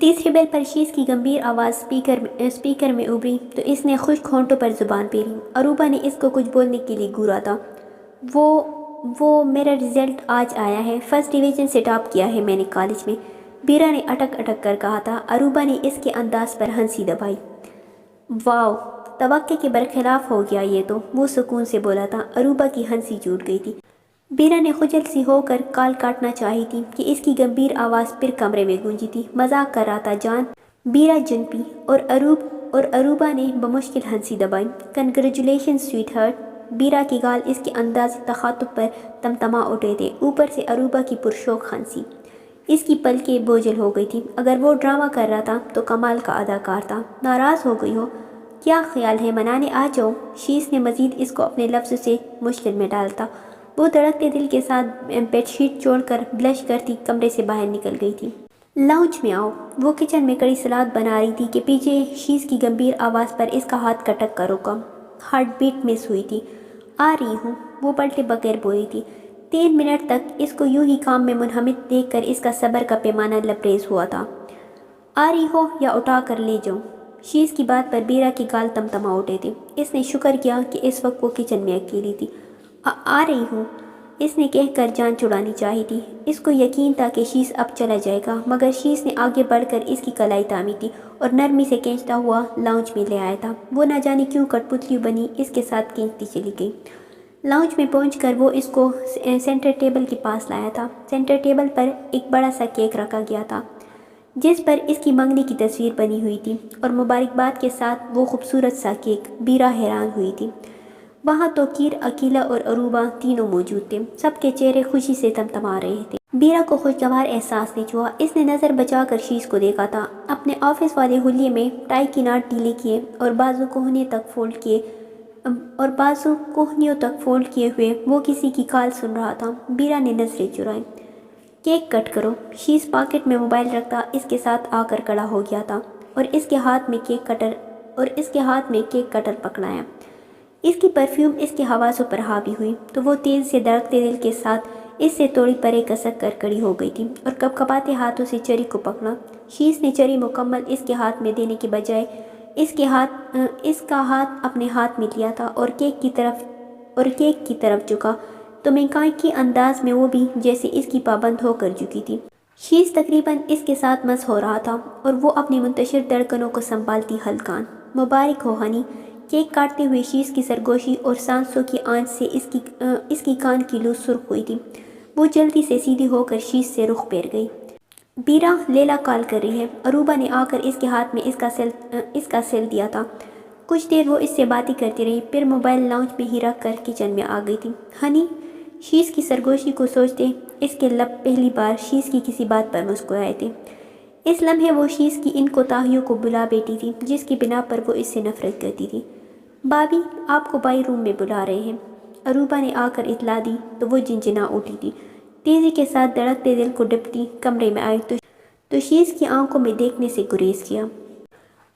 تیسری بیل پر شیز کی گمبھیر آواز اسپیکر میں ابھری تو اس نے خشک ہونٹوں پر زبان پھیری۔ عروبہ نے اس کو کچھ بولنے کے لیے گھورا تھا۔ وہ میرا رزلٹ آج آیا ہے، فرسٹ ڈویژن سے ٹاپ کیا ہے میں نے کالج میں، بیرا نے اٹک اٹک کر کہا تھا۔ عروبہ نے اس کے انداز پر ہنسی دبائی۔ واو، توقع کے برخلاف ہو گیا یہ تو، وہ سکون سے بولا تھا۔ عروبہ کی ہنسی ٹوٹ گئی تھی۔ بیرا نے خجل سی ہو کر کال کاٹنا چاہی تھی کہ اس کی گمبھیر آواز پھر کمرے میں گونجی تھی۔ مذاق کر رہا تھا جان، بیرا جن پی، اور عروبہ نے بمشکل ہنسی دبائی۔ Congratulation sweetheart. بیرا کی گال اس کے انداز تخاطب پر تمتما اٹھے تھے، اوپر سے عروبہ کی پرشوق ہنسی۔ اس کی پلکیں بوجھل ہو گئی تھی۔ اگر وہ ڈرامہ کر رہا تھا تو کمال کا اداکار تھا۔ ناراض ہو گئی ہو؟ کیا خیال ہے منانے آ جاؤ؟ شیز نے مزید اس کو اپنے لفظ سے مشکل میں ڈالتا۔ وہ دھڑکتے دل کے ساتھ بیڈ شیٹ چھوڑ کر بلش کرتی کمرے سے باہر نکل گئی تھی۔ لاؤنج میں آؤ۔ وہ کچن میں کڑی سلاد بنا رہی تھی کہ پیچھے شیز کی گمبھیر آواز پر اس کا ہاتھ کٹک کر رکا۔ ہارٹ بیٹ مس ہوئی تھی۔ آ رہی ہوں، وہ پلٹے بغیر بولی تھی۔ 3 منٹ تک اس کو یوں ہی کام میں منہمک دیکھ کر اس کا صبر کا پیمانہ لبریز ہوا تھا۔ آ رہی ہو یا اٹھا کر لے جاؤں؟ شیز کی بات پر بیرا کی گال تمتما اٹھے تھے۔ اس نے شکر کیا کہ اس وقت وہ کچن میں اکیلی تھی۔ آ رہی ہوں، اس نے کہہ کر جان چھڑانی چاہی تھی۔ اس کو یقین تھا کہ شیز اب چلا جائے گا، مگر شیز نے آگے بڑھ کر اس کی کلائی تامی تھی اور نرمی سے کھینچتا ہوا لاؤنج میں لے آیا تھا۔ وہ نہ جانے کیوں کٹ پتلی بنی اس کے ساتھ کھینچتی چلی گئی۔ لاؤنج میں پہنچ کر وہ اس کو سینٹر ٹیبل کے پاس لایا تھا۔ سینٹر ٹیبل پر ایک بڑا سا کیک رکھا گیا تھا جس پر اس کی منگنی کی تصویر بنی ہوئی تھی اور مبارکباد کے ساتھ وہ خوبصورت سا کیک۔ بیرا حیران ہوئی تھی۔ وہاں توقیر، عقیلہ اور عروبہ تینوں موجود تھے۔ سب کے چہرے خوشی سے تمتما رہے تھے۔ بیرا کو خوشگوار احساس نہیں ہوا۔ اس نے نظر بچا کر شیز کو دیکھا تھا۔ اپنے آفس والے حلیے میں ٹائی کی ناٹ ڈھیلے کیے اور بازو کوہنیوں تک فولڈ کیے ہوئے وہ کسی کی کال سن رہا تھا۔ بیرا نے نظریں چرائیں۔ کیک کٹ کرو۔ شیز پاکٹ میں موبائل رکھتا اس کے ساتھ آ کر کھڑا ہو گیا تھا اور اس کے ہاتھ میں کیک کٹر پکڑایا۔ اس کی پرفیوم اس کے حواسوں پر حاوی ہوئی تو وہ تیز سے دھڑکتے دل کے ساتھ اس سے تھوڑی پرے کسک کر کھڑی ہو گئی تھی اور کپکپاتے ہاتھوں سے چری کو پکڑا۔ شیز نے چری مکمل اس کے ہاتھ میں دینے کے بجائے اس کا ہاتھ اپنے ہاتھ میں لیا تھا اور کیک کی طرف جھکا تو مکانیکی انداز میں وہ بھی جیسے اس کی پابند ہو کر جھکی تھی۔ شیز تقریباً اس کے ساتھ مس ہو رہا تھا اور وہ اپنی منتشر دھڑکنوں کو سنبھالتی ہلکان۔ مبارک ہو ہنی۔ کیک کاٹتے ہوئے شیز کی سرگوشی اور سانسوں کی آنچ سے اس کی کان کی لو سرخ ہوئی تھی۔ وہ جلدی سے سیدھی ہو کر شیز سے رخ پھیر گئی۔ بیرا، لیلا کال کر رہی ہے۔ عروبہ نے آ کر اس کے ہاتھ میں اس کا سیل دیا تھا۔ کچھ دیر وہ اس سے باتیں کرتی رہی، پھر موبائل لاؤنج میں ہی رکھ کر کچن میں آ گئی تھی۔ ہنی، شیز کی سرگوشی کو سوچتے اس کے لب پہلی بار شیز کی کسی بات پر مسکرائے تھے۔ اس لمحے وہ شیز کی ان کوتاہیوں کو بھلا بیٹھی تھی جس کی بنا پر وہ اس سے نفرت کرتی تھی۔ بابی، آپ کو بائی روم میں بلا رہے ہیں۔ عروبہ نے آ کر اطلاع دی تو وہ جنجنا اٹھی تھی۔ تیزی کے ساتھ دھڑکتے دل کو ڈپٹی کمرے میں آئی تو شیز کی آنکھوں میں دیکھنے سے گریز کیا۔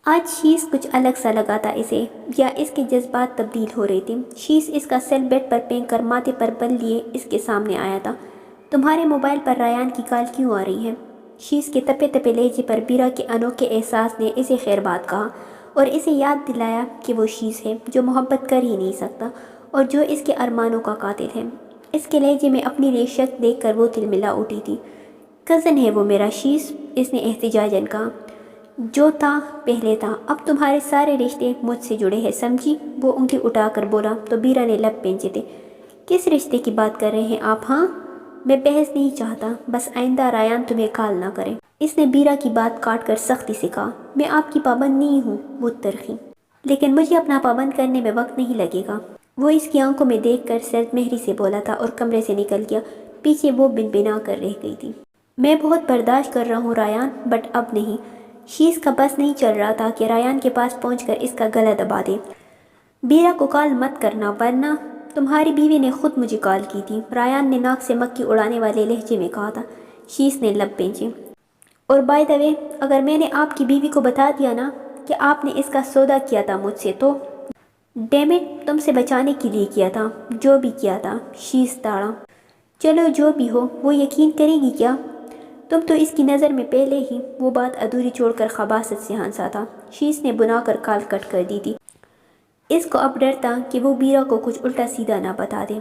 آج شیز کچھ الگ سا لگا تھا اسے، یا اس کے جذبات تبدیل ہو رہے تھے۔ شیز اس کا سیل بیڈ پر پھینک کر ماتھے پر بل لیے اس کے سامنے آیا تھا۔ تمہارے موبائل پر ریان کی کال کیوں آ رہی ہے؟ شیز کے تپے تپے لہجے پر بیرا کے انوکھے احساس نے اسے خیر بات کہا اور اسے یاد دلایا کہ وہ شیز ہے جو محبت کر ہی نہیں سکتا اور جو اس کے ارمانوں کا قاتل ہے۔ اس کے لہجے میں اپنی ریشت دیکھ کر وہ تلملا اٹھی تھی۔ کزن ہے وہ میرا شیز، اس نے احتجاجاً کہا۔ جو تھا پہلے تھا، اب تمہارے سارے رشتے مجھ سے جڑے ہیں، سمجھی؟ وہ انگلی اٹھا کر بولا تو بیرا نے لب پینچے تھے۔ کس رشتے کی بات کر رہے ہیں آپ؟ ہاں، میں بحث نہیں چاہتا، بس آئندہ ریان تمہیں کال نہ کرے۔ اس نے بیرا کی بات کاٹ کر سختی سے کہا۔ میں آپ کی پابند نہیں ہوں، وہ ترخی، لیکن مجھے اپنا پابند کرنے میں وقت نہیں لگے گا۔ وہ اس کی آنکھوں میں دیکھ کر سرد مہری سے بولا تھا اور کمرے سے نکل گیا۔ پیچھے وہ بنبنا کر رہ گئی تھی۔ میں بہت برداشت کر رہا ہوں ریان، بٹ اب نہیں۔ شیز کا بس نہیں چل رہا تھا کہ ریان کے پاس پہنچ کر اس کا گلا دبا دے۔ بیرا کو کال مت کرنا ورنہ تمہاری بیوی نے خود مجھے کال کی تھی، ریان نے ناک سے مکھی اڑانے والے لہجے میں کہا تھا۔ شیز نے لب پینچے۔ اور بائی دا وے، اگر میں نے آپ کی بیوی کو بتا دیا نا کہ آپ نے اس کا سودا کیا تھا مجھ سے تو ڈیم اٹ، تم سے بچانے کے لیے کیا تھا، جو بھی کیا تھا۔ شیز تاڑا۔ چلو جو بھی ہو، وہ یقین کرے گی کیا؟ تم تو اس کی نظر میں پہلے ہی وہ بات ادھوری چھوڑ کر خباثت سے ہنسا تھا۔ شیش نے بنا کر کال کٹ کر دی تھی۔ اس کو اب ڈر تھا کہ وہ بیرا کو کچھ الٹا سیدھا نہ بتا دے،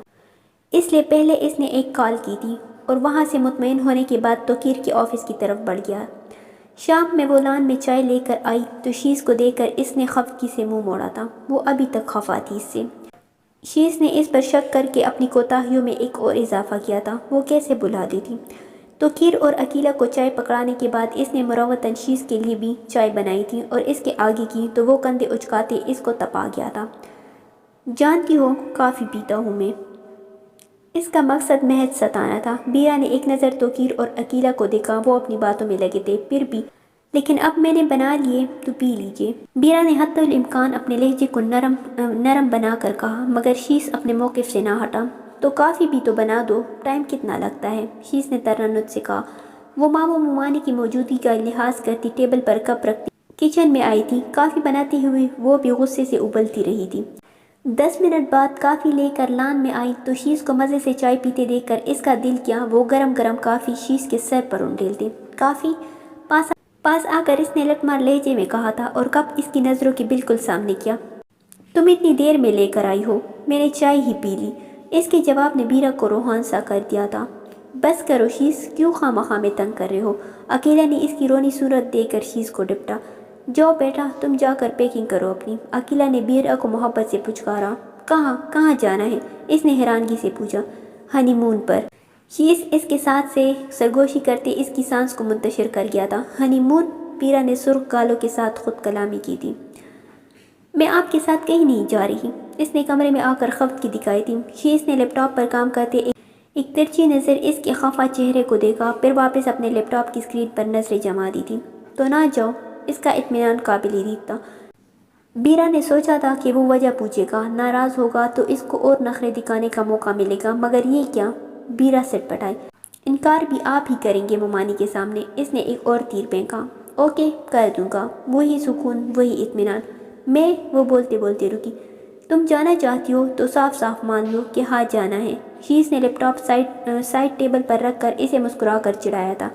اس لیے پہلے اس نے ایک کال کی تھی اور وہاں سے مطمئن ہونے کے بعد توقیر کے آفس کی طرف بڑھ گیا۔ شام میں وہ لان میں چائے لے کر آئی تو شیش کو دیکھ کر اس نے خفگی سے منہ موڑا تھا۔ وہ ابھی تک خفا تھی اس سے۔ شیش نے اس پر شک کر کے اپنی کوتاہیوں میں ایک اور اضافہ کیا تھا، وہ کیسے بھلا دیتی۔ توقیر اور عقیلہ کو چائے پکڑانے کے بعد اس نے مروتاً شیش کے لیے بھی چائے بنائی تھی اور اس کے آگے کی تو وہ کندھے اچکاتے اس کو تپا گیا تھا۔ جانتی ہو کافی پیتا ہوں میں۔ اس کا مقصد محض ستانا تھا۔ بیرا نے ایک نظر توقیر اور عقیلہ کو دیکھا، وہ اپنی باتوں میں لگے تھے، پھر بھی لیکن اب میں نے بنا لیے تو پی لیجیے۔ بیرا نے حتی الامکان اپنے لہجے کو نرم بنا کر کہا، مگر شیش اپنے موقف سے نہ ہٹا۔ تو کافی بھی تو بنا دو، ٹائم کتنا لگتا ہے؟ شیش نے ترنت سے کہا۔ وہ ماموں ممانی کی موجودگی کا لحاظ کرتی ٹیبل پر کپ رکھتی کچن میں آئی تھی۔ کافی بناتے ہوئے وہ بھی غصے سے ابلتی رہی تھی۔ 10 منٹ بعد کافی لے کر لان میں آئی تو شیش کو مزے سے چائے پیتے دیکھ کر اس کا دل کیا وہ گرم گرم کافی شیش کے سر پر انڈیلتی۔ کافی پاس آ کر اس نے لٹمار لہجے میں کہا تھا اور کپ اس کی نظروں کے بالکل سامنے کیا۔ تم اتنی دیر میں لے کر آئی ہو، میں نے چائے ہی پی لی۔ اس کے جواب نے بیرا کو روحان سا کر دیا تھا۔ بس کرو شیش، کیوں خواہ میں تنگ کر رہے ہو؟ عقیلہ نے اس کی رونی صورت دیکھ کر شیش کو ڈپٹا۔ جاؤ بیٹا، تم جا کر پیکنگ کرو اپنی۔ عقیلہ نے بیرا کو محبت سے پچکارا۔ کہاں جانا ہے؟ اس نے حیرانگی سے پوچھا۔ ہنی مون پر۔ شیش اس کے ساتھ سے سرگوشی کرتے اس کی سانس کو منتشر کر گیا تھا۔ ہنی مون؟ بیرا نے سرخ گالوں کے ساتھ خود کلامی کی تھی۔ میں آپ کے ساتھ کہیں نہیں جا رہی۔ اس نے کمرے میں آ کر خفگی دکھائی تھی۔ شیش نے لیپ ٹاپ پر کام کرتے ایک ترچھی نظر اس کے خفا چہرے کو دیکھا، پھر واپس اپنے لیپ ٹاپ کی اسکرین پر نظریں جما دی تھی۔ تو نہ جاؤ۔ اس کا اطمینان قابل دید تھا۔ بیرا نے سوچا تھا کہ وہ وجہ پوچھے گا، ناراض ہوگا تو اس کو اور نخرے دکھانے کا موقع ملے گا، مگر یہ کیا؟ بیرا سٹ پٹائی۔ انکار بھی آپ ہی کریں گے ممانی کے سامنے۔ اس نے ایک اور تیر پھینکا۔ اوکے، کر دوں گا۔ وہی سکون، وہی اطمینان۔ وہ بولتے بولتے رکی۔ تم جانا چاہتی ہو تو صاف مان لو کہ ہاں جانا ہے۔ شیش نے لیپ ٹاپ سائڈ ٹیبل پر رکھ کر اسے مسکرا کر چڑھایا تھا۔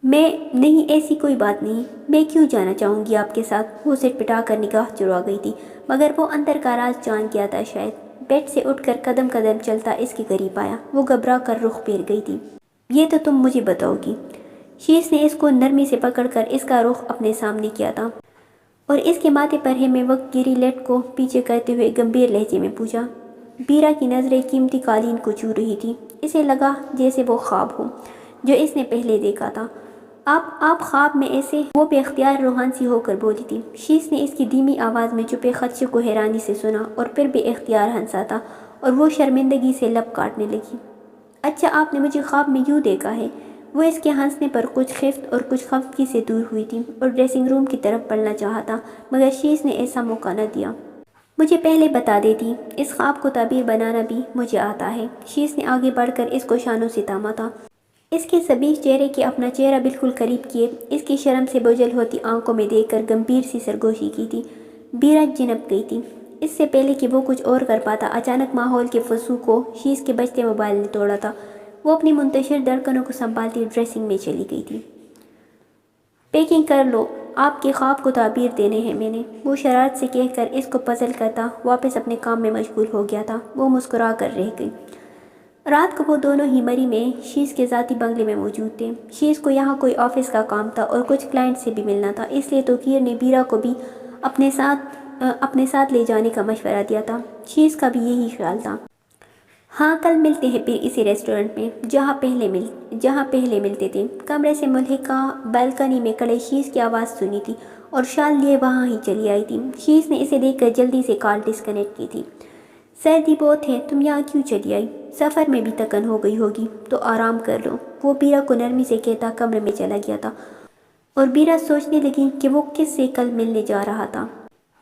نہیں، ایسی کوئی بات نہیں۔ میں کیوں جانا چاہوں گی آپ کے ساتھ؟ وہ سٹ پٹا کر نگاہ چرا گئی تھی، مگر وہ اندر کا راز جان گیا تھا شاید۔ بیڈ سے اٹھ کر قدم چلتا اس کے قریب آیا۔ وہ گھبرا کر رخ پھیر گئی تھی۔ یہ تو تم مجھے بتاؤ گی۔ شیش نے اس کو نرمی سے پکڑ کر اس کا رخ اپنے سامنے کیا تھا اور اس کے ماتھے پر ہمیں وقت گری لیٹ کو پیچھے کرتے ہوئے گمبھیر لہجے میں پوچھا۔ بیرا کی نظریں قیمتی قالین کو چھو رہی تھی۔ اسے لگا جیسے وہ خواب ہو جو اس نے پہلے دیکھا تھا۔ آپ خواب میں ایسے؟ وہ بے اختیار روحان سی ہو کر بولی تھی۔ شیش نے اس کی دھیمی آواز میں چھپے خدشے کو حیرانی سے سنا اور پھر بے اختیار ہنسا تھا اور وہ شرمندگی سے لب کاٹنے لگی۔ اچھا، آپ نے مجھے خواب میں یوں دیکھا ہے؟ وہ اس کے ہنسنے پر کچھ خفت اور کچھ خفگی سے دور ہوئی تھی اور ڈریسنگ روم کی طرف بڑھنا چاہا تھا، مگر شیش نے ایسا موقع نہ دیا۔ مجھے پہلے بتا دیتی، اس خواب کو تعبیر بنانا بھی مجھے آتا ہے۔ شیش نے آگے بڑھ کر اس کو شانوں سے تاما تھا۔ اس کے سبیح چہرے کے اپنا چہرہ بالکل قریب کیے اس کی شرم سے بوجھل ہوتی آنکھوں میں دیکھ کر گمبھیر سی سرگوشی کی تھی۔ بیرا جنپ گئی تھی۔ اس سے پہلے کہ وہ کچھ اور کر پاتا، اچانک ماحول کے فسو کو شیش کے بجتے موبائل نے توڑا تھا۔ وہ اپنی منتشر دھڑکنوں کو سنبھالتی ڈریسنگ میں چلی گئی تھی۔ پیکنگ کر لو، آپ کے خواب کو تعبیر دینے ہیں میں نے، وہ شرارت سے کہہ کر اس کو پزل کرتا واپس اپنے کام میں مشغول ہو گیا تھا۔ وہ مسکرا کر رہ گئی۔ رات کو وہ دونوں ہی مری میں شیش کے ذاتی بنگلے میں موجود تھے۔ شیش کو یہاں کوئی آفس کا کام تھا اور کچھ کلائنٹ سے بھی ملنا تھا، اس لیے توقیر نے بیرا کو بھی اپنے ساتھ لے جانے کا مشورہ دیا تھا۔ شیش کا بھی یہی خیال تھا۔ ہاں، کل ملتے ہیں پھر اسی ریسٹورنٹ میں جہاں پہلے ملتے تھے۔ کمرے سے ملحقہ بالکنی میں کڑے شیش کی آواز سنی تھی اور شال لیے وہاں ہی چلی آئی تھی۔ شیش نے اسے دیکھ کر جلدی سے کال ڈسکنیکٹ کی تھی۔ سردی بہت ہے، تم یہاں کیوں چلی آئی؟ سفر میں بھی تھکن ہو گئی ہوگی تو آرام کر لو، وہ بیرا کو نرمی سے کہتا کمرے میں چلا گیا تھا اور بیرا سوچنے لگی کہ وہ کس سے کل ملنے جا رہا تھا۔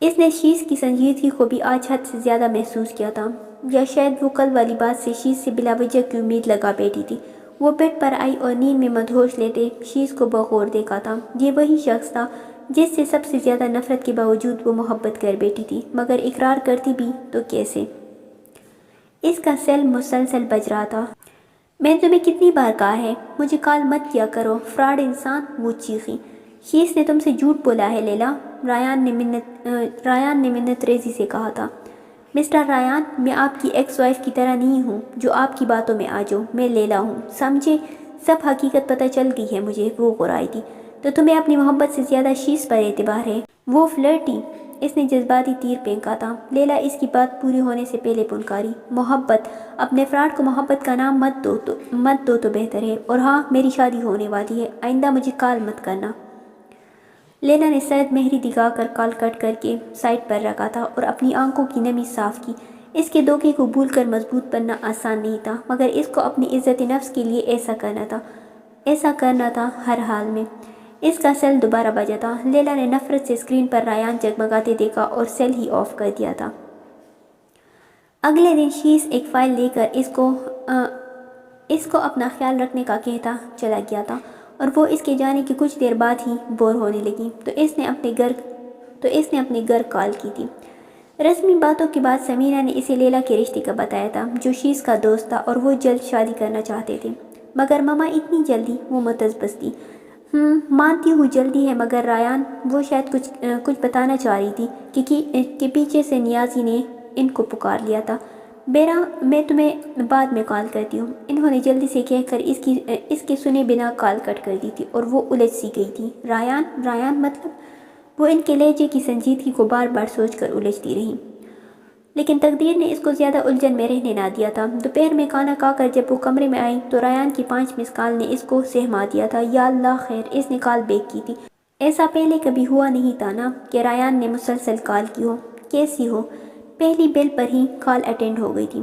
اس نے شیش کی سنجیدگی کو بھی آج حد سے زیادہ محسوس کیا تھا، یا شاید وہ کل والی بات سے شیش سے بلا وجہ کی امید لگا بیٹھی تھی۔ وہ بیڈ پر آئی اور نیند میں مدہوش لیتے شیش کو بغور دیکھا تھا۔ یہ وہی شخص تھا جس سے سب سے زیادہ نفرت کے باوجود وہ محبت کر بیٹھی تھی، مگر اقرار کرتی بھی تو کیسے؟ اس کا سیل مسلسل بج رہا تھا۔ میں نے تمہیں کتنی بار کہا ہے مجھے کال مت کیا کرو، فراڈ انسان، وہ چیخی۔ شیس نے تم سے جھوٹ بولا ہے لیلا، ریان نے منت ریزی سے کہا تھا۔ مسٹر ریان، میں آپ کی ایکس وائف کی طرح نہیں ہوں جو آپ کی باتوں میں آ جاؤ، میں لیلا ہوں، سمجھے؟ سب حقیقت پتہ چل گئی ہے مجھے، وہ غرائی تھی۔ تو تمہیں اپنی محبت سے زیادہ شیس پر اعتبار ہے، وہ فلرٹی۔ اس نے جذباتی تیر پھینکا تھا۔ لیلا اس کی بات پوری ہونے سے پہلے پنکاری، محبت، اپنے فراڈ کو محبت کا نام مت دو تو بہتر ہے، اور ہاں میری شادی ہونے والی ہے، آئندہ مجھے کال مت کرنا۔ لیلا نے سرد مہری دکھا کر کال کٹ کر کے سائٹ پر رکھا تھا اور اپنی آنکھوں کی نمی صاف کی۔ اس کے دھوکے کو بھول کر مضبوط بننا آسان نہیں تھا، مگر اس کو اپنی عزت نفس کے لیے ایسا کرنا تھا ہر حال میں۔ اس کا سیل دوبارہ بجا تھا۔ لیلا نے نفرت سے اسکرین پر ریان جگمگاتے دیکھا اور سیل ہی آف کر دیا تھا۔ اگلے دن شیس ایک فائل لے کر اس کو اپنا خیال رکھنے کا کہتا چلا گیا تھا، اور وہ اس کے جانے کی کچھ دیر بعد ہی بور ہونے لگی تو اس نے اپنے گھر کال کی تھی۔ رسمی باتوں کے بعد سمیرہ نے اسے لیلا کے رشتے کا بتایا تھا، جو شیس کا دوست تھا، اور وہ جلد شادی کرنا چاہتے تھے۔ مگر ماما اتنی جلدی؟ وہ متزبز تھی۔ مانتی ہوں جلدی ہے، مگر ریان، وہ شاید کچھ بتانا چاہ رہی تھی کہ پیچھے سے نیازی نے ان کو پکار لیا تھا۔ بیرا، میں تمہیں بعد میں کال کرتی ہوں۔ انہوں نے جلدی سے کہہ کر اس کے سنے بنا کال کٹ کر دی تھی، اور وہ الجھ سی گئی تھی۔ ریان مطلب؟ وہ ان کے لہجے کی سنجیدگی کو بار بار سوچ کر الجھتی رہی، لیکن تقدیر نے اس کو زیادہ الجھن میں رہنے نہ دیا تھا۔ دوپہر میں کھانا کھا کر جب وہ کمرے میں آئی تو ریان کی 5 مس کال نے اس کو سہما دیا تھا۔ یا اللہ خیر، اس نے کال بیک کی تھی۔ ایسا پہلے کبھی ہوا نہیں تھا نا کہ ریان نے مسلسل کال کی ہو۔ کیسی ہو؟ پہلی بیل پر ہی کال اٹینڈ ہو گئی تھی۔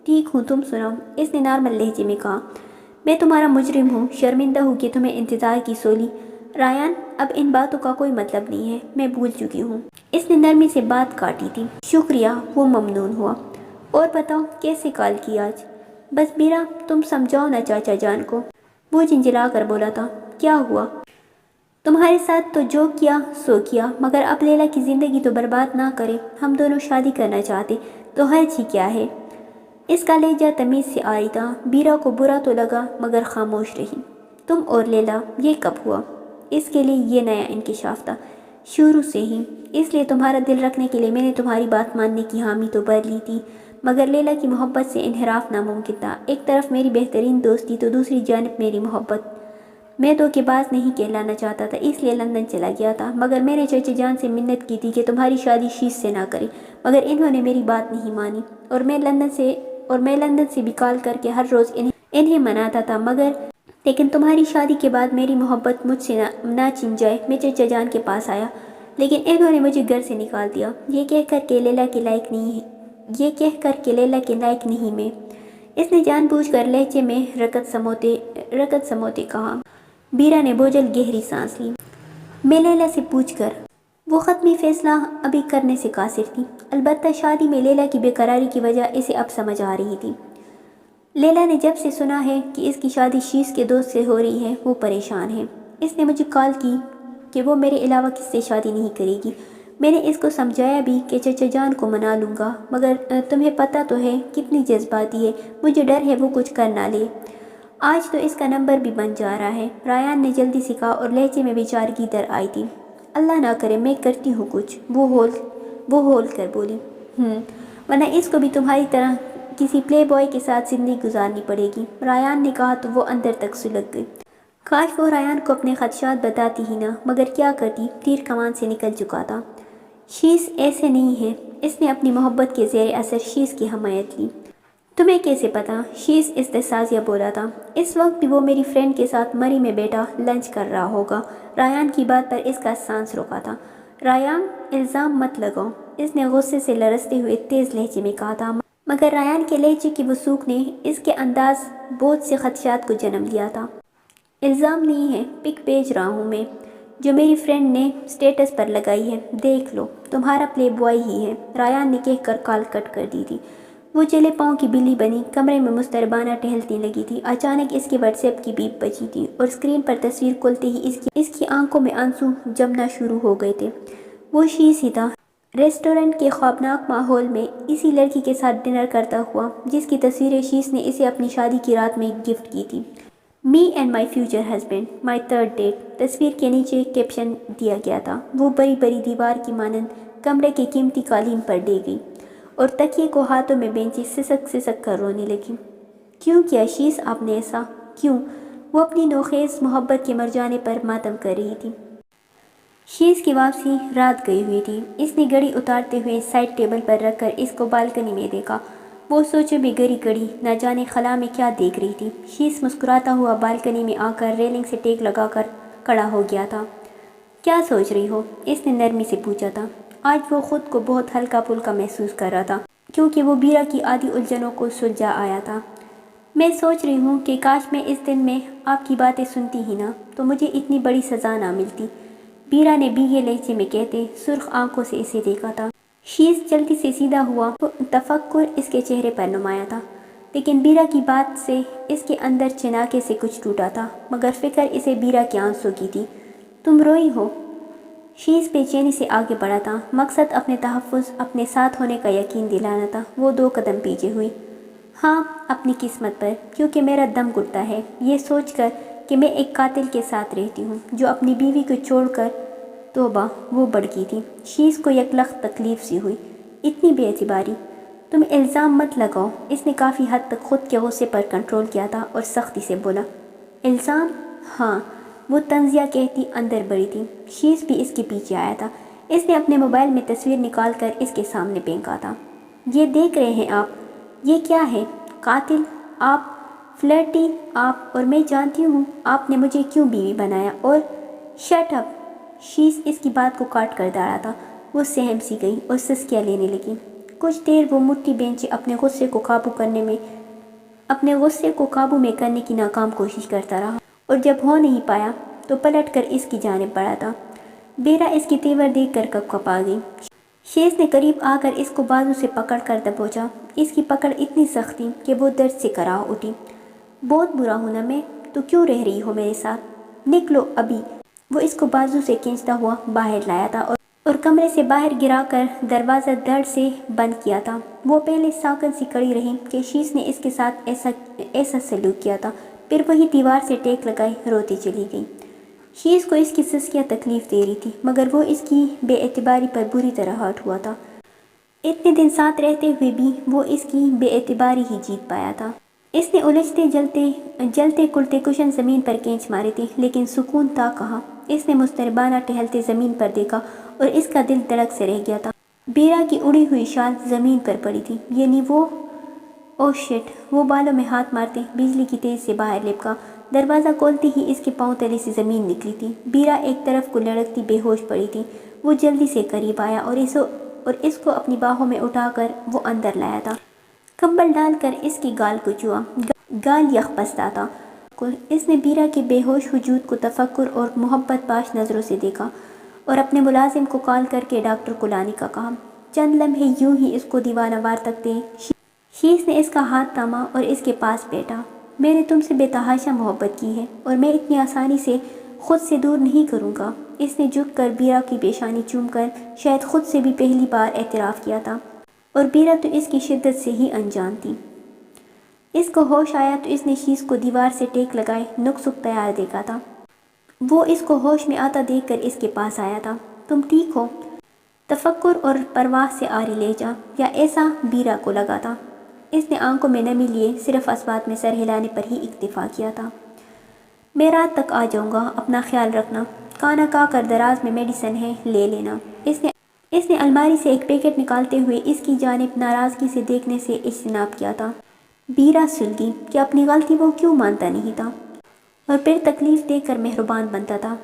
ٹھیک ہوں، تم سناؤ؟ اس نے نارمل لہجے میں کہا۔ میں تمہارا مجرم ہوں، شرمندہ ہوں کہ تمہیں انتظار کی سولی۔ ریان، اب ان باتوں کا کوئی مطلب نہیں ہے، میں بھول چکی ہوں۔ اس نے نرمی سے بات کاٹی تھی۔ شکریہ، وہ ممنون ہوا۔ اور بتاؤ، کیسے کال کی آج؟ بس بیرا، تم سمجھاؤ نا چاچا جان کو، وہ جھنجھلا کر بولا تھا۔ کیا ہوا؟ تمہارے ساتھ تو جو کیا سو کیا، مگر اب لیلا کی زندگی تو برباد نہ کرے۔ ہم دونوں شادی کرنا چاہتے تو حرج ہی کیا ہے؟ اس کا لہجہ تمیز سے آ رہی تھا۔ بیرا کو برا تو لگا، مگر خاموش رہی۔ تم اور لیلا، یہ کب ہوا؟ اس کے لیے یہ نیا انکشاف تھا، شروع سے ہی۔ اس لیے تمہارا دل رکھنے کے لیے میں نے تمہاری بات ماننے کی حامی تو بھر لی تھی، مگر لیلا کی محبت سے انحراف ناممکن تھا۔ ایک طرف میری بہترین دوستی تو دوسری جانب میری محبت۔ میں دھوکے باز نہیں کہلانا چاہتا تھا، اس لیے لندن چلا گیا تھا، مگر میں نے چچا جان سے منت کی تھی کہ تمہاری شادی شیس سے نہ کرے، مگر انہوں نے میری بات نہیں مانی، اور میں لندن سے بھی کال کر کے ہر روز انہیں مناتا تھا، لیکن تمہاری شادی کے بعد میری محبت مجھ سے نہ چھن جائے، میں چچا جان کے پاس آیا، لیکن انہوں نے مجھے گھر سے نکال دیا، یہ کہہ کر کہ لیلا کے لائق نہیں میں۔ اس نے جان بوجھ کر لہجے میں رکت سموتے کہا۔ بیرا نے بوجھل گہری سانس لی۔ میں لیلا سے پوچھ کر، وہ حتمی فیصلہ ابھی کرنے سے قاصر تھی، البتہ شادی میں لیلا کی بے قراری کی وجہ اسے اب سمجھ آ رہی تھی۔ لیلا نے جب سے سنا ہے کہ اس کی شادی شیس کے دوست سے ہو رہی ہے، وہ پریشان ہے۔ اس نے مجھے کال کی کہ وہ میرے علاوہ کس سے شادی نہیں کرے گی۔ میں نے اس کو سمجھایا بھی کہ چچا جان کو منا لوں گا، مگر تمہیں پتہ تو ہے کتنی جذباتی ہے، مجھے ڈر ہے وہ کچھ کر نہ لے۔ آج تو اس کا نمبر بھی بن جا رہا ہے، ریان نے جلدی سے کہا، اور لہجے میں بیچارگی در آئی تھی۔ اللہ نہ کرے، میں کرتی ہوں کچھ، وہ ہول کر بولی۔ ورنہ اس کو بھی تمہاری طرح کسی پلے بوائے کے ساتھ زندگی گزارنی پڑے گی، ریان نے کہا تو وہ اندر تک سلگ گئی۔ کاش وہ ریان کو اپنے خدشات بتاتی ہی نہ، مگر کیا کرتی، تیر کمان سے نکل چکا تھا۔ شیس ایسے نہیں ہے۔ اس نے اپنی محبت کے زیر اثر شیس کی حمایت لی۔ تمہیں کیسے پتا؟ شیس استحساسیہ بولا تھا۔ اس وقت بھی وہ میری فرینڈ کے ساتھ مری میں بیٹھا لنچ کر رہا ہوگا۔ ریان کی بات پر اس کا سانس رکا تھا۔ ریان، الزام مت لگاؤ، اس نے غصے سے لرزتے ہوئے تیز لہجے میں کہا تھا، مگر ریان کے لہجے کی وثوق نے اس کے انداز بہت سے خدشات کو جنم دیا تھا۔ الزام نہیں ہے، پک بھیج رہا ہوں میں، جو میری فرینڈ نے سٹیٹس پر لگائی ہے، دیکھ لو، تمہارا پلے بوائے ہی ہے، ریان نے کہہ کر کال کٹ کر دی تھی۔ وہ چلے پاؤں کی بلی بنی کمرے میں مستربانہ ٹہلنے لگی تھی۔ اچانک اس کے واٹس ایپ کی بیپ بجی تھی، اور اسکرین پر تصویر کھلتے ہی اس کی آنکھوں میں آنسو جمنا شروع ہو گئے تھے۔ وہ شیس ہی تھا۔ ریسٹورنٹ کے خوابناک ماحول میں اسی لڑکی کے ساتھ ڈنر کرتا ہوا جس کی تصویریں شیس نے اسے اپنی شادی کی رات میں گفٹ کی تھی۔ Me and my future husband my third date تصویر کے نیچے کیپشن دیا گیا تھا۔ وہ بڑی بڑی دیوار کی مانند کمرے کے قیمتی قالین پر ڈے گئی اور تکیے کو ہاتھوں میں بینچی سسک سسک کر رونے لگی۔ کیوں کیا شیس آپ نے ایسا؟ کیوں؟ وہ اپنی نوخیز محبت کے مر جانے پر ماتم کر رہی تھی۔ شیس کی واپسی رات گئی ہوئی تھی۔ اس نے گھڑی اتارتے ہوئے سائڈ ٹیبل پر رکھ کر اس کو بالکنی میں دیکھا۔ وہ سوچوں میں گری گڑی نہ جانے خلا میں کیا دیکھ رہی تھی۔ شیس مسکراتا ہوا بالکنی میں آ کر ریلنگ سے ٹیک لگا کر کھڑا ہو گیا تھا۔ کیا سوچ رہی ہو؟ اس نے نرمی سے پوچھا تھا۔ آج وہ خود کو بہت ہلکا پھلکا محسوس کر رہا تھا کیونکہ وہ بیرا کی آدھی الجھنوں کو سلجھا آیا تھا۔ میں سوچ رہی ہوں کہ کاش میں اس دن میں آپ کی باتیں سنتی ہی نہ تو مجھے اتنی بڑی سزا نہ ملتی، بیرا نے بھیگے لہجے میں کہتے سرخ آنکھوں سے اسے دیکھا تھا۔ شیس جلدی سے سیدھا ہوا، تفکر اس کے چہرے پر نمایاں تھا، لیکن بیرا کی بات سے اس کے اندر چناکے سے کچھ ٹوٹا تھا، مگر فکر اسے بیرا کے آنسوں کی تھی۔ تم روئی ہو؟ شیس بے چینی سے آگے بڑھا تھا، مقصد اپنے تحفظ، اپنے ساتھ ہونے کا یقین دلانا تھا۔ وہ 2 قدم پیچھے ہوئی۔ ہاں، اپنی قسمت پر، کیونکہ میرا دم گھٹتا ہے یہ سوچ کر کہ میں ایک قاتل کے ساتھ رہتی ہوں جو اپنی بیوی کو چھوڑ کر۔ توبہ، وہ بڑکی تھی۔ شیس کو یکلخت تکلیف سی ہوئی۔ اتنی بے اعتباری! تم الزام مت لگاؤ۔ اس نے کافی حد تک خود کے غصے پر کنٹرول کیا تھا اور سختی سے بولا۔ الزام؟ ہاں، وہ طنزیہ کہتی اندر بڑھی تھی۔ شیس بھی اس کے پیچھے آیا تھا۔ اس نے اپنے موبائل میں تصویر نکال کر اس کے سامنے پھینکا تھا۔ یہ دیکھ رہے ہیں آپ؟ یہ کیا ہے؟ قاتل؟ آپ؟ فلرٹی؟ آپ؟ اور میں جانتی ہوں آپ نے مجھے کیوں بیوی بنایا اور… شٹ اپ! شیس اس کی بات کو کاٹ کر داڑا تھا۔ وہ سہم سی گئی اور سسکیاں لینے لگی۔ کچھ دیر وہ مٹھی بینچے اپنے غصے کو قابو میں کرنے کی ناکام کوشش کرتا رہا اور جب ہو نہیں پایا تو پلٹ کر اس کی جانب بڑھا تھا۔ بیرا اس کی تیور دیکھ کر کپا گئی۔ شیس نے قریب آ کر اس کو بازو سے پکڑ کر دبوچا۔ اس کی پکڑ اتنی سخت تھی کہ وہ درد سے کراہ اٹھی۔ بہت برا ہوں نا میں؟ تو کیوں رہ رہی ہو میرے ساتھ؟ نکلو ابھی! وہ اس کو بازو سے کھینچتا ہوا باہر لایا تھا اور کمرے سے باہر گرا کر دروازہ دھڑ سے بند کیا تھا۔ وہ پہلے ساکن سی کھڑی رہی کہ شیس نے اس کے ساتھ ایسا سلوک کیا تھا، پھر وہی دیوار سے ٹیک لگائے روتی چلی گئی۔ شیس کو اس کی سسکیاں تکلیف دے رہی تھی مگر وہ اس کی بے اعتباری پر بری طرح ہرٹ ہوا تھا۔ اتنے دن ساتھ رہتے ہوئے بھی وہ اس کی بے اعتباری ہی جیت پایا تھا۔ اس نے الجھتے جلتے کلتے کشن زمین پر کھینچ ماری تھی لیکن سکون تھا کہاں۔ اس نے مضطربانہ ٹہلتے زمین پر دیکھا اور اس کا دل دھڑک سے رہ گیا تھا۔ بیرا کی اڑی ہوئی شال زمین پر پڑی تھی، یعنی وہ… اوہ شٹ! وہ بالوں میں ہاتھ مارتے بجلی کی تیز سے باہر لپکا۔ دروازہ کھولتے ہی اس کے پاؤں تلے سے زمین نکلی تھی۔ بیرا ایک طرف کو لڑکتی بے ہوش پڑی تھی۔ وہ جلدی سے قریب آیا اور اس کو اپنی باہوں میں اٹھا کر وہ اندر لایا تھا۔ کمبل ڈال کر اس کی گال کو چھوا۔ گال یخ بستہ تھا۔ اس نے بیرا کے بے ہوش وجود کو تفکر اور محبت پاش نظروں سے دیکھا اور اپنے ملازم کو کال کر کے ڈاکٹر کو لانے کا کہا۔ چند لمحے یوں ہی اس کو دیوانہ وار تکتے شیس نے اس کا ہاتھ تھاما اور اس کے پاس بیٹھا۔ میں نے تم سے بے تحاشا محبت کی ہے اور میں اتنی آسانی سے خود سے دور نہیں کروں گا۔ اس نے جھک کر بیرا کی پیشانی چوم کر شاید خود سے بھی پہلی بار اعتراف کیا تھا اور بیرا تو اس کی شدت سے ہی انجان تھی۔ اس کو ہوش آیا تو اس نے شیس کو دیوار سے ٹیک لگائے نک تیار دیکھا تھا۔ وہ اس کو ہوش میں آتا دیکھ کر اس کے پاس آیا تھا۔ تم ٹھیک ہو؟ تفکر اور پرواہ سے آری لہجہ یا ایسا بیرا کو لگا تھا۔ اس نے آنکھوں میں نمی لیے صرف اس بات میں سر ہلانے پر ہی اکتفا کیا تھا۔ میں رات تک آ جاؤں گا، اپنا خیال رکھنا۔ کھانا کھا کر دراز میں میڈیسن ہے، لے لینا۔ اس نے الماری سے ایک پیکٹ نکالتے ہوئے اس کی جانب ناراضگی سے دیکھنے سے اجتناب کیا تھا۔ بیرا سلگی کہ اپنی غلطی وہ کیوں مانتا نہیں تھا اور پھر تکلیف دے کر مہربان بنتا تھا۔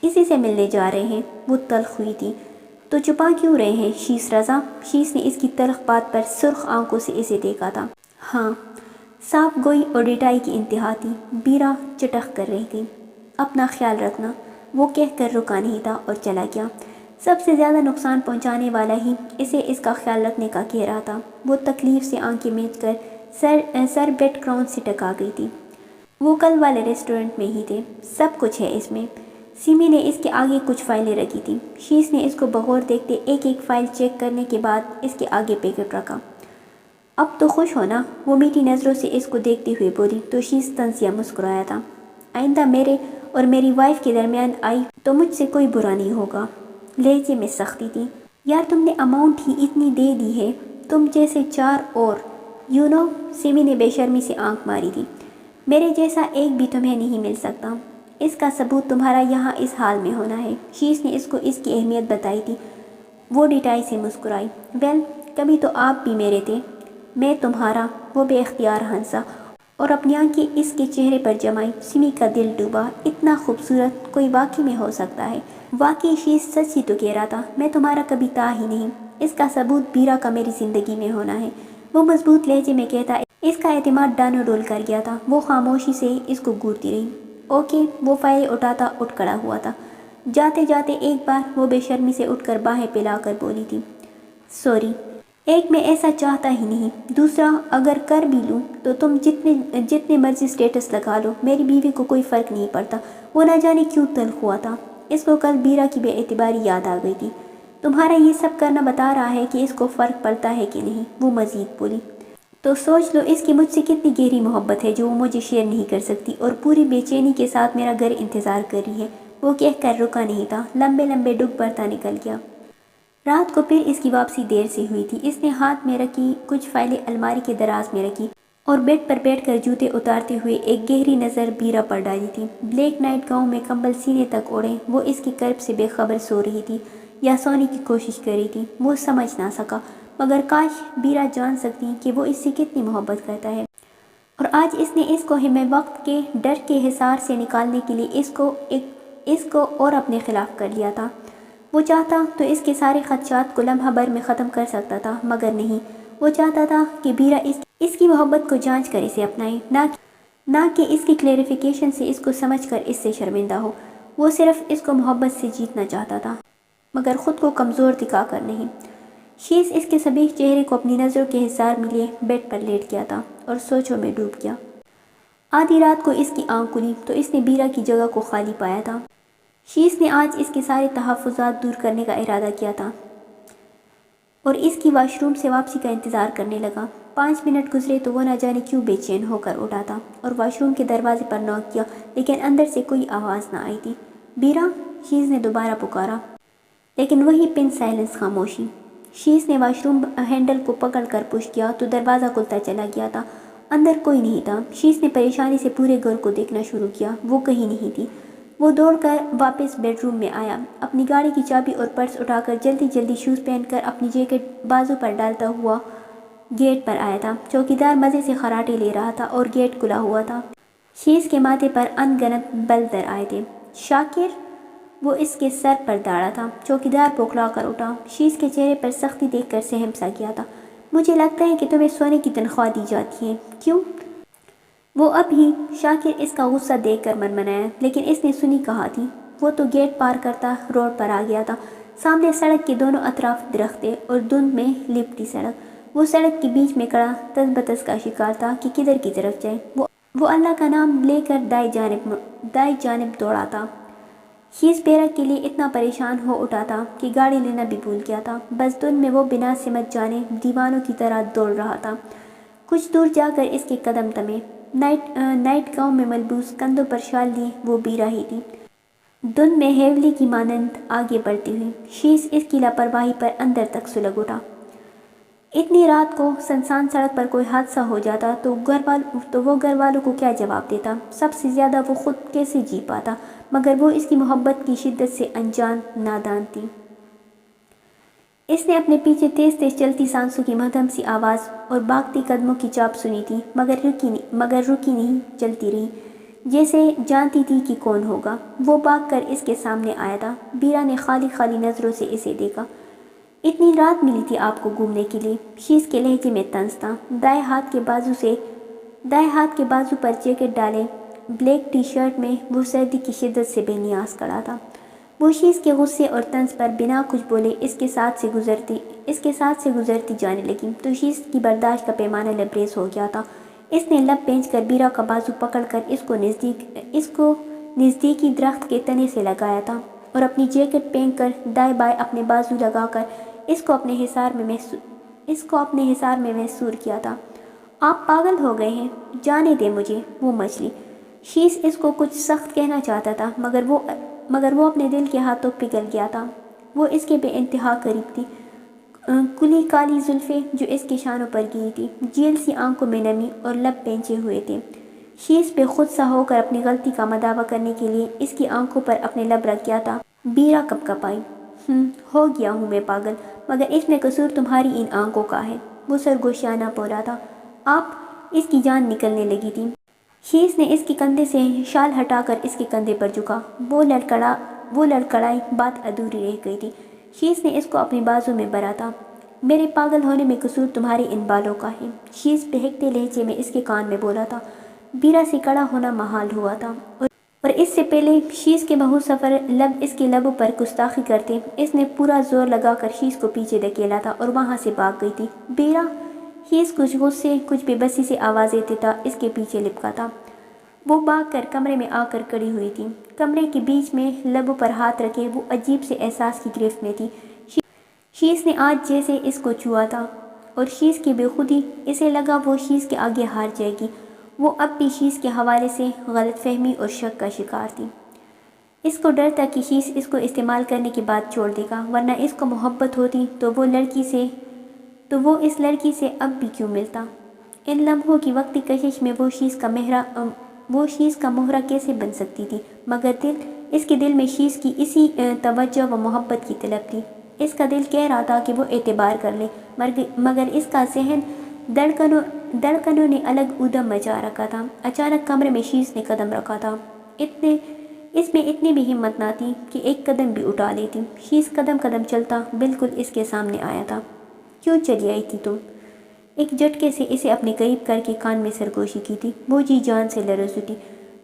اسی سے ملنے جا رہے ہیں؟ وہ تلخ ہوئی تھی۔ تو چھپا کیوں رہے ہیں شیس رضا؟ شیس نے اس کی تلخ بات پر سرخ آنکھوں سے اسے دیکھا تھا۔ ہاں، صاف گوئی اور ڈٹائی کی انتہا تھی۔ بیرا چٹخ کر رہ گئی۔ اپنا خیال رکھنا، وہ کہہ کر رکا نہیں تھا اور چلا گیا۔ سب سے زیادہ نقصان پہنچانے والا ہی اسے اس کا خیال رکھنے کا کہہ رہا تھا۔ وہ تکلیف سے آنکھیں میچ کر سر بیڈ گراؤنڈ سے ٹکا گئی تھی۔ وہ کل والے ریسٹورنٹ میں ہی تھے، سب کچھ ہے اس میں۔ سیمی نے اس کے آگے کچھ فائلیں رکھی تھیں۔ شیز نے اس کو بغور دیکھتے ایک ایک فائل چیک کرنے کے بعد اس کے آگے پیکٹ رکھا۔ اب تو خوش ہونا، وہ میٹھی نظروں سے اس کو دیکھتے ہوئے بولی تو شیز طنزیہ مسکرایا تھا۔ آئندہ میرے اور میری وائف کے درمیان آئی تو مجھ سے کوئی برا نہیں ہوگا۔ لہجے میں سختی تھی۔ یار تم نے اماؤنٹ ہی اتنی دے دی ہے، تم جیسے 4 اور سیمی نے بے شرمی سے آنکھ ماری تھی۔ میرے جیسا ایک بھی تمہیں نہیں مل سکتا۔ اس کا ثبوت تمہارا یہاں اس حال میں ہونا ہے۔ شیز نے اس کو اس کی اہمیت بتائی تھی۔ وہ ڈٹائی سے مسکرائی۔ ویل، کبھی تو آپ بھی میرے تھے، میں تمہارا۔ وہ بے اختیار ہنسا اور اپنی آنکھیں اس کے چہرے پر جمائی۔ سیمی کا دل ڈوبا۔ اتنا خوبصورت کوئی واقعی میں ہو سکتا ہے؟ واقعی شیز سچ ہی تو کہہ رہا تھا، میں تمہارا کبھی تھا ہی نہیں۔ اس کا ثبوت بیرا کا میری زندگی میں ہونا ہے، وہ مضبوط لہجے میں کہتا۔ اس کا اعتماد ڈانو ڈول کر گیا تھا۔ وہ خاموشی سے اس کو گھورتی رہی۔ اوکے، وہ فائل اٹھاتا اٹھ کھڑا ہوا تھا۔ جاتے جاتے ایک بار وہ بے شرمی سے اٹھ کر باہیں پھیلا کر بولی تھی، سوری۔ ایک، میں ایسا چاہتا ہی نہیں۔ دوسرا، اگر کر بھی لوں تو تم جتنے مرضی سٹیٹس لگا لو، میری بیوی کو کوئی فرق نہیں پڑتا۔ وہ نہ جانے کیوں تلخ ہوا تھا۔ اس کو کل بیرا کی بے اعتباری یاد آ گئی تھی۔ تمہارا یہ سب کرنا بتا رہا ہے کہ اس کو فرق پڑتا ہے کہ نہیں، وہ مزید بولی۔ تو سوچ لو اس کی مجھ سے کتنی گہری محبت ہے جو وہ مجھے شیئر نہیں کر سکتی، اور پوری بے چینی کے ساتھ میرا گھر انتظار کر رہی ہے۔ وہ کہہ کر رکا نہیں تھا، لمبے لمبے ڈگ بھرتا نکل گیا۔ رات کو پھر اس کی واپسی دیر سے ہوئی تھی۔ اس نے ہاتھ میں رکھی کچھ فائلیں الماری کے دراز میں رکھی اور بیڈ پر بیٹھ کر جوتے اتارتے ہوئے ایک گہری نظر بیرا پر ڈالی تھی۔ بلیک نائٹ گاؤن میں کمبل سینے تک اوڑھے وہ اس کے قرب سے بے خبر سو رہی تھی یا سونے کی کوشش کر رہی تھی۔ وہ سمجھ نہ سکا، مگر کاش بیرا جان سکتی کہ وہ اس سے کتنی محبت کرتا ہے۔ اور آج اس نے اس کو ہمیں وقت کے ڈر کے حصار سے نکالنے کے لیے اس کو اور اپنے خلاف کر لیا تھا۔ وہ چاہتا تو اس کے سارے خدشات کو لمحہ بھر میں ختم کر سکتا تھا، مگر نہیں۔ وہ چاہتا تھا کہ بیرا اس کی محبت کو جانچ کر اسے اپنائے، نہ کہ اس کی کلیریفیکیشن سے اس کو سمجھ کر اس سے شرمندہ ہو۔ وہ صرف اس کو محبت سے جیتنا چاہتا تھا، مگر خود کو کمزور دکھا کر نہیں۔ شیز اس کے صبح چہرے کو اپنی نظروں کے حصار میں لیے بیڈ پر لیٹ گیا تھا اور سوچوں میں ڈوب گیا۔ آدھی رات کو اس کی آنکھ کھلی تو اس نے بیرا کی جگہ کو خالی پایا تھا۔ شیز نے آج اس کے سارے تحفظات دور کرنے کا ارادہ کیا تھا اور اس کی واش روم سے واپسی کا انتظار کرنے لگا۔ 5 منٹ گزرے تو وہ نہ جانے کیوں بے چین ہو کر اٹھا تھا اور واش روم کے دروازے پر نوک کیا، لیکن اندر سے کوئی آواز نہ آئی تھی۔ بیرا، شیز نے دوبارہ پکارا، لیکن وہی پن سائلنس، خاموشی۔ شیز نے واش روم ہینڈل کو پکڑ کر پش کیا تو دروازہ کھلتا چلا گیا تھا۔ اندر کوئی نہیں تھا۔ شیز نے پریشانی سے پورے گھر کو دیکھنا شروع کیا، وہ کہیں نہیں تھی۔ وہ دوڑ کر واپس بیڈ روم میں آیا، اپنی گاڑی کی چابی اور پرس اٹھا کر جلدی جلدی شوز پہن کر اپنی جیکٹ بازو پر ڈالتا ہوا گیٹ پر آیا تھا۔ چوکیدار مزے سے خراٹے لے رہا تھا اور گیٹ کھلا ہوا تھا۔ شیز کے ماتھے پر ان گنت بل در آئے تھے۔ شاکر، وہ اس کے سر پر داڑا تھا۔ چوکیدار بوکھلا کر اٹھا۔ شیز کے چہرے پر سختی دیکھ کر سہم سا گیا تھا۔ مجھے لگتا ہے کہ تمہیں سونے کی تنخواہ دی جاتی ہے، کیوں؟ وہ اب ہی شاکر اس کا غصہ دیکھ کر منمنایا، لیکن اس نے سنی کہا تھی۔ وہ تو گیٹ پار کرتا روڈ پر آ گیا تھا۔ سامنے سڑک کے دونوں اطراف درخت تھے اور دھند میں لپٹی سڑک۔ وہ سڑک کے بیچ میں کھڑا تس بتس کا شکار تھا کہ کدھر کی طرف جائے۔ وہ اللہ کا نام لے کر دائیں جانب دوڑا تھا۔ شیز بیرا کے لیے اتنا پریشان ہو اٹھا تھا کہ گاڑی لینا بھی بھول گیا تھا۔ بس دھند میں وہ بنا سمجھ جانے دیوانوں کی طرح دوڑ رہا تھا۔ کچھ دور جا کر اس کے قدم تھمے۔ نائٹ گاؤن میں ملبوس، کندھوں پر شال لیے وہ بیرا ہی تھی، دھند میں ہیولی کی مانند آگے بڑھتی ہوئی۔ شیز اس کی لاپرواہی پر اندر تک سلگ اٹھا۔ اتنی رات کو سنسان سڑک پر کوئی حادثہ ہو جاتا تو وہ گھر والوں کو کیا جواب دیتا؟ سب سے زیادہ وہ خود کیسے جی پاتا؟ مگر وہ اس کی محبت کی شدت سے انجان، نادان تھی۔ اس نے اپنے پیچھے تیز تیز چلتی سانسوں کی مدھم سی آواز اور بھاگتی قدموں کی چاپ سنی تھی، مگر رکی نہیں، چلتی رہی، جیسے جانتی تھی کہ کون ہوگا۔ وہ بھاگ کر اس کے سامنے آیا تھا۔ بیرا نے خالی خالی نظروں سے اسے دیکھا۔ اتنی رات ملی تھی آپ کو گھومنے کے لیے؟ شیز کے لہجے میں طنز تھا۔ دائیں ہاتھ کے بازو پر جیکٹ ڈالے بلیک ٹی شرٹ میں وہ سردی کی شدت سے بے نیاز کھڑا تھا۔ وہ شیز کے غصے اور طنز پر بنا کچھ بولے اس کے ساتھ سے گزرتی جانے لگی تو شیز کی برداشت کا پیمانہ لبریز ہو گیا تھا۔ اس نے لب بھینچ کر بیرا کا بازو پکڑ کر اس کو نزدیکی درخت کے تنے سے لگایا تھا اور اپنی جیکٹ پہن کر دائیں بائیں اپنے بازو لگا کر اس کو اپنے حصار میں محصور کیا تھا۔ آپ پاگل ہو گئے ہیں، جانے دیں مجھے وہ مچھلی۔ شیش اس کو کچھ سخت کہنا چاہتا تھا مگر وہ اپنے دل کے ہاتھوں پگھل گیا تھا۔ وہ اس کے بے انتہا قریب تھی، کھلی کالی زلفیں جو اس کے شانوں پر گری تھی، جیل سی آنکھوں میں نمی اور لب پینچے ہوئے تھے۔ شیش بے خود سا ہو کر اپنی غلطی کا مداوع کرنے کے لیے اس کی آنکھوں پر اپنے لب رکھ گیا تھا۔ بیرا کپ کپ آئی۔ ہو گیا ہوں میں پاگل، مگر اس میں قصور تمہاری ان آنکھوں کا ہے، وہ سرگوشیانہ بولا تھا۔ آپ، اس کی جان نکلنے لگی تھی۔ شیش نے اس کے کندھے سے شال ہٹا کر اس کے کندھے پر جھکا۔ وہ لڑکڑائی، بات ادھوری رہ گئی تھی۔ شیش نے اس کو اپنے بازو میں بھرا تھا۔ میرے پاگل ہونے میں قصور تمہارے ان بالوں کا ہے، شیش بہکتے لہجے میں اس کے کان میں بولا تھا۔ بیرا سے کڑا ہونا محال ہوا تھا اور اس سے پہلے شیش کے بہو سفر لب اس کے لبوں پر گستاخی کرتے اس نے پورا زور لگا کر شیش کو پیچھے دھکیلا تھا اور وہاں سے بھاگ گئی تھی۔ بیرا! شیش کچھ غصے کچھ بے بسی سے آوازیں دیتا اس کے پیچھے لپکا تھا۔ وہ بھاگ کر کمرے میں آ کر کھڑی ہوئی تھی، کمرے کے بیچ میں لبوں پر ہاتھ رکھے وہ عجیب سے احساس کی گرفت میں تھی۔ شیش نے آج جیسے اس کو چھوا تھا اور شیش کی بے خودی، اسے لگا وہ شیش کے آگے ہار جائے گی۔ وہ اب بھی شیش کے حوالے سے غلط فہمی اور شک کا شکار تھی۔ اس کو ڈر تھا کہ شیش اس کو استعمال کرنے کے بعد چھوڑ دے گا، ورنہ اس کو محبت ہوتی تو وہ اس لڑکی سے اب بھی کیوں ملتا۔ ان لمحوں کی وقتی کشش میں وہ شیش کا مہرہ کیسے بن سکتی تھی، مگر اس کے دل میں شیش کی اسی توجہ و محبت کی طلب تھی۔ اس کا دل کہہ رہا تھا کہ وہ اعتبار کر لے، مگر اس کا ذہن دھڑکنوں نے الگ ادھم مچا رکھا تھا۔ اچانک کمرے میں شیش نے قدم رکھا تھا۔ اس میں اتنی بھی ہمت نہ تھی کہ ایک قدم بھی اٹھا لیتی۔ شیش قدم چلتا بالکل اس کے سامنے آیا تھا۔ کیوں چلی آئی تھی تم؟ ایک جھٹکے سے اسے اپنے قریب کر کے کان میں سرگوشی کی تھی۔ وہ جی جان سے لرز اٹھی،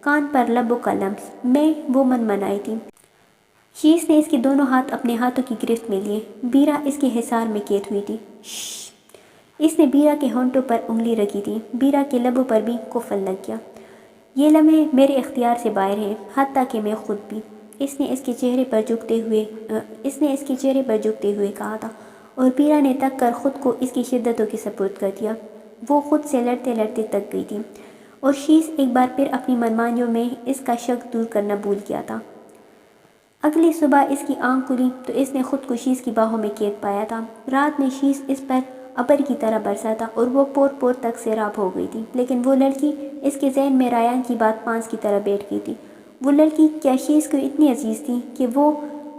کان پر لبوں کا لمس۔ وہ منمنائی تھی۔ شیش نے اس کے دونوں ہاتھ اپنے ہاتھوں کی گرفت میں لیے۔ بیرا اس کے حصار میں قید ہوئی تھی۔ شش! اس نے بیرا کے ہونٹوں پر انگلی رکھی تھی۔ بیرا کے لبوں پر بھی قفل لگ گیا۔ یہ لمحے میرے اختیار سے باہر ہیں، حتیٰ کہ میں خود بھی، اس نے اس کے چہرے پر جھکتے ہوئے کہا تھا، اور بیرا نے تک کر خود کو اس کی شدتوں کے سپرد کر دیا۔ وہ خود سے لڑتے لڑتے تک گئی تھی اور شیش ایک بار پھر اپنی منمانیوں میں اس کا شک دور کرنا بھول گیا تھا۔ اگلی صبح اس کی آنکھ کھلی تو اس نے خود کو شیش کی باہوں میں قید پایا تھا۔ رات میں شیش اس پر ابر کی طرح برسا تھا اور وہ پور پور تک سیراب ہو گئی تھی، لیکن وہ لڑکی اس کے ذہن میں ریان کی بات پانس کی طرح بیٹھ گئی تھی۔ وہ لڑکی کیا شیش کو اتنی عزیز تھی کہ وہ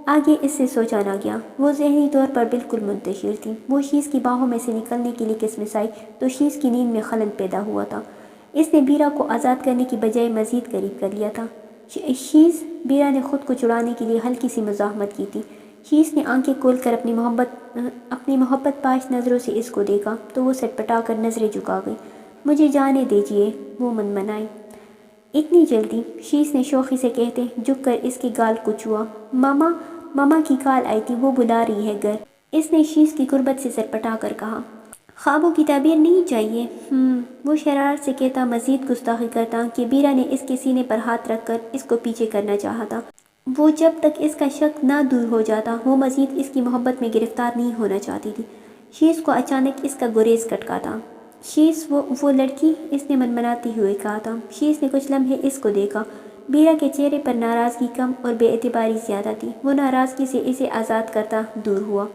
آگے اس سے سوچا نہ گیا۔ وہ ذہنی طور پر بالکل منتشر تھی۔ وہ شیش کی باہوں میں سے نکلنے کے لیے کسمسائی تو شیش کی نیند میں خلل پیدا ہوا تھا۔ اس نے بیرا کو آزاد کرنے کی بجائے مزید قریب کر لیا تھا۔ بیرا نے خود کو چھڑانے کے لیے ہلکی سی مزاحمت کی تھی۔ شیش نے آنکھیں کھول کر اپنی محبت پاش نظروں سے اس کو دیکھا تو وہ سٹپٹا کر نظریں جھکا گئی۔ مجھے جانے دیجیے، وہ منمنائی۔ اتنی جلدی؟ شیش نے شوخی سے کہتے جھک کر اس کے گال کو چھوا۔ ماما کی کال آئی تھی، وہ بلا رہی ہے گھر، اس نے شیش کی قربت سے سٹپٹا کر کہا۔ خوابوں کی تعبیر نہیں چاہیے۔ وہ شرارت سے کہتا مزید گستاخی کرتا کہ بیرا نے اس کے سینے پر ہاتھ رکھ کر اس کو پیچھے کرنا چاہا تھا۔ وہ جب تک اس کا شک نہ دور ہو جاتا وہ مزید اس کی محبت میں گرفتار نہیں ہونا چاہتی تھی۔ شیش کو اچانک اس کا گریز کھٹکا تھا۔ شیش وہ لڑکی، اس نے منمناتے ہوئے کہا تھا۔ شیش نے کچھ لمحے اس کو دیکھا۔ بیرا کے چہرے پر ناراضگی کم اور بے اعتباری زیادہ تھی۔ وہ ناراضگی سے اسے آزاد کرتا دور ہوا۔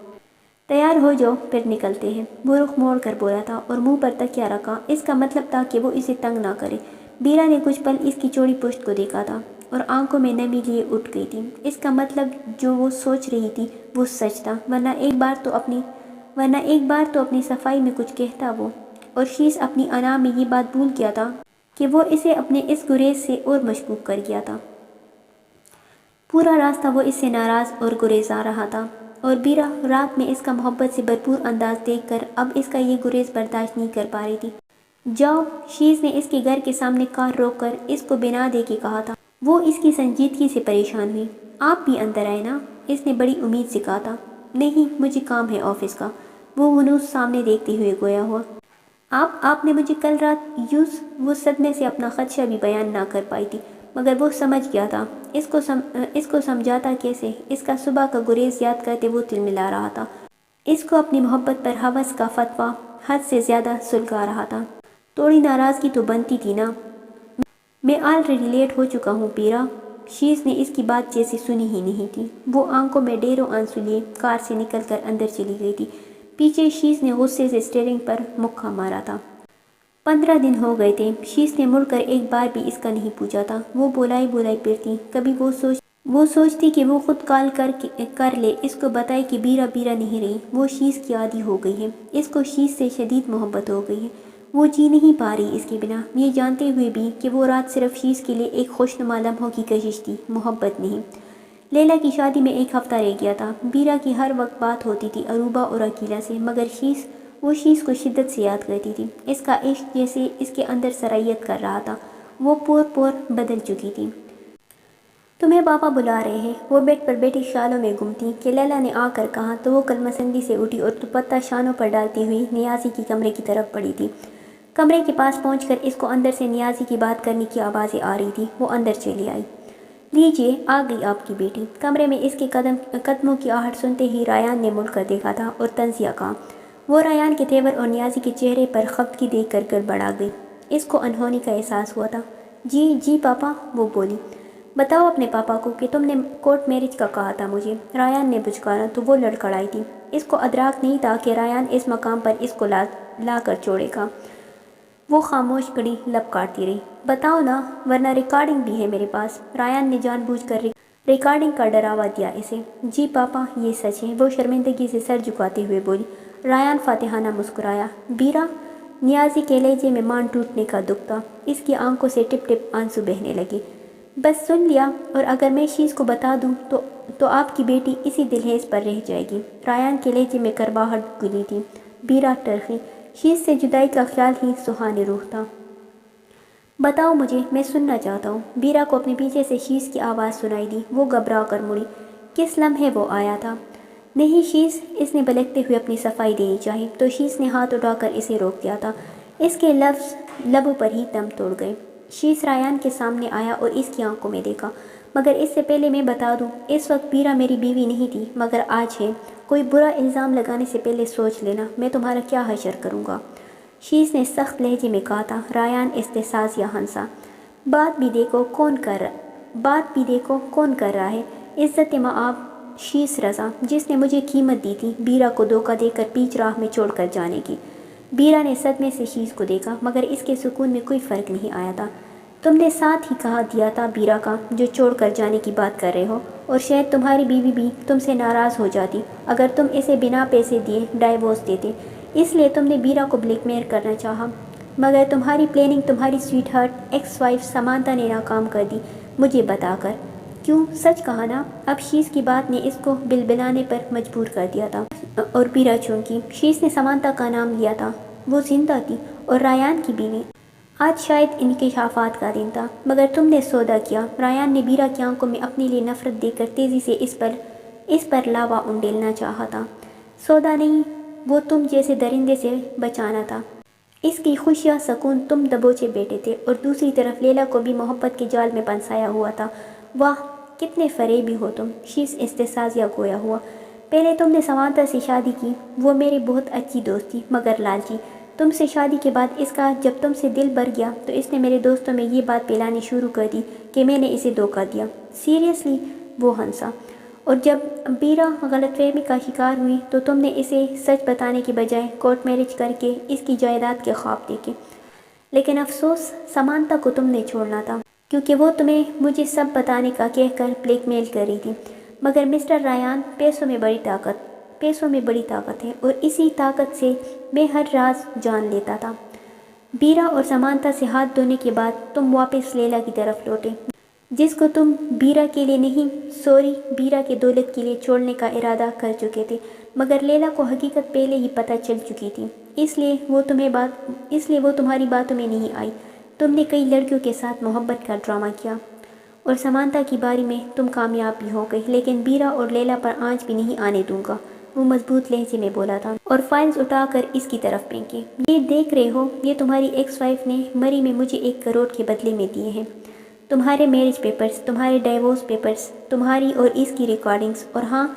تیار ہو جاؤ، پھر نکلتے ہیں، وہ رخ موڑ کر بولا تھا اور منہ پر تکیہ رکھا۔ اس کا مطلب تھا کہ وہ اسے تنگ نہ کرے۔ بیرا نے کچھ پل اس کی چوڑی پشت کو دیکھا تھا اور آنکھوں میں نمی لیے اٹھ گئی تھی۔ اس کا مطلب جو وہ سوچ رہی تھی وہ سچ تھا، ورنہ ایک بار تو اپنی صفائی میں کچھ کہتا وہ، اور شیش اپنی انا میں یہ بات بھول گیا تھا کہ وہ اسے اپنے اس گریز سے اور مشکوک کر گیا تھا۔ پورا راستہ وہ اس سے ناراض اور گریزاں رہا تھا، اور بیرا رات میں اس کا محبت سے بھرپور انداز دیکھ کر اب اس کا یہ گریز برداشت نہیں کر پا رہی تھی۔ جاؤ، شیش نے اس کے گھر کے سامنے کار روک کر اس کو بنا دے کے کہا تھا۔ وہ اس کی سنجیدگی سے پریشان ہوئی۔ آپ بھی اندر آئے نا، اس نے بڑی امید سے کہا تھا۔ نہیں، مجھے کام ہے آفس کا، وہ ہنوز سامنے دیکھتے ہوئے گویا ہوا۔ آپ نے مجھے کل رات وہ صدمے سے اپنا خدشہ بھی بیان نہ کر پائی تھی، مگر وہ سمجھ گیا تھا۔ اس کو سمجھاتا کیسے؟ اس کا صبح کا گریز یاد کرتے وہ تلملا رہا تھا۔ اس کو اپنی محبت پر ہوس کا فتویٰ حد سے زیادہ سلگا رہا تھا۔ تھوڑی ناراضگی تو بنتی تھی نا۔ میں آلریڈی لیٹ ہو چکا ہوں پیرا۔ شیز نے اس کی بات جیسے سنی ہی نہیں تھی۔ وہ آنکھوں میں ڈیروں آنسو لیے کار سے نکل کر اندر چلی گئی تھی۔ پیچھے شیز نے غصے سے اسٹیئرنگ پر مکہ مارا تھا۔ 15 دن ہو گئے تھے۔ شیز نے مڑ کر ایک بار بھی اس کا نہیں پوچھا تھا۔ وہ بولائی پھرتی۔ کبھی وہ سوچتی کہ وہ خود کال کر لے، اس کو بتائے کہ بیرا نہیں رہی۔ وہ شیز کی عادی ہو گئی ہے۔ اس کو شیز سے شدید محبت ہو گئی ہے۔ وہ جی نہیں پا رہی اس کے بنا، یہ جانتے ہوئے بھی کہ وہ رات صرف شیز کے لیے ایک خوشنما لمحوں کی کشش تھی، محبت نہیں۔ لیلا کی شادی میں ایک ہفتہ رہ گیا تھا۔ بیرا کی ہر وقت بات ہوتی تھی اروبا اور عقیلہ سے، مگر وہ شیز کو شدت سے یاد کرتی تھی۔ اس کا عشق جیسے اس کے اندر سرایت کر رہا تھا۔ وہ پور بدل چکی تھی۔ تمہیں پاپا بلا رہے ہیں۔ وہ بیڈ پر بیٹھی خیالوں میں گم تھی کہ لیلا نے آ کر کہا تو وہ کلمسندی سے اٹھی اور دوپٹہ شانوں پر ڈالتی ہوئی نیازی کی کمرے کی طرف بڑھی تھی۔ کمرے کے پاس پہنچ کر اس کو اندر سے نیازی کی بات کرنے کی آوازیں آ رہی تھی۔ وہ اندر چلی آئی۔ لیجیے، آ گئی آپ کی بیٹی۔ کمرے میں اس کے قدموں کی آہٹ سنتے ہی ریان نے مڑ کر دیکھا تھا اور طنزیہ کہا۔ وہ ریان کے تیور اور نیازی کے چہرے پر خفگی دیکھ کر گڑبڑا گئی۔ اس کو انہونی کا احساس ہوا تھا۔ جی پاپا، وہ بولی۔ بتاؤ اپنے پاپا کو کہ تم نے کورٹ میرج کا کہا تھا مجھے۔ ریان نے بچکارا تو وہ لڑکھڑائی تھی۔ اس کو ادراک نہیں تھا کہ ریان اس مقام پر اس کو لا کر چھوڑے گا۔ وہ خاموش کھڑی لب کاٹتی رہی۔ بتاؤ نا، ورنہ ریکارڈنگ بھی ہے میرے پاس۔ ریان نے جان بوجھ کر ریکارڈنگ کا ڈراوا دیا اسے۔ جی پاپا، یہ سچ ہے، وہ شرمندگی سے سر جھکاتے ہوئے بولی۔ ریان فاتحانہ مسکرایا۔ بیرا، نیازی کے لہجے میں مان ٹوٹنے کا دکھ تھا۔ اس کی آنکھوں سے ٹپ ٹپ آنسو بہنے لگے۔ بس سن لیا، اور اگر میں شیز کو بتا دوں تو آپ کی بیٹی اسی دلہیز پر رہ جائے گی۔ ریان کے لہجے میں کرباہٹ گلی تھی۔ بیرا ٹرکی۔ شیز سے جدائی کا خیال ہی سہانے روح تھا۔ بتاؤ مجھے، میں سننا چاہتا ہوں۔ بیرا کو اپنے پیچھے سے شیز کی آواز سنائی دی۔ وہ گھبرا کر مڑی۔ کس لمحے وہ آیا تھا؟ نہیں شیز، اس نے بلکتے ہوئے اپنی صفائی دینی چاہی تو شیز نے ہاتھ اٹھا کر اسے روک دیا تھا۔ اس کے لفظ لبوں پر ہی دم توڑ گئے۔ شیز ریان کے سامنے آیا اور اس کی آنکھوں میں دیکھا۔ مگر اس سے پہلے میں بتا دوں، اس وقت بیرا میری بیوی نہیں تھی، مگر آج ہے۔ کوئی برا الزام لگانے سے پہلے سوچ لینا میں تمہارا کیا حشر کروں گا۔ شیز نے سخت لہجے میں کہا تھا۔ ریان استحساس یا ہنسا۔ بات بھی دیکھو کون کر رہا ہے۔ عزت مآب شیز رضا، جس نے مجھے قیمت دی تھی بیرا کو دھوکہ دے کر بیچ راہ میں چھوڑ کر جانے کی۔ بیرا نے صدمے سے شیز کو دیکھا، مگر اس کے سکون میں کوئی فرق نہیں آیا تھا۔ تم نے ساتھ ہی کہا دیا تھا بیرا کا، جو چھوڑ کر جانے کی بات کر رہے ہو، اور شاید تمہاری بیوی بھی تم سے ناراض ہو جاتی اگر تم اسے بنا پیسے دیے ڈائیورس دیتے۔ اس لیے تم نے بیرا کو بلیک میل کرنا چاہا، مگر تمہاری پلاننگ تمہاری سویٹ ہارٹ ایکس وائف سمانتا نے ناکام کر دی مجھے بتا کر۔ کیوں؟ سچ کہا نا؟ اب شیز کی بات نے اس کو بلبلانے پر مجبور کر دیا تھا اور بیرا چونکی شیز نے سمانتا کا نام لیا تھا، وہ زندہ تھی اور ریان کی بیوی۔ آج شاید انکشافات کا دن تھا، مگر تم نے سودا کیا۔ ریان نے بیرا کی آنکھوں میں اپنے لیے نفرت دیکھ کر تیزی سے اس پر لاوا انڈیلنا چاہا تھا۔ سودا نہیں، وہ تم جیسے درندے سے بچانا تھا۔ اس کی خوشیاں سکون تم دبوچے بیٹھے تھے، اور دوسری طرف لیلا کو بھی محبت کے جال میں پھنسایا ہوا تھا۔ واہ، کتنے فریبی ہو تم! شیز استحساس یا گویا ہوا۔ پہلے تم نے سمانتا سے شادی کی، وہ میری بہت اچھی دوست تھی مگر لالچی۔ تم سے شادی کے بعد اس کا جب تم سے دل بھر گیا تو اس نے میرے دوستوں میں یہ بات پھیلانی شروع کر دی کہ میں نے اسے دھوکہ دیا۔ سیریسلی؟ وہ ہنسا۔ اور جب بیرا غلط فہمی کا شکار ہوئی تو تم نے اسے سچ بتانے کے بجائے کورٹ میرج کر کے اس کی جائیداد کے خواب دیکھے۔ لیکن افسوس، سمانتا کو تم نے چھوڑنا تھا، کیونکہ وہ تمہیں مجھے سب بتانے کا کہہ کر بلیک میل کر رہی تھی۔ مگر مسٹر ریان، پیسوں میں بڑی طاقت ہے، اور اسی طاقت سے میں ہر راز جان لیتا تھا۔ بیرا اور سمانتا سے ہاتھ دھونے کے بعد تم واپس لیلا کی طرف لوٹے، جس کو تم بیرا کے لیے نہیں، بیرا کے دولت کے لیے چھوڑنے کا ارادہ کر چکے تھے۔ مگر لیلا کو حقیقت پہلے ہی پتہ چل چکی تھی، اس لیے وہ تمہاری باتوں میں نہیں آئی۔ تم نے کئی لڑکیوں کے ساتھ محبت کا ڈرامہ کیا، اور سمانتا کی باری میں تم کامیاب بھی ہو گئی، لیکن بیرا اور لیلا پر آنچ بھی نہیں آنے دوں گا، وہ مضبوط لہجے میں بولا تھا، اور فائلز اٹھا کر اس کی طرف پھینکے۔ یہ دیکھ رہے ہو، یہ تمہاری ایکس وائف نے مری میں مجھے 1 کروڑ کے بدلے میں دیے ہیں۔ تمہارے میرج پیپرز، تمہارے ڈائیورس پیپرز، تمہاری اور اس کی ریکارڈنگز، اور ہاں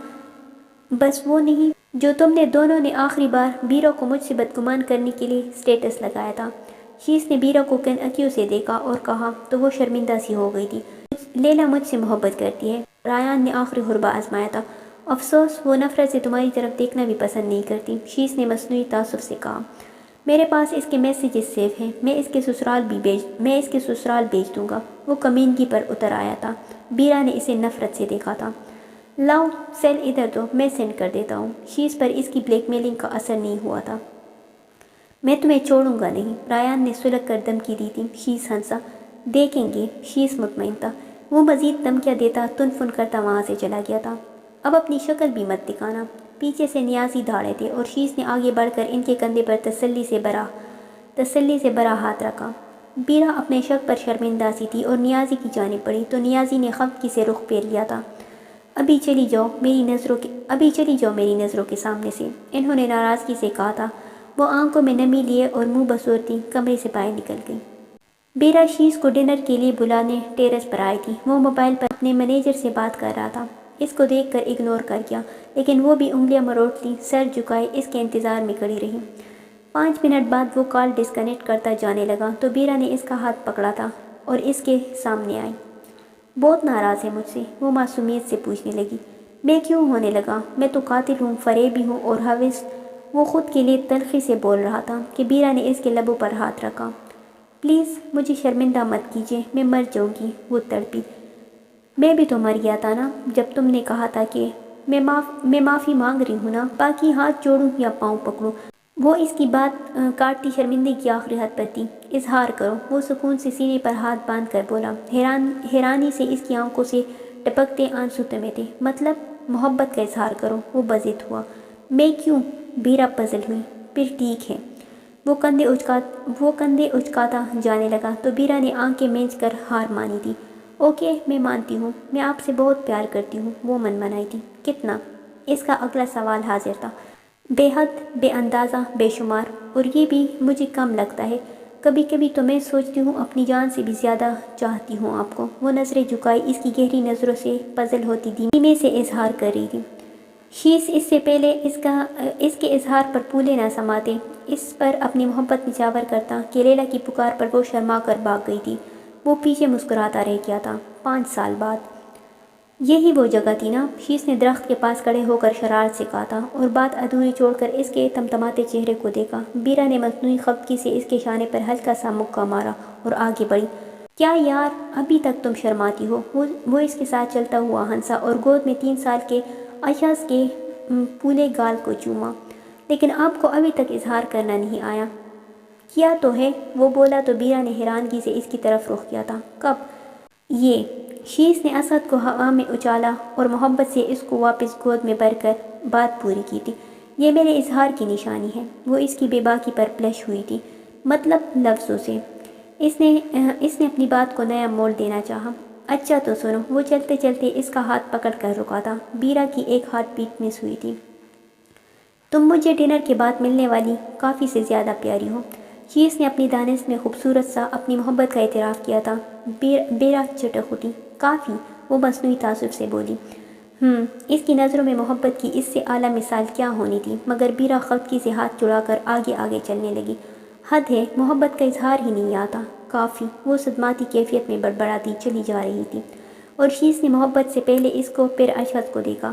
بس وہ نہیں جو تم نے دونوں نے آخری بار بیرا کو مجھ سے بدگمان کرنے کے لیے سٹیٹس لگایا تھا۔ شیس نے بیرا کو کن اکیوں سے دیکھا اور کہا تو وہ شرمندہ سی ہو گئی تھی۔ لیلا مجھ سے محبت کرتی ہے، رایان نے آخری حربہ آزمایا تھا۔ افسوس وہ نفرت سے تمہاری طرف دیکھنا بھی پسند نہیں کرتی، شیس نے مصنوعی تعصب سے کہا۔ میرے پاس اس کے میسیجز سیو ہیں، میں اس کے سسرال بھیج دوں گا۔ وہ کمینگی پر اتر آیا تھا۔ بیرا نے اسے نفرت سے دیکھا تھا۔ لاؤ سیل ادھر دو، میں سینڈ کر دیتا ہوں۔ شیس پر اس کی بلیک میلنگ کا اثر نہیں ہوا تھا۔ میں تمہیں چھوڑوں گا نہیں، رایان نے سلگ کر دھمکی دی تھی۔ شیس ہنسا۔ دیکھیں گے، شیس مطمئن تھا۔ وہ مزید دھمکیاں دیتا تن فن کرتا وہاں سے چلا گیا تھا۔ اب اپنی شکل بھی مت دکھانا۔ پیچھے سے نیازی دھاڑے تھے اور شیس نے آگے بڑھ کر ان کے کندھے پر تسلی سے بھرا ہاتھ رکھا۔ بیرا اپنے شک پر شرمندہ سی تھی اور نیازی کی جانب بڑھی تو نیازی نے خفگی سے رخ پھیر لیا تھا۔ ابھی چلی جاؤ میری نظروں کے سامنے سے، انہوں نے ناراضگی سے کہا تھا۔ وہ آنکھوں میں نمی لیے اور منہ بسورتی کمرے سے باہر نکل گئی۔ بیرا شیس کو ڈنر کے لیے بلانے ٹیرس پر آئی تھی۔ وہ موبائل پر اپنے مینیجر سے بات کر رہا تھا۔ اس کو دیکھ کر اگنور کر گیا، لیکن وہ بھی انگلیاں مروڑتی سر جھکائے اس کے انتظار میں کھڑی رہی۔ 5 منٹ بعد وہ کال ڈسکنیکٹ کرتا جانے لگا تو بیرا نے اس کا ہاتھ پکڑا تھا اور اس کے سامنے آئی۔ بہت ناراض ہے مجھ سے، وہ معصومیت سے پوچھنے لگی۔ میں کیوں ہونے لگا؟ میں تو قاتل ہوں، فریبی ہوں اور حوث۔ وہ خود کے لیے تلخی سے بول رہا تھا کہ بیرا نے اس کے لبوں پر ہاتھ رکھا۔ پلیز مجھے شرمندہ مت کیجیے، میں مر جاؤں گی، وہ تڑپی۔ میں بھی تو مر گیا تھا نا جب تم نے کہا تھا کہ میں معافی مانگ رہی ہوں نا، باقی ہاتھ جوڑوں یا پاؤں پکڑوں۔ وہ اس کی بات کاٹتی شرمندگی کی آخری حد پر تھی۔ اظہار کرو، وہ سکون سے سینے پر ہاتھ باندھ کر بولا۔ حیرانی سے اس کی آنکھوں سے ٹپکتے آنسو تمے تھے۔ مطلب محبت کا اظہار کرو، وہ بضد ہوا۔ میں کیوں؟ بیرا پزل ہوئی۔ پھر ٹھیک ہے۔ وہ کندھے اچکاتا جانے لگا تو بیرا نے آنکھیں مینچ کر ہار مانی تھی۔ اوکے میں مانتی ہوں، میں آپ سے بہت پیار کرتی ہوں، وہ منمنائی تھی۔ کتنا؟ اس کا اگلا سوال حاضر تھا۔ بے حد، بے اندازہ، بے شمار، اور یہ بھی مجھے کم لگتا ہے۔ کبھی کبھی تو میں سوچتی ہوں اپنی جان سے بھی زیادہ چاہتی ہوں آپ کو۔ وہ نظریں جھکائی اس کی گہری نظروں سے پزل ہوتی دھیمے سے اظہار کر رہی تھی۔ شیس اس سے پہلے اس کے اظہار پر پھولے نہ سماتے، اس پر اپنی محبت نچھاور کرتا کہ لیلا کی پکار پر وہ شرما کر بھاگ گئی تھی۔ وہ پیچھے مسکراتا رہ گیا تھا۔ 5 سال بعد یہی وہ جگہ تھی نا؟ شیس نے درخت کے پاس کھڑے ہو کر شرارت سے کہا تھا اور بات ادھوری چھوڑ کر اس کے تمتماتے چہرے کو دیکھا۔ بیرا نے مصنوعی خفگی سے اس کے شانے پر ہلکا سا مکہ مارا اور آگے بڑھی۔ کیا یار ابھی تک تم شرماتی ہو؟ وہ اس کے ساتھ چلتا ہوا ہنسا اور گود میں 3 سال کے اشاز کے پھولے گال کو چوما۔ لیکن آپ کو ابھی تک اظہار کرنا نہیں آیا؟ کیا تو ہے، وہ بولا تو بیرا نے حیرانگی سے اس کی طرف رخ کیا تھا۔ کب؟ یہ شیس نے اسد کو ہوا میں اچالا اور محبت سے اس کو واپس گود میں بھر کر بات پوری کی تھی۔ یہ میرے اظہار کی نشانی ہے۔ وہ اس کی بے باکی پر پلش ہوئی تھی۔ مطلب لفظوں سے۔ اس نے اپنی بات کو نیا موڑ دینا چاہا۔ اچھا تو سنو۔ وہ چلتے چلتے اس کا ہاتھ پکڑ کر رکا تھا۔ بیرا کی ایک ہارٹ بیٹ مس ہوئی تھی۔ تم مجھے ڈنر کے بعد ملنے والی کافی سے زیادہ پیاری ہو۔ شیس نے اپنی دانست میں خوبصورت سا اپنی محبت کا اعتراف کیا تھا۔ بیرا چٹک اٹھی۔ کافی؟ وہ مصنوعی تعصب سے بولی۔ اس کی نظروں میں محبت کی اس سے اعلیٰ مثال کیا ہونی تھی، مگر بیرا خفگی سے ہاتھ چڑھا کر آگے چلنے لگی۔ حد ہے، محبت کا اظہار ہی نہیں آتا۔ کافی؟ وہ صدماتی کیفیت میں بڑبڑاتی چلی جا رہی تھی اور شیس نے محبت سے پہلے اس کو پھر اشہد کو دیکھا۔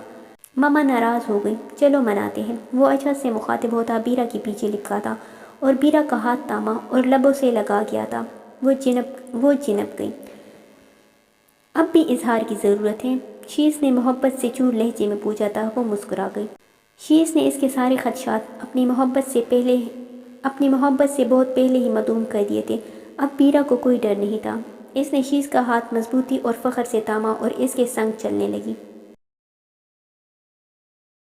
ماما ناراض ہو گئی، چلو مناتے ہیں۔ وہ اشہد سے مخاطب ہوتا بیرا کے پیچھے لپکا تھا اور بیرا کا ہاتھ تھاما اور لبوں سے لگا گیا تھا۔ وہ جنپ گئی۔ اب بھی اظہار کی ضرورت ہے؟ شیس نے محبت سے چور لہجے میں پوچھا تھا۔ وہ مسکرا گئی۔ شیس نے اس کے سارے خدشات اپنی محبت سے بہت پہلے ہی معدوم کر دیے تھے۔ اب بیرا کو کوئی ڈر نہیں تھا۔ اس نے شیس کا ہاتھ مضبوطی اور فخر سے تھاما اور اس کے سنگ چلنے لگی۔